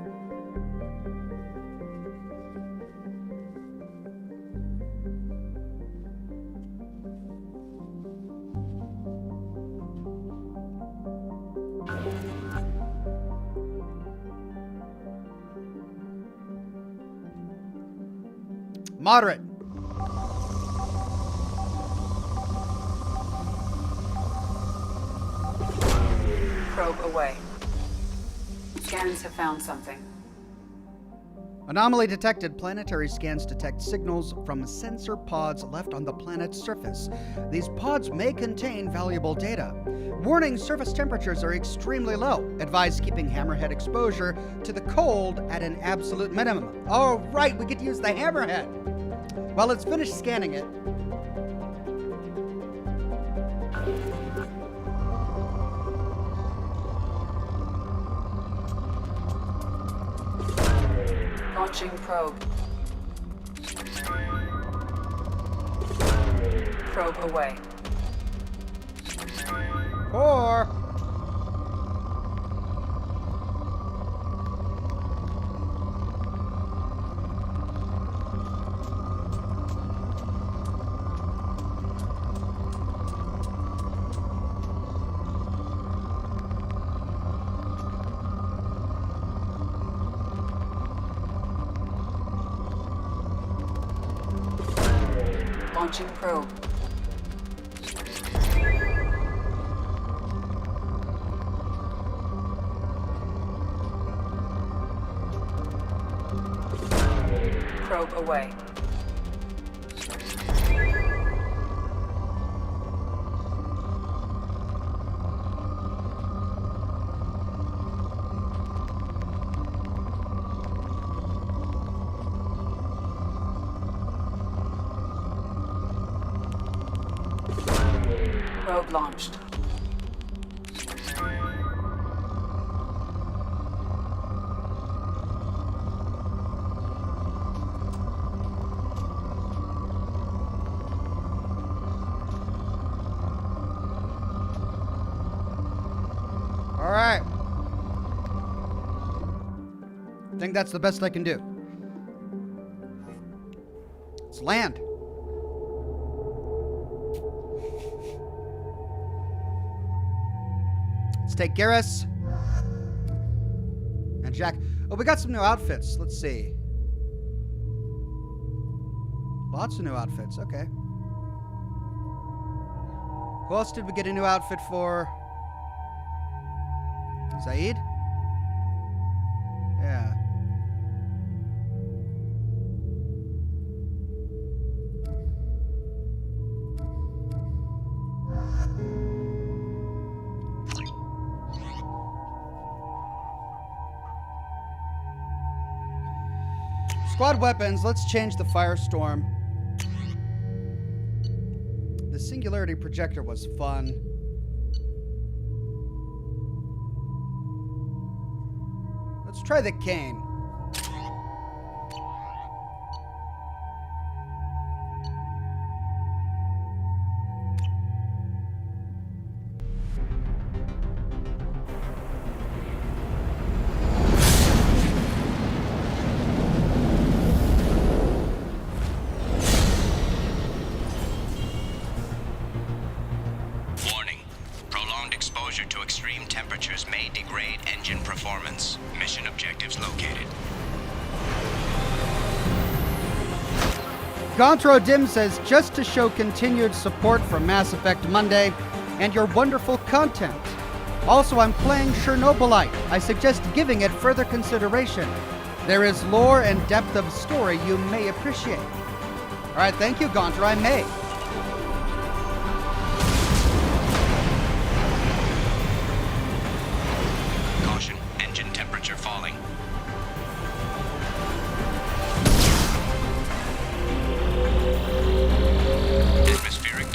Moderate. Probe away. Scans have found something. Anomaly detected. Planetary scans detect signals from sensor pods left on the planet's surface. These pods may contain valuable data. Warning, surface temperatures are extremely low. Advise keeping hammerhead exposure to the cold at an absolute minimum. Oh, right, we get to use the hammerhead. Well, let's finish scanning it. Launching probe. Probe away. Or Launching probe. Probe away. Probe launched. all right. I think that's the best I can do. Let's land. Let's take Garrus and Jack. Oh, we got some new outfits. Let's see. Lots of new outfits. Okay. Who else did we get a new outfit for? Zaid? Yeah. Squad weapons, let's change the Firestorm. The Singularity Projector was fun. Let's try the Cane. To extreme temperatures may degrade engine performance. Mission objectives located. Gontro Dim says, just to show continued support for Mass Effect Monday and your wonderful content. Also, I'm playing Chernobylite. I suggest giving it further consideration. There is lore and depth of story you may appreciate. All right, thank you, Gontro. I may. Atmospheric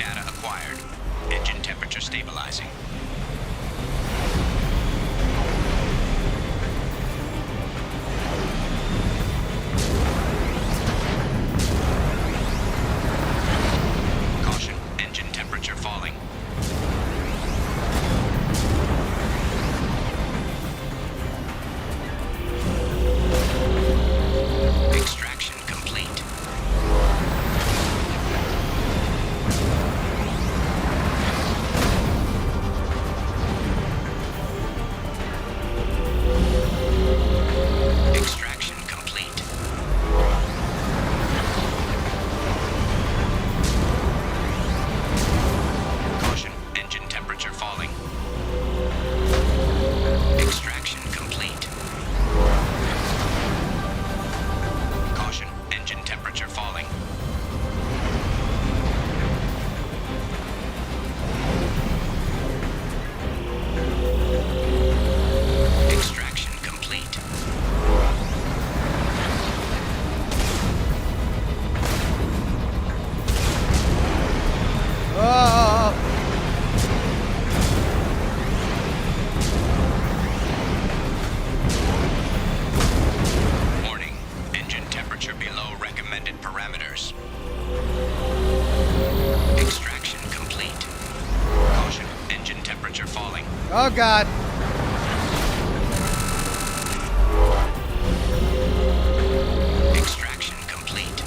Oh, God. Extraction complete.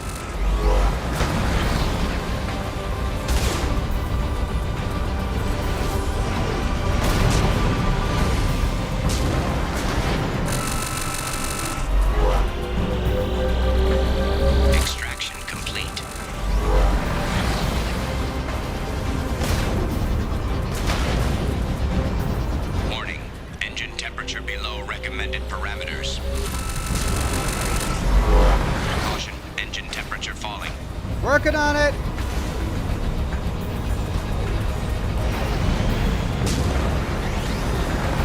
Extraction complete. Warning. Engine temperature below recommended parameters. Caution. Engine temperature falling. Working on it.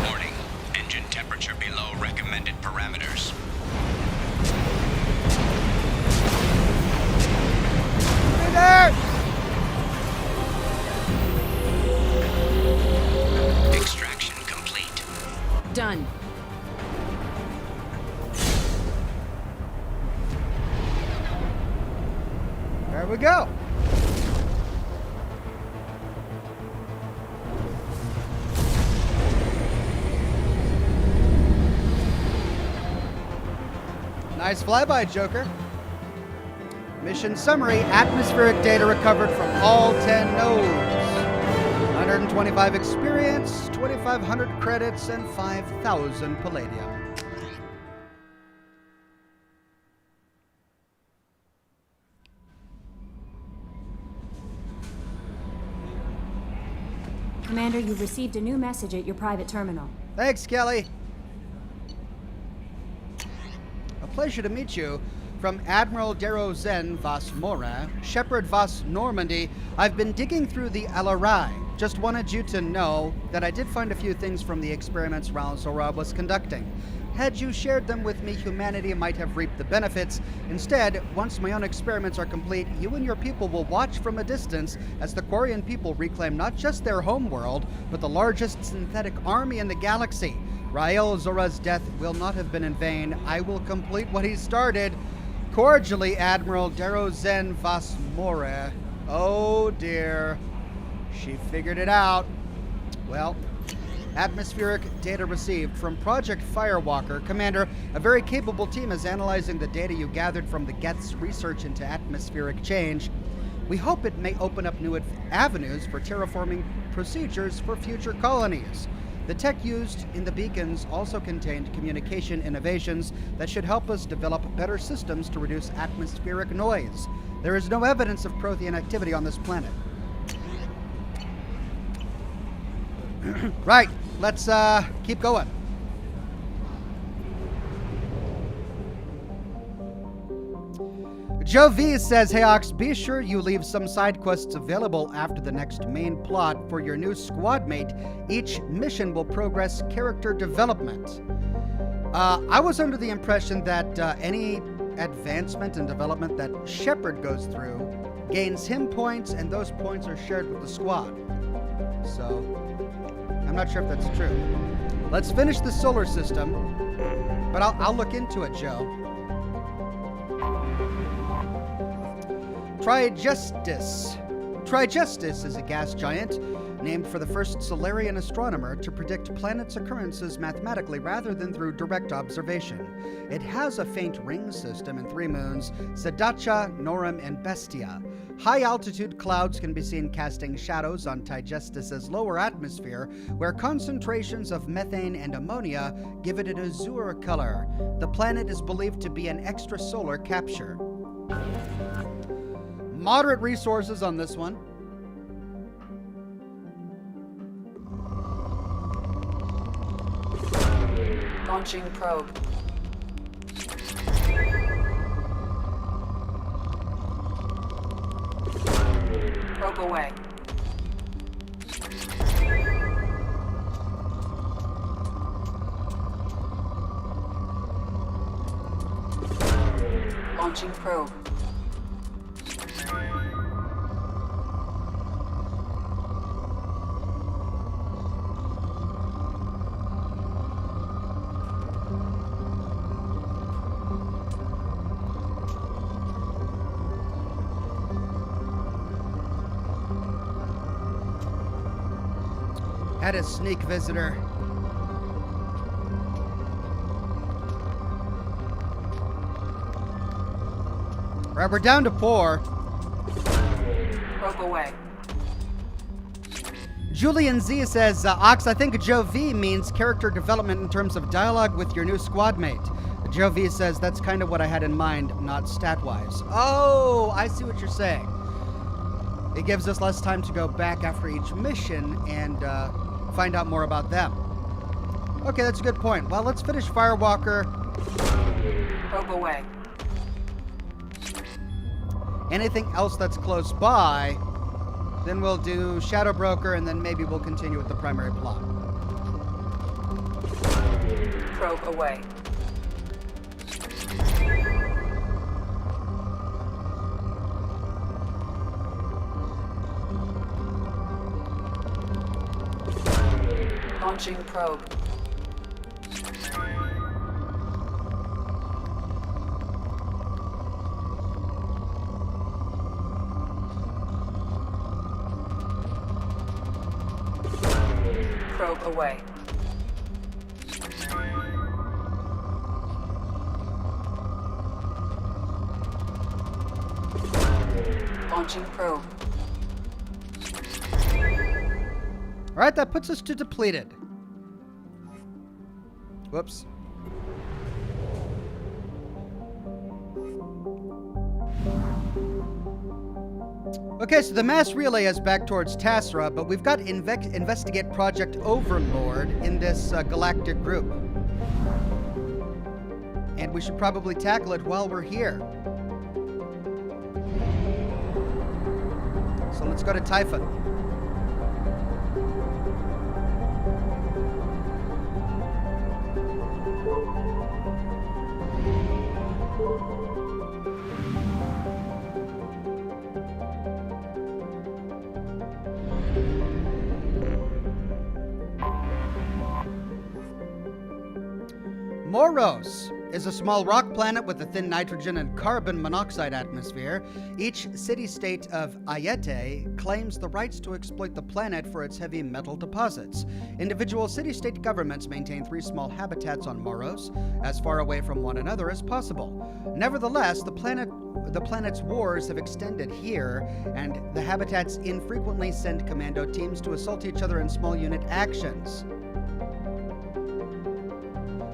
Warning. Engine temperature below recommended parameters. Hey there. Extraction complete. Done. There we go. Nice flyby, Joker. Mission summary: atmospheric data recovered from all 10 nodes. 125 experience, 2,500 credits, and 5,000 palladium. Commander, you've received a new message at your private terminal. Thanks, Kelly. A pleasure to meet you. From Admiral Derozen Vas Mora, Shepard Vas Normandy, I've been digging through the Alarei. Just wanted you to know that I did find a few things from the experiments Rael'Zorah was conducting. Had you shared them with me, humanity might have reaped the benefits. Instead, once my own experiments are complete, you and your people will watch from a distance as the Quarian people reclaim not just their homeworld, but the largest synthetic army in the galaxy. Rael'Zorah's death will not have been in vain. I will complete what he started. Cordially, Admiral Derozen Vas Mora. Oh dear. She figured it out. Well, atmospheric data received from Project Firewalker. Commander, a very capable team is analyzing the data you gathered from the geth's research into atmospheric change. We hope it may open up new avenues for terraforming procedures for future colonies. The tech used in the beacons also contained communication innovations that should help us develop better systems to reduce atmospheric noise. There is no evidence of Prothean activity on this planet. Right, let's keep going. Joe V says, "Hey Ox, be sure you leave some side quests available after the next main plot for your new squad mate. Each mission will progress character development." I was under the impression that any advancement and development that Shepard goes through gains him points, and those points are shared with the squad. So, I'm not sure if that's true. Let's finish the solar system, but I'll look into it, Joe. Trigestis is a gas giant named for the first Solarian astronomer to predict planets' occurrences mathematically rather than through direct observation. It has a faint ring system and 3 moons, Sedacha, Norum, and Bestia. High-altitude clouds can be seen casting shadows on Trigestis' lower atmosphere, where concentrations of methane and ammonia give it an azure color. The planet is believed to be an extrasolar capture. Moderate resources on this one. Launching probe. Probe away. Launching probe. That is sneak visitor. Right, we're down to 4. Probe away. Julian Z says, Ox, I think Joe V means character development in terms of dialogue with your new squad mate. Joe V says, that's kind of what I had in mind, not stat-wise. Oh, I see what you're saying. It gives us less time to go back after each mission and find out more about them. Okay, that's a good point. Well, let's finish Firewalker. Probe away. Anything else that's close by, then we'll do Shadow Broker, and then maybe we'll continue with the primary plot. Probe away. Launching probe. Probe away. Launching probe. All right, that puts us to depleted. Whoops. Okay, so the mass relay is back towards Tasra, but we've got to investigate Project Overlord in this galactic group. And we should probably tackle it while we're here. So let's go to Typhon. Moros is a small rock planet with a thin nitrogen and carbon monoxide atmosphere. Each city-state of Ayete claims the rights to exploit the planet for its heavy metal deposits. Individual city-state governments maintain 3 small habitats on Moros, as far away from one another as possible. Nevertheless, the planet's wars have extended here, and the habitats infrequently send commando teams to assault each other in small unit actions.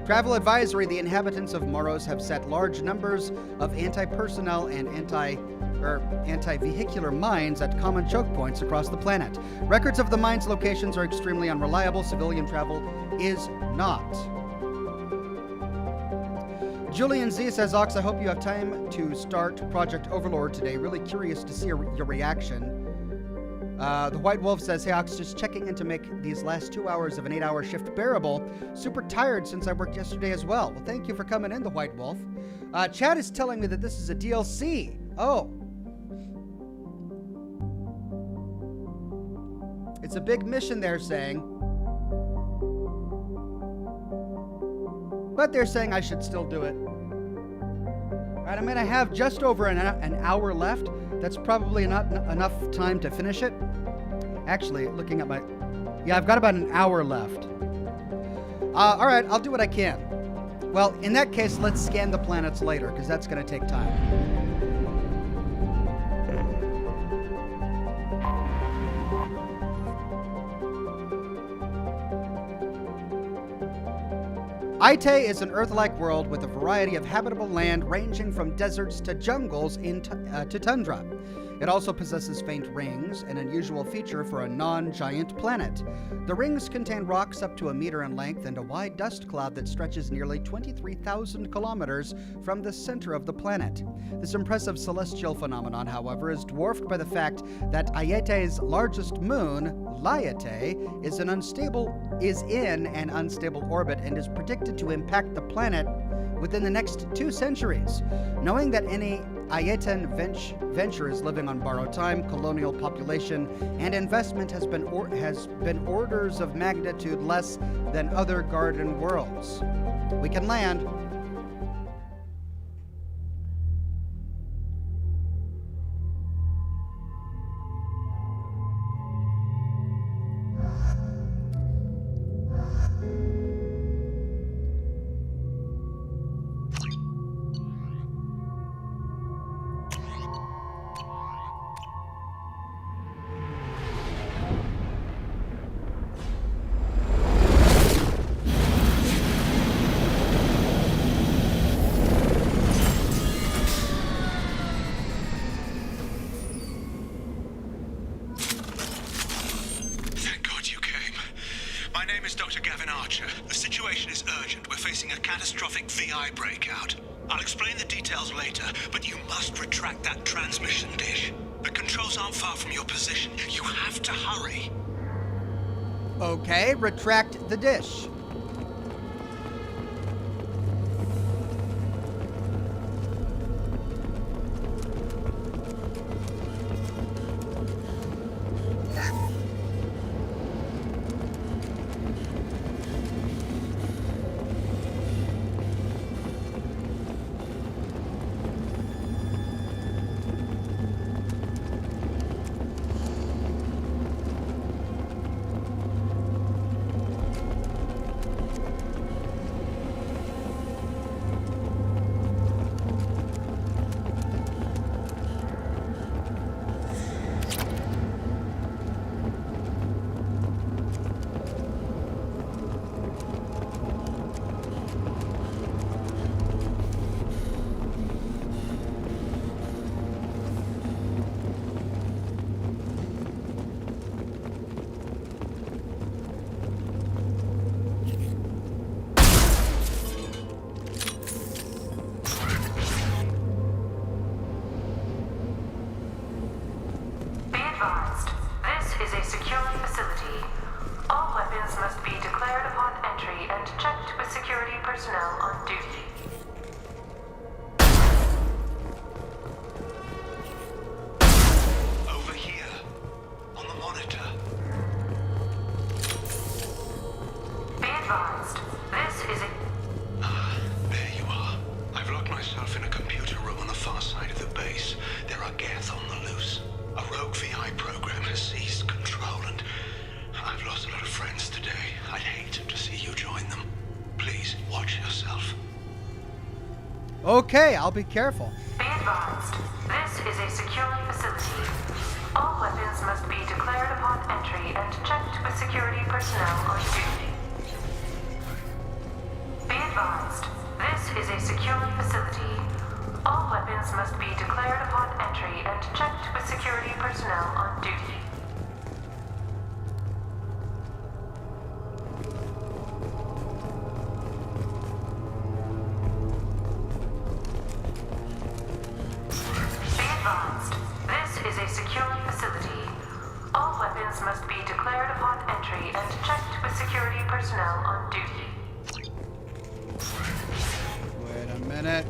Travel advisory: the inhabitants of Moros have set large numbers of anti-personnel and anti-vehicular mines at common choke points across the planet. Records of the mines' locations are extremely unreliable. Civilian travel is not. Julian Z says, Ox, I hope you have time to start Project Overlord today. Really curious to see your reaction. The White Wolf says, hey Ox, just checking in to make these last 2 hours of an 8-hour shift bearable. Super tired since I worked yesterday as well. Well, thank you for coming in, the White Wolf. Chad is telling me that this is a DLC. Oh. It's a big mission, they're saying. But they're saying I should still do it. Alright, I'm going to have just over an hour left. That's probably not enough time to finish it. Actually, looking at my... Yeah, I've got about an hour left. Alright, I'll do what I can. Well, in that case, let's scan the planets later, because that's going to take time. Ayete is an Earth-like world with a variety of habitable land ranging from deserts to jungles to tundra. It also possesses faint rings, an unusual feature for a non-giant planet. The rings contain rocks up to 1 meter in length and a wide dust cloud that stretches nearly 23,000 kilometers from the center of the planet. This impressive celestial phenomenon, however, is dwarfed by the fact that Ayete's largest moon, Laiate, is in an unstable orbit and is predicted to impact the planet within the next 2 centuries. Knowing that any Ayetan venture is living on borrowed time, colonial population, and investment has been orders of magnitude less than other garden worlds. We can land. Archer. The situation is urgent. We're facing a catastrophic VI breakout. I'll explain the details later, but you must retract that transmission dish. The controls aren't far from your position. You have to hurry. Okay, retract the dish. Okay, I'll be careful. Be advised, this is a security facility. All weapons must be declared upon entry and checked with security personnel on duty. Be advised, this is a security facility. All weapons must be declared upon entry and checked with security personnel on duty. Must be declared upon entry and checked with security personnel on duty. Wait a minute.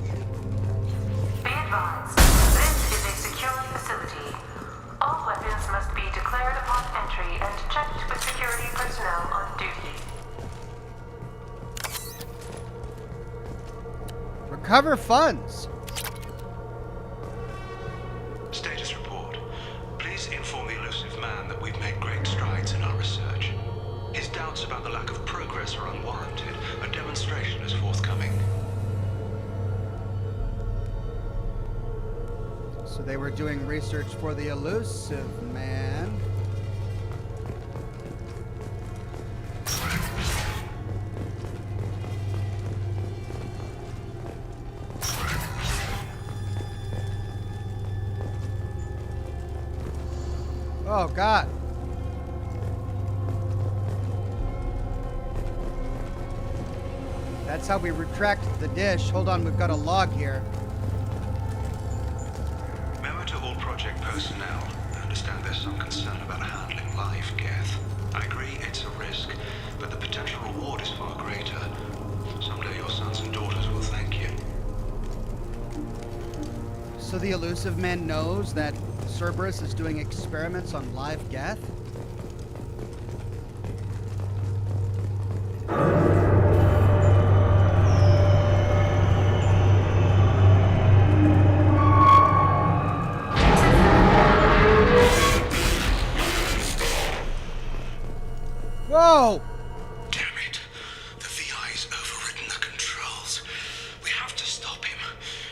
Be advised, this is a security facility. All weapons must be declared upon entry and checked with security personnel on duty. Recover funds. Status report. Please inform the elusive man that we've made great strides in our research. His doubts about the lack of progress are unwarranted. A demonstration is forthcoming. So they were doing research for the elusive man. Oh, God. That's how we retract the dish. Hold on, we've got a log here. Memo to all project personnel. I understand there's some concern about handling live geth. I agree it's a risk, but the potential reward is far greater. Someday your sons and daughters will thank you. So the elusive man knows that Cerberus is doing experiments on live geth? Whoa! Damn it. The VI's overridden the controls. We have to stop him.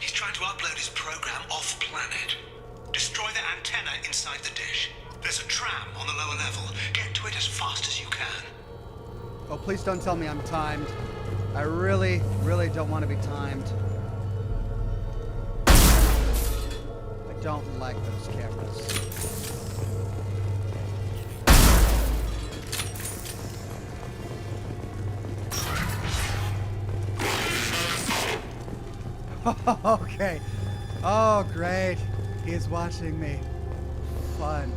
He's trying to upload his program off-planet. Destroy the antenna inside the dish. There's a tram on the lower level. Get to it as fast as you can. Oh, please don't tell me I'm timed. I really, really don't want to be timed. I don't like those cameras. Okay. Oh, great. He's watching me. Fun.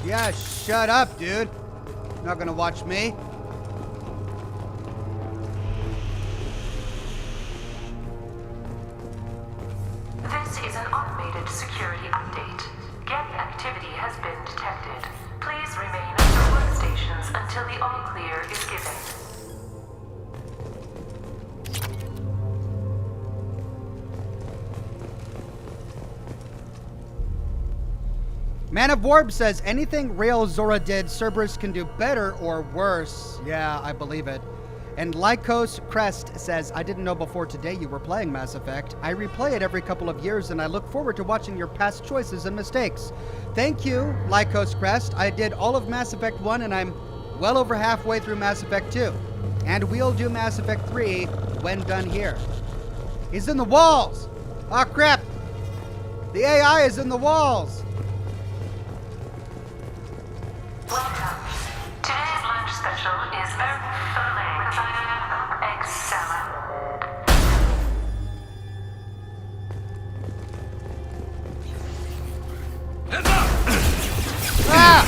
Yeah, shut up, dude. You're not gonna watch me. This is an automated security update. Geth activity has been detected. Please remain at your workstations until the all-clear is given. Man of Warp says, anything Rael'Zorah did, Cerberus can do better or worse. Yeah, I believe it. And Lycos Crest says, I didn't know before today you were playing Mass Effect. I replay it every couple of years, and I look forward to watching your past choices and mistakes. Thank you, Lycos Crest. I did all of Mass Effect 1, and I'm well over halfway through Mass Effect 2. And we'll do Mass Effect 3 when done here. He's in the walls! Ah, crap! The AI is in the walls! Welcome. Today's lunch special is herb fillet with egg salad. Heads up! Ah!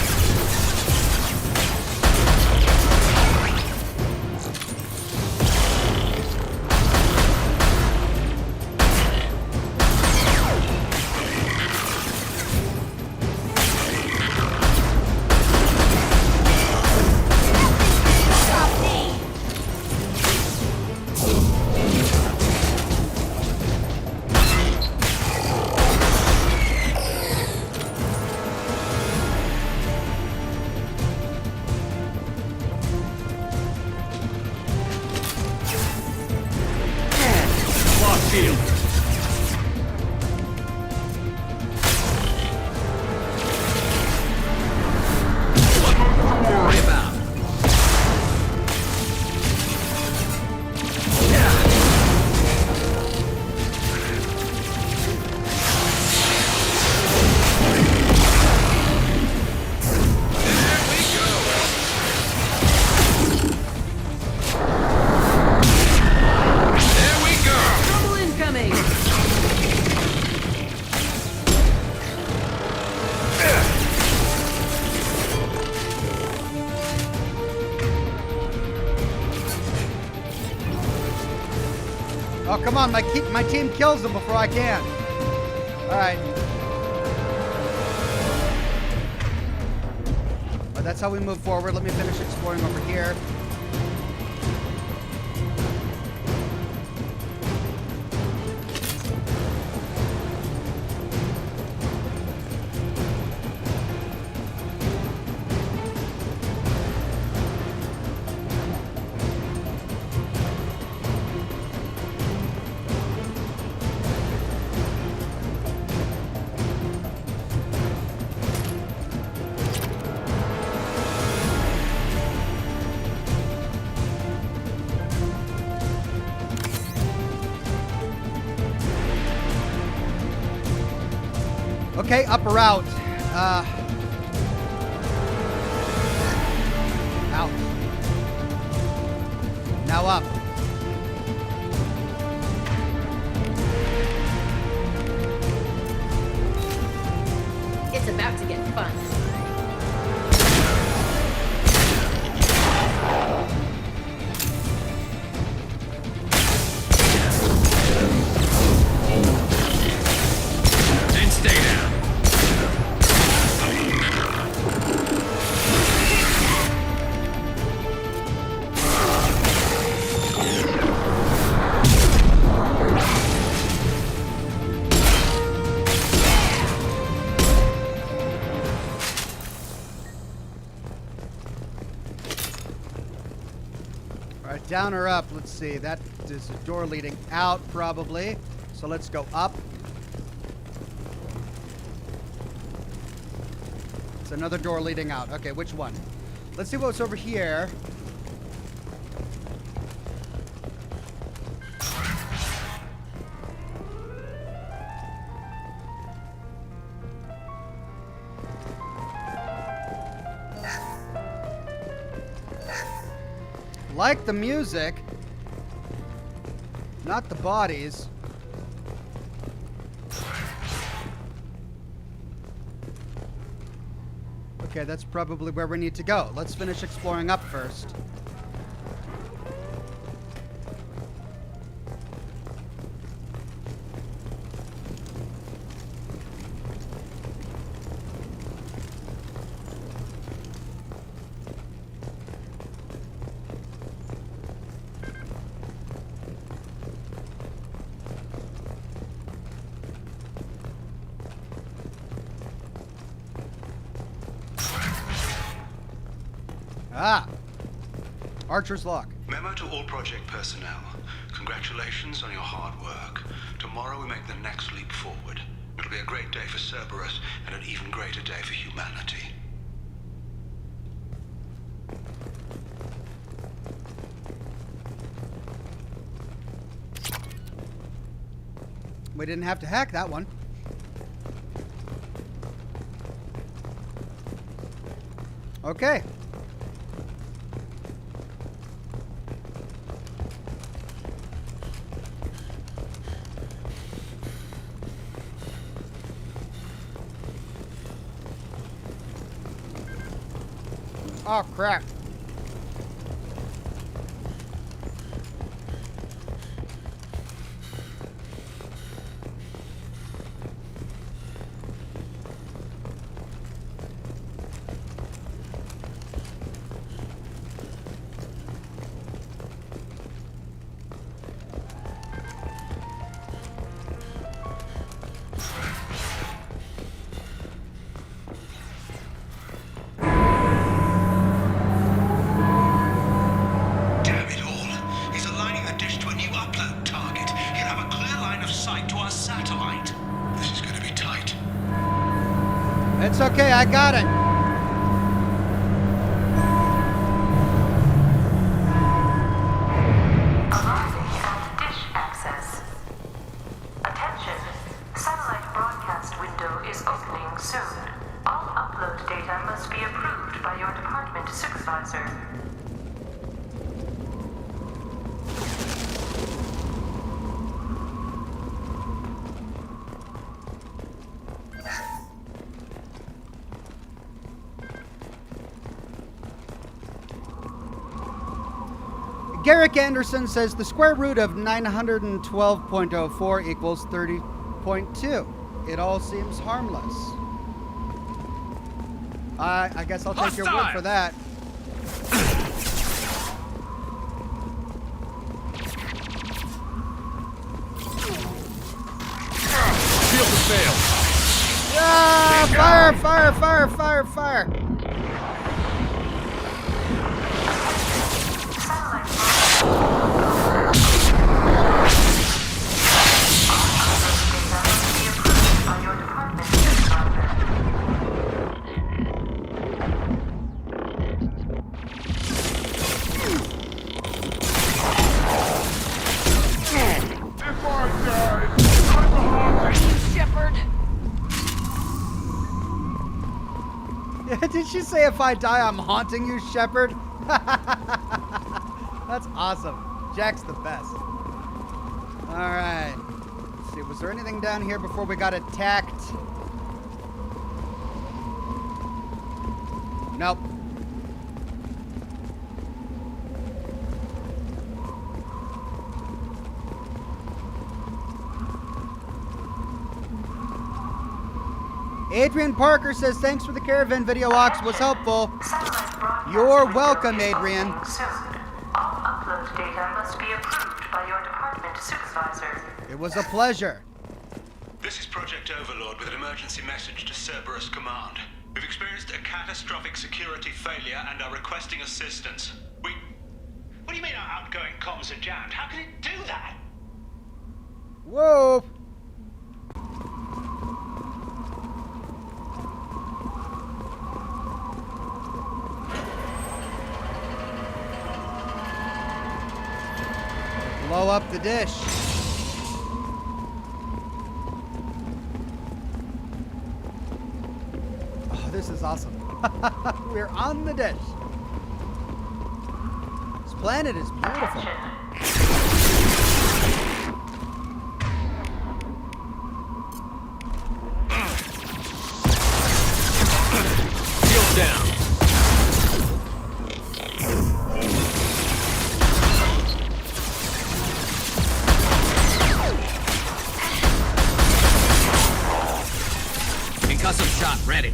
Oh, come on, my team kills them before I can. All right. Well, that's how we move forward. Let me finish exploring over here. Okay, up or out. Out. Now up. It's about to get fun. And stay down. Alright, down or up? Let's see. That is a door leading out, probably. So let's go up. It's another door leading out. Okay, which one? Let's see what's over here. Like the music. Not the bodies. Okay, that's probably where we need to go. Let's finish exploring up first. Ah! Archer's Lock. Memo to all project personnel. Congratulations on your hard work. Tomorrow we make the next leap forward. It'll be a great day for Cerberus and an even greater day for humanity. We didn't have to hack that one. Okay. Oh, crap. It's okay, I got it. Arriving at dish access. Attention, satellite broadcast window is opening soon. All upload data must be approved by your department supervisor. Garrick Anderson says the square root of 912.04 equals 30.2. It all seems harmless. I guess I'll take your word for that. Shield to fail. Yeah! Fire! Fire! Fire! Fire! Fire! Did she say if I die, I'm haunting you, Shepard? That's awesome. Jack's the best. Alright. Let's see, was there anything down here before we got attacked? Nope. Adrian Parker says, thanks for the Caravan video, Ox. Was helpful. You're welcome, Adrian. All upload data must be approved by your department supervisor. It was a pleasure. This is Project Overlord with an emergency message to Cerberus Command. We've experienced a catastrophic security failure and are requesting assistance. What do you mean our outgoing comms are jammed? How can it do that? Whoa. Blow up the dish. Oh, this is awesome. We're on the dish. Let's planet is beautiful. Shield down. Concussive shot ready.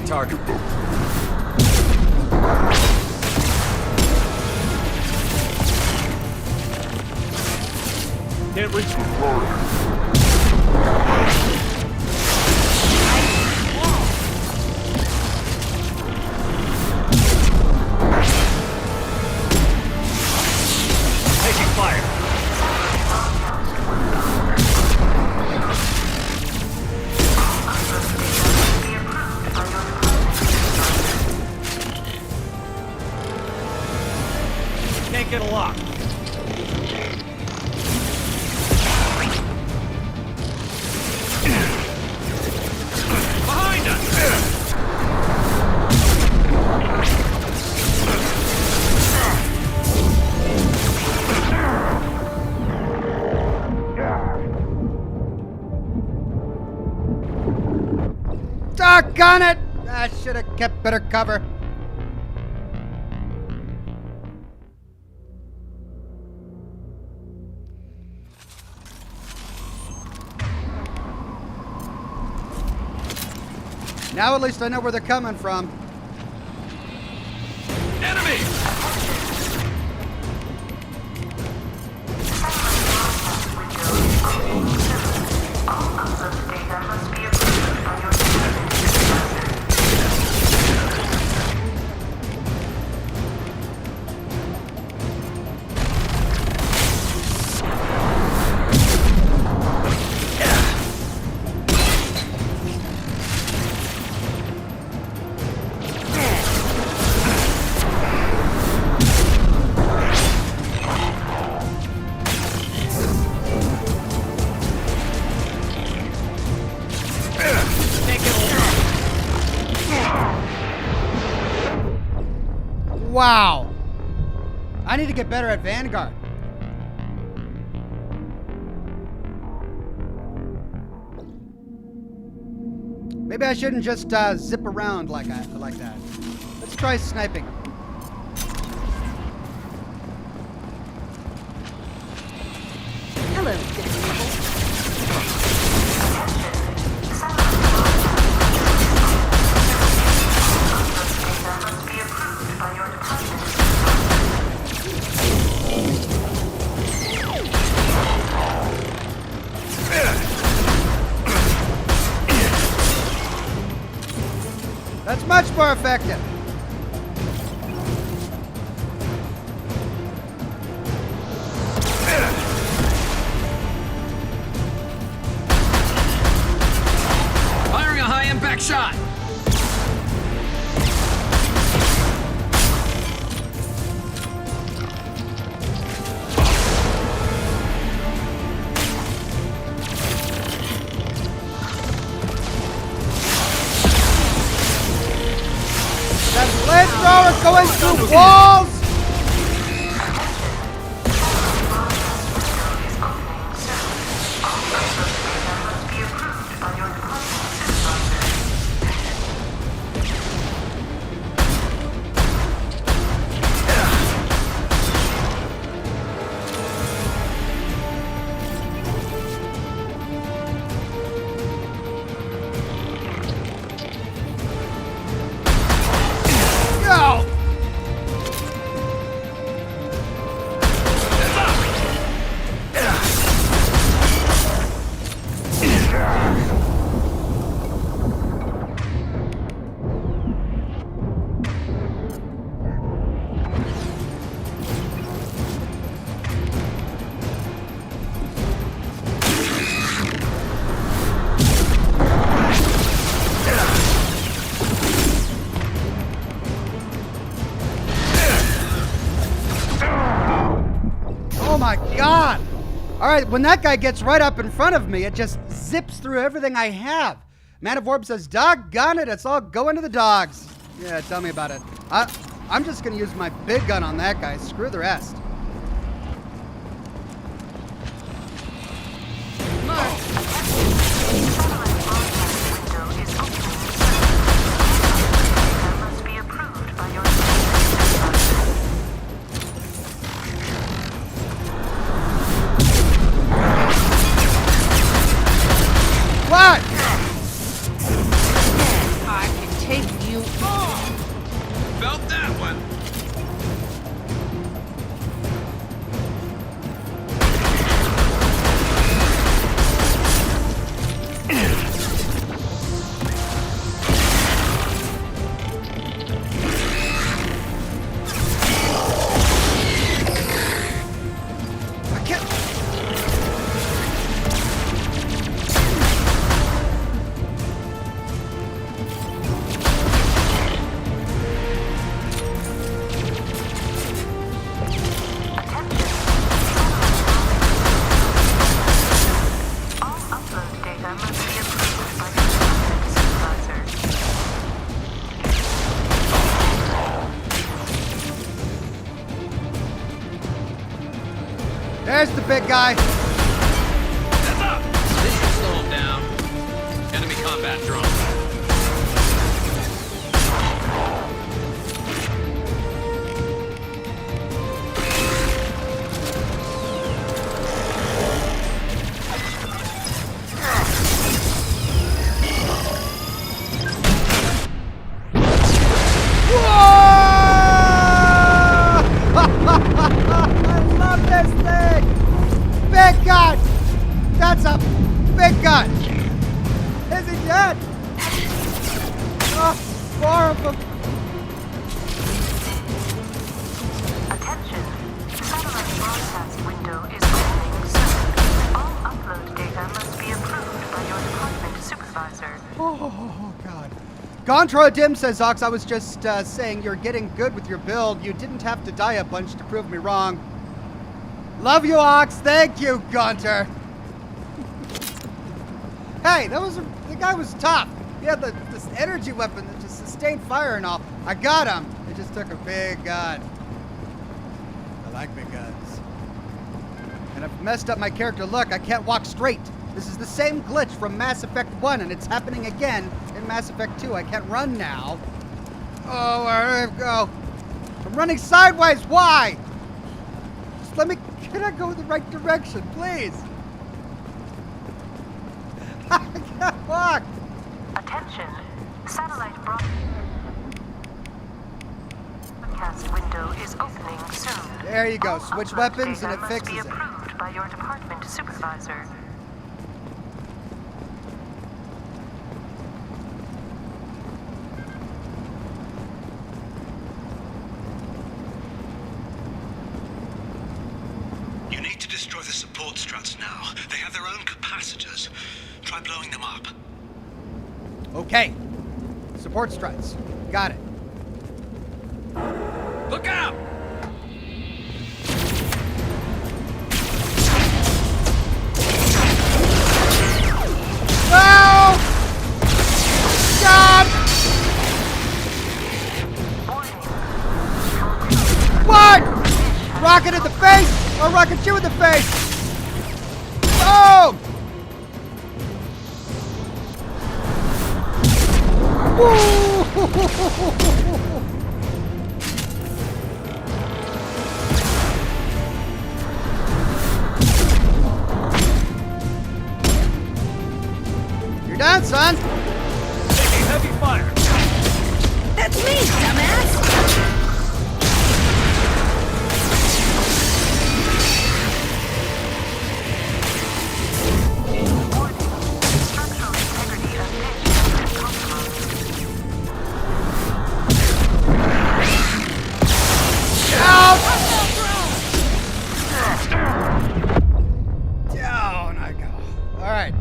Target. Can't reach the floor. Taking fire. Can't get a lock. Behind us! Doggone it! I should have kept better cover. Now at least I know where they're coming from. Enemy! Wow. I need to get better at Vanguard. Maybe I shouldn't just zip around like that. Let's try sniping. Hello, Daredevil. That's much more effective. Firing a high-impact shot. God! Alright, when that guy gets right up in front of me, it just zips through everything I have. Man of Orb says, doggone it, it's all going to the dogs. Yeah, tell me about it. I'm just gonna use my big gun on that guy. Screw the rest. What? I can take you on. Felt that one. There's the big guy. Step up! This should slow him down. Enemy combat drone. Big gun! That's a big gun! Is he dead? Oh, 4 of them. Attention. Satellite broadcast window is opening soon. All upload data must be approved by your department supervisor. Oh, God. Gontro Dim says, Ox, I was just saying you're getting good with your build. You didn't have to die a bunch to prove me wrong. Love you, Ox. Thank you, Gunter. Hey, the guy was tough. He had this energy weapon that just sustained fire and all. I got him. It just took a big gun. I like big guns. And I've messed up my character. Look, I can't walk straight. This is the same glitch from Mass Effect 1, and it's happening again in Mass Effect 2. I can't run now. Oh, where do I go? I'm running sideways. Why? Just let me... Can I go in the right direction, please? I can't walk. Attention. Satellite broadcast window is opening soon. There you go. Switch weapons and it fixes be it. approved by your department supervisor. You need to destroy the support struts now. They have their own capacitors. Try blowing them up. Okay. Support struts. Got it. Look out! No! God! What? Rocket in the face! Or rocket you in the face! Boom! You're done, son. Taking heavy fire. That's me, dumbass! Down I go. All right.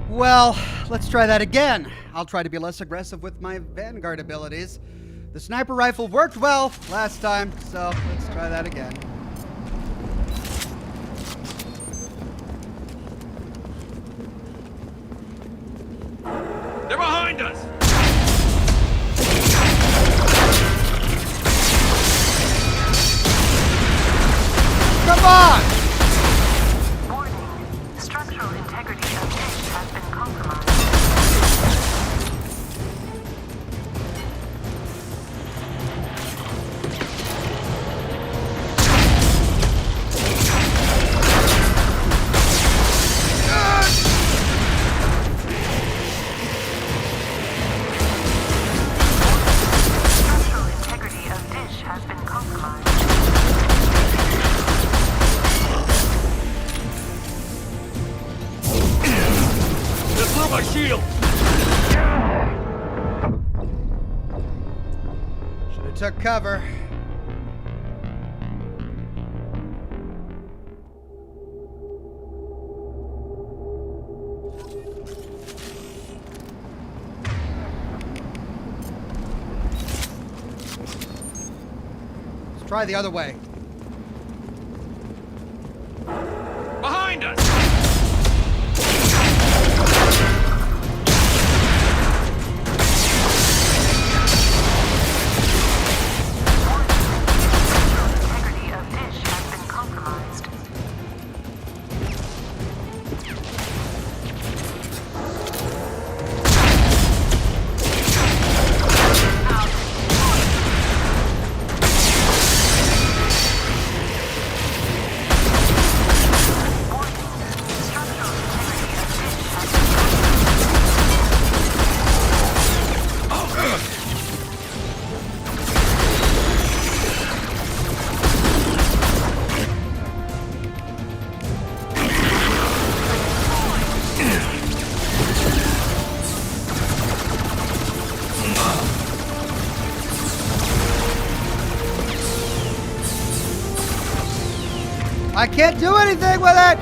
Well, let's try that again. I'll try to be less aggressive with my Vanguard abilities. The sniper rifle worked well last time, so let's try that again. Come on! Warning. Structural integrity of dish has been compromised. Structural integrity of dish has been compromised. They blew my shield! Should have took cover. Let's try the other way. Behind us! Integrity of dish has been compromised. I can't do anything with it!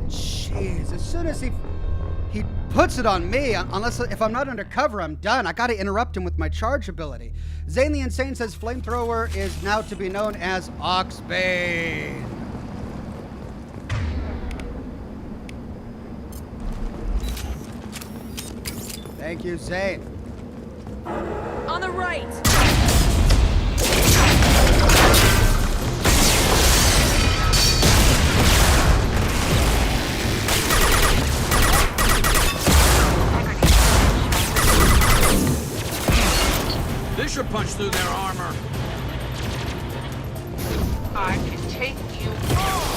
Jeez, as soon as he puts it on me, unless if I'm not undercover, I'm done. I gotta interrupt him with my charge ability. Zane the Insane says Flamethrower is now to be known as Oxbane. Thank you, Zane. On the right! This should punch through their armor. I can take you all!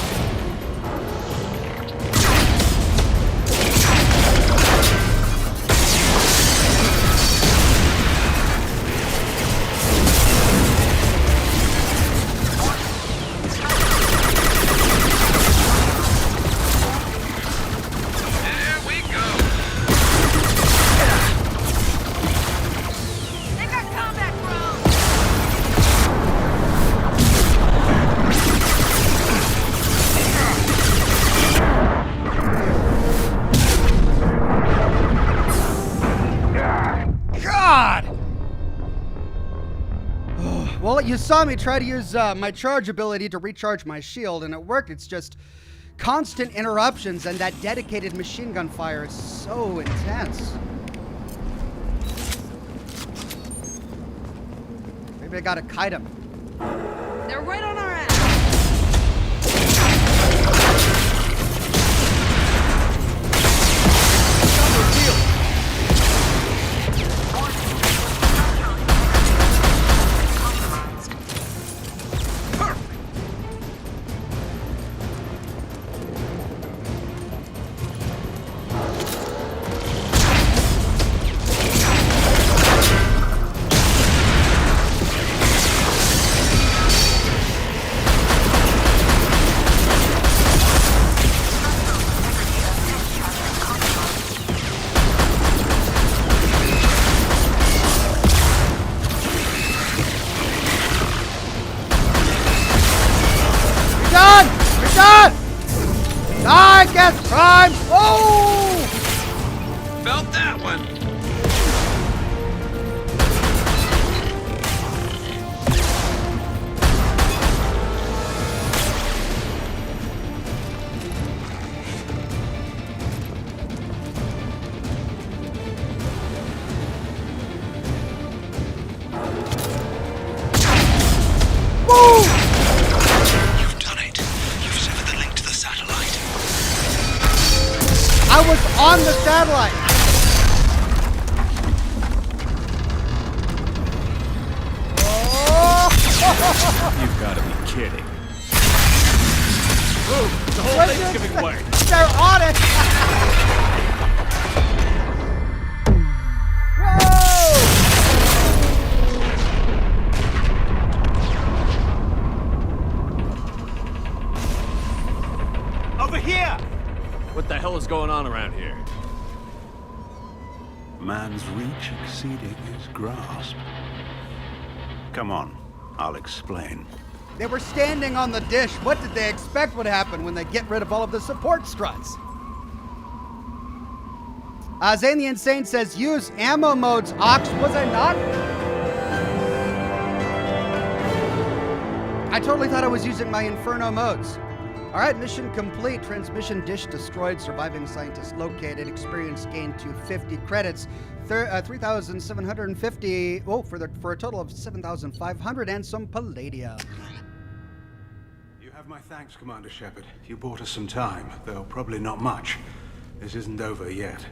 Well, you saw me try to use my charge ability to recharge my shield, and it worked. It's just constant interruptions, and that dedicated machine gun fire is so intense. Maybe I gotta kite him. They're right on our ass! I guess prime. Oh! Felt that one. satellite! Oh! You've got to be kidding. Ooh, the whole thing's giving way. They're on it! Over here! What the hell is going on around here? Man's reach exceeding his grasp. Come on, I'll explain. They were standing on the dish. What did they expect would happen when they get rid of all of the support struts? Zane the Insane says, use ammo modes, Ox. Was I not? I totally thought I was using my Inferno modes. All right, mission complete. Transmission dish destroyed. Surviving scientist located. Experience gained to 50 credits. 3,750. Oh, for a total of 7,500 and some palladium. You have my thanks, Commander Shepard. You bought us some time, though probably not much. This isn't over yet.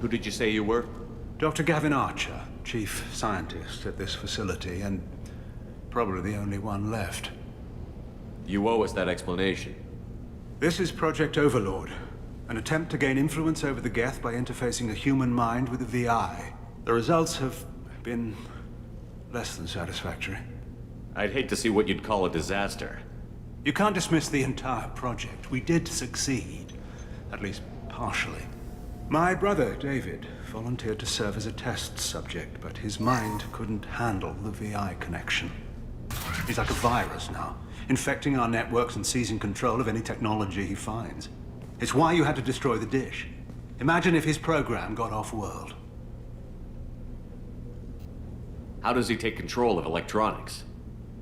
Who did you say you were? Dr. Gavin Archer, chief scientist at this facility, and probably the only one left. You owe us that explanation. This is Project Overlord, an attempt to gain influence over the geth by interfacing a human mind with a VI. The results have been less than satisfactory. I'd hate to see what you'd call a disaster. You can't dismiss the entire project. We did succeed, at least partially. My brother, David, volunteered to serve as a test subject, but his mind couldn't handle the VI connection. He's like a virus now, infecting our networks and seizing control of any technology he finds. It's why you had to destroy the dish. Imagine if his program got off-world. How does he take control of electronics?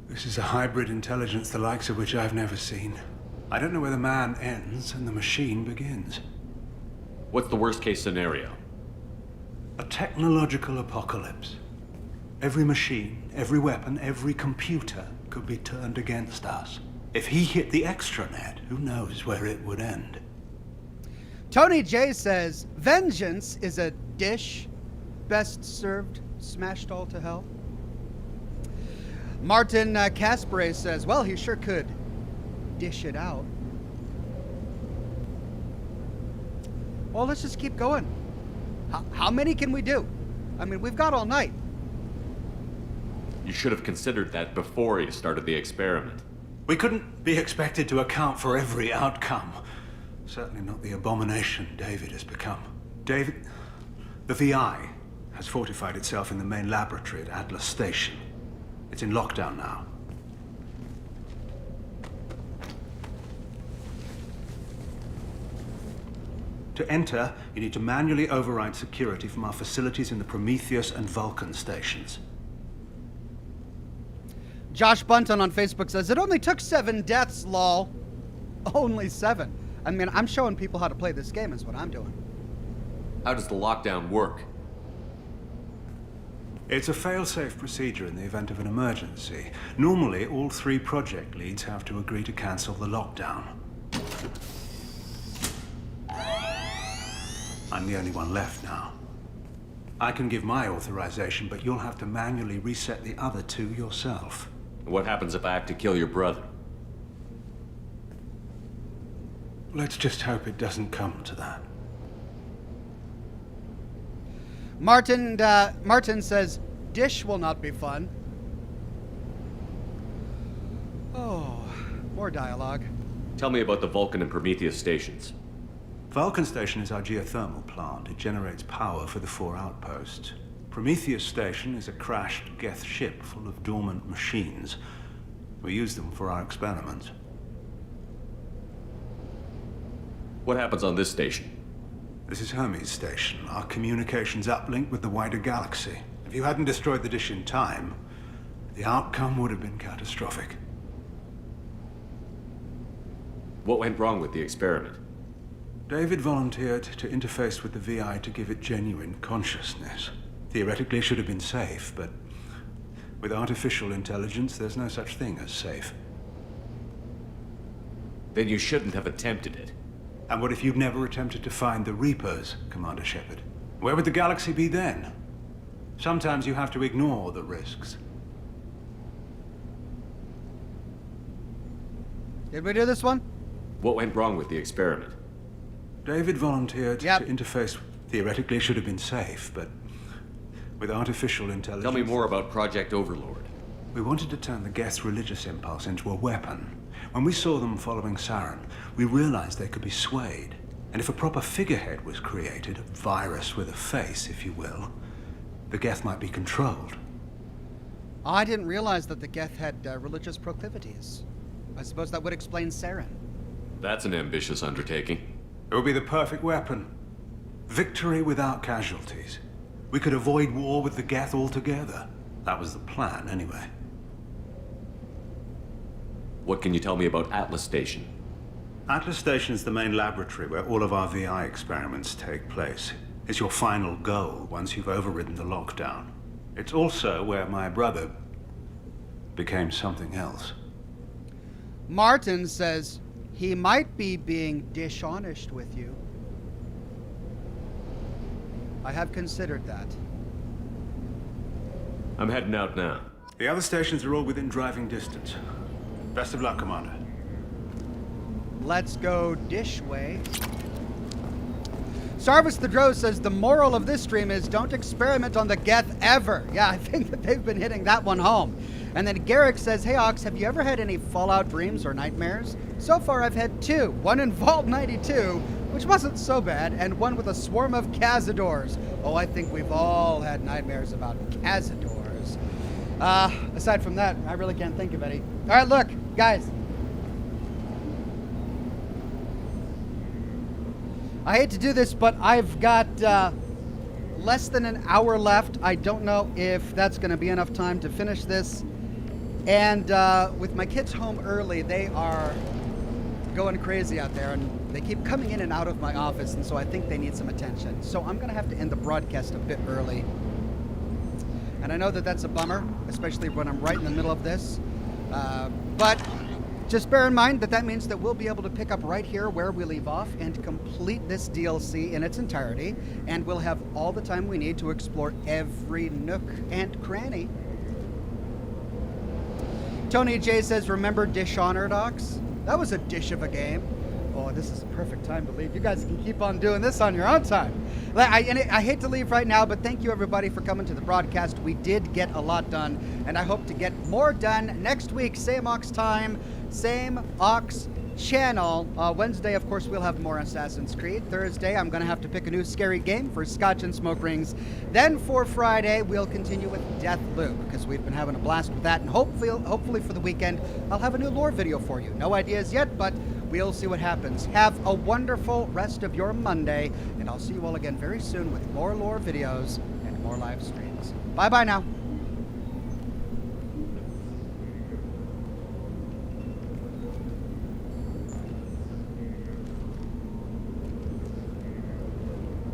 This is a hybrid intelligence the likes of which I've never seen. I don't know where the man ends and the machine begins. What's the worst-case scenario? A technological apocalypse. Every machine, every weapon, every computer could be turned against us. If he hit the extranet, who knows where it would end? Tony J says, vengeance is a dish best served smashed all to hell. Martin Caspere says, well, he sure could dish it out. Well, let's just keep going. How many can we do? I mean, we've got all night. You should have considered that before you started the experiment. We couldn't be expected to account for every outcome. Certainly not the abomination David has become. The VI has fortified itself in the main laboratory at Atlas Station. It's in lockdown now. To enter, you need to manually override security from our facilities in the Prometheus and Vulcan stations. Josh Bunton on Facebook says, it only took 7 deaths, lol. Only 7. I mean, I'm showing people how to play this game is what I'm doing. How does the lockdown work? It's a fail-safe procedure in the event of an emergency. Normally, all 3 project leads have to agree to cancel the lockdown. I'm the only one left now. I can give my authorization, but you'll have to manually reset the other 2 yourself. What happens if I have to kill your brother? Let's just hope it doesn't come to that. Martin says, dish will not be fun. Oh, more dialogue. Tell me about the Vulcan and Prometheus stations. Vulcan Station is our geothermal plant. It generates power for the 4 outposts. Prometheus Station is a crashed geth ship full of dormant machines. We use them for our experiments. What happens on this station? This is Hermes Station, our communications uplink with the wider galaxy. If you hadn't destroyed the dish in time, the outcome would have been catastrophic. What went wrong with the experiment? David volunteered to interface with the VI to give it genuine consciousness. Theoretically, it should have been safe, but with artificial intelligence, there's no such thing as safe. Then you shouldn't have attempted it. And what if you'd never attempted to find the Reapers, Commander Shepard? Where would the galaxy be then? Sometimes you have to ignore the risks. Did we do this one? What went wrong with the experiment? David volunteered to interface. Theoretically should have been safe, but with artificial intelligence... Tell me more about Project Overlord. We wanted to turn the geth's religious impulse into a weapon. When we saw them following Saren, we realized they could be swayed. And if a proper figurehead was created, a virus with a face, if you will, the geth might be controlled. I didn't realize that the geth had religious proclivities. I suppose that would explain Saren. That's an ambitious undertaking. It would be the perfect weapon. Victory without casualties. We could avoid war with the geth altogether. That was the plan, anyway. What can you tell me about Atlas Station? Atlas Station is the main laboratory where all of our VI experiments take place. It's your final goal once you've overridden the lockdown. It's also where my brother became something else. Martin says he might be being dishonest with you. I have considered that. I'm heading out now. The other stations are all within driving distance. Best of luck, Commander. Let's go Dishway. Sarvis the Drow says the moral of this stream is don't experiment on the geth ever. Yeah, I think that they've been hitting that one home. And then Garrick says, hey Ox, have you ever had any Fallout dreams or nightmares? So far I've had two. One in Vault 92, which wasn't so bad, and one with a swarm of Cazadors. Oh, I think we've all had nightmares about Cazadors. Aside from that, I really can't think of any. All right, look, guys. I hate to do this, but I've got less than an hour left. I don't know if that's going to be enough time to finish this. And with my kids home early, they are going crazy out there, and they keep coming in and out of my office, and so I think they need some attention. So I'm going to have to end the broadcast a bit early. And I know that that's a bummer, especially when I'm right in the middle of this. But just bear in mind that that means that we'll be able to pick up right here where we leave off and complete this DLC in its entirety. And we'll have all the time we need to explore every nook and cranny. Tony J says, remember Dishonored, Ox? That was a dish of a game. Oh, this is a perfect time to leave. You guys can keep on doing this on your own time. I hate to leave right now, but thank you everybody for coming to the broadcast. We did get a lot done, and I hope to get more done next week. Same Ox time, same Ox channel. Wednesday, of course, we'll have more Assassin's Creed. Thursday, I'm going to have to pick a new scary game for Scotch and Smoke Rings. Then for Friday, we'll continue with Deathloop, because we've been having a blast with that. And hopefully for the weekend, I'll have a new lore video for you. No ideas yet, but we'll see what happens. Have a wonderful rest of your Monday, and I'll see you all again very soon with more lore videos and more live streams. Bye-bye now.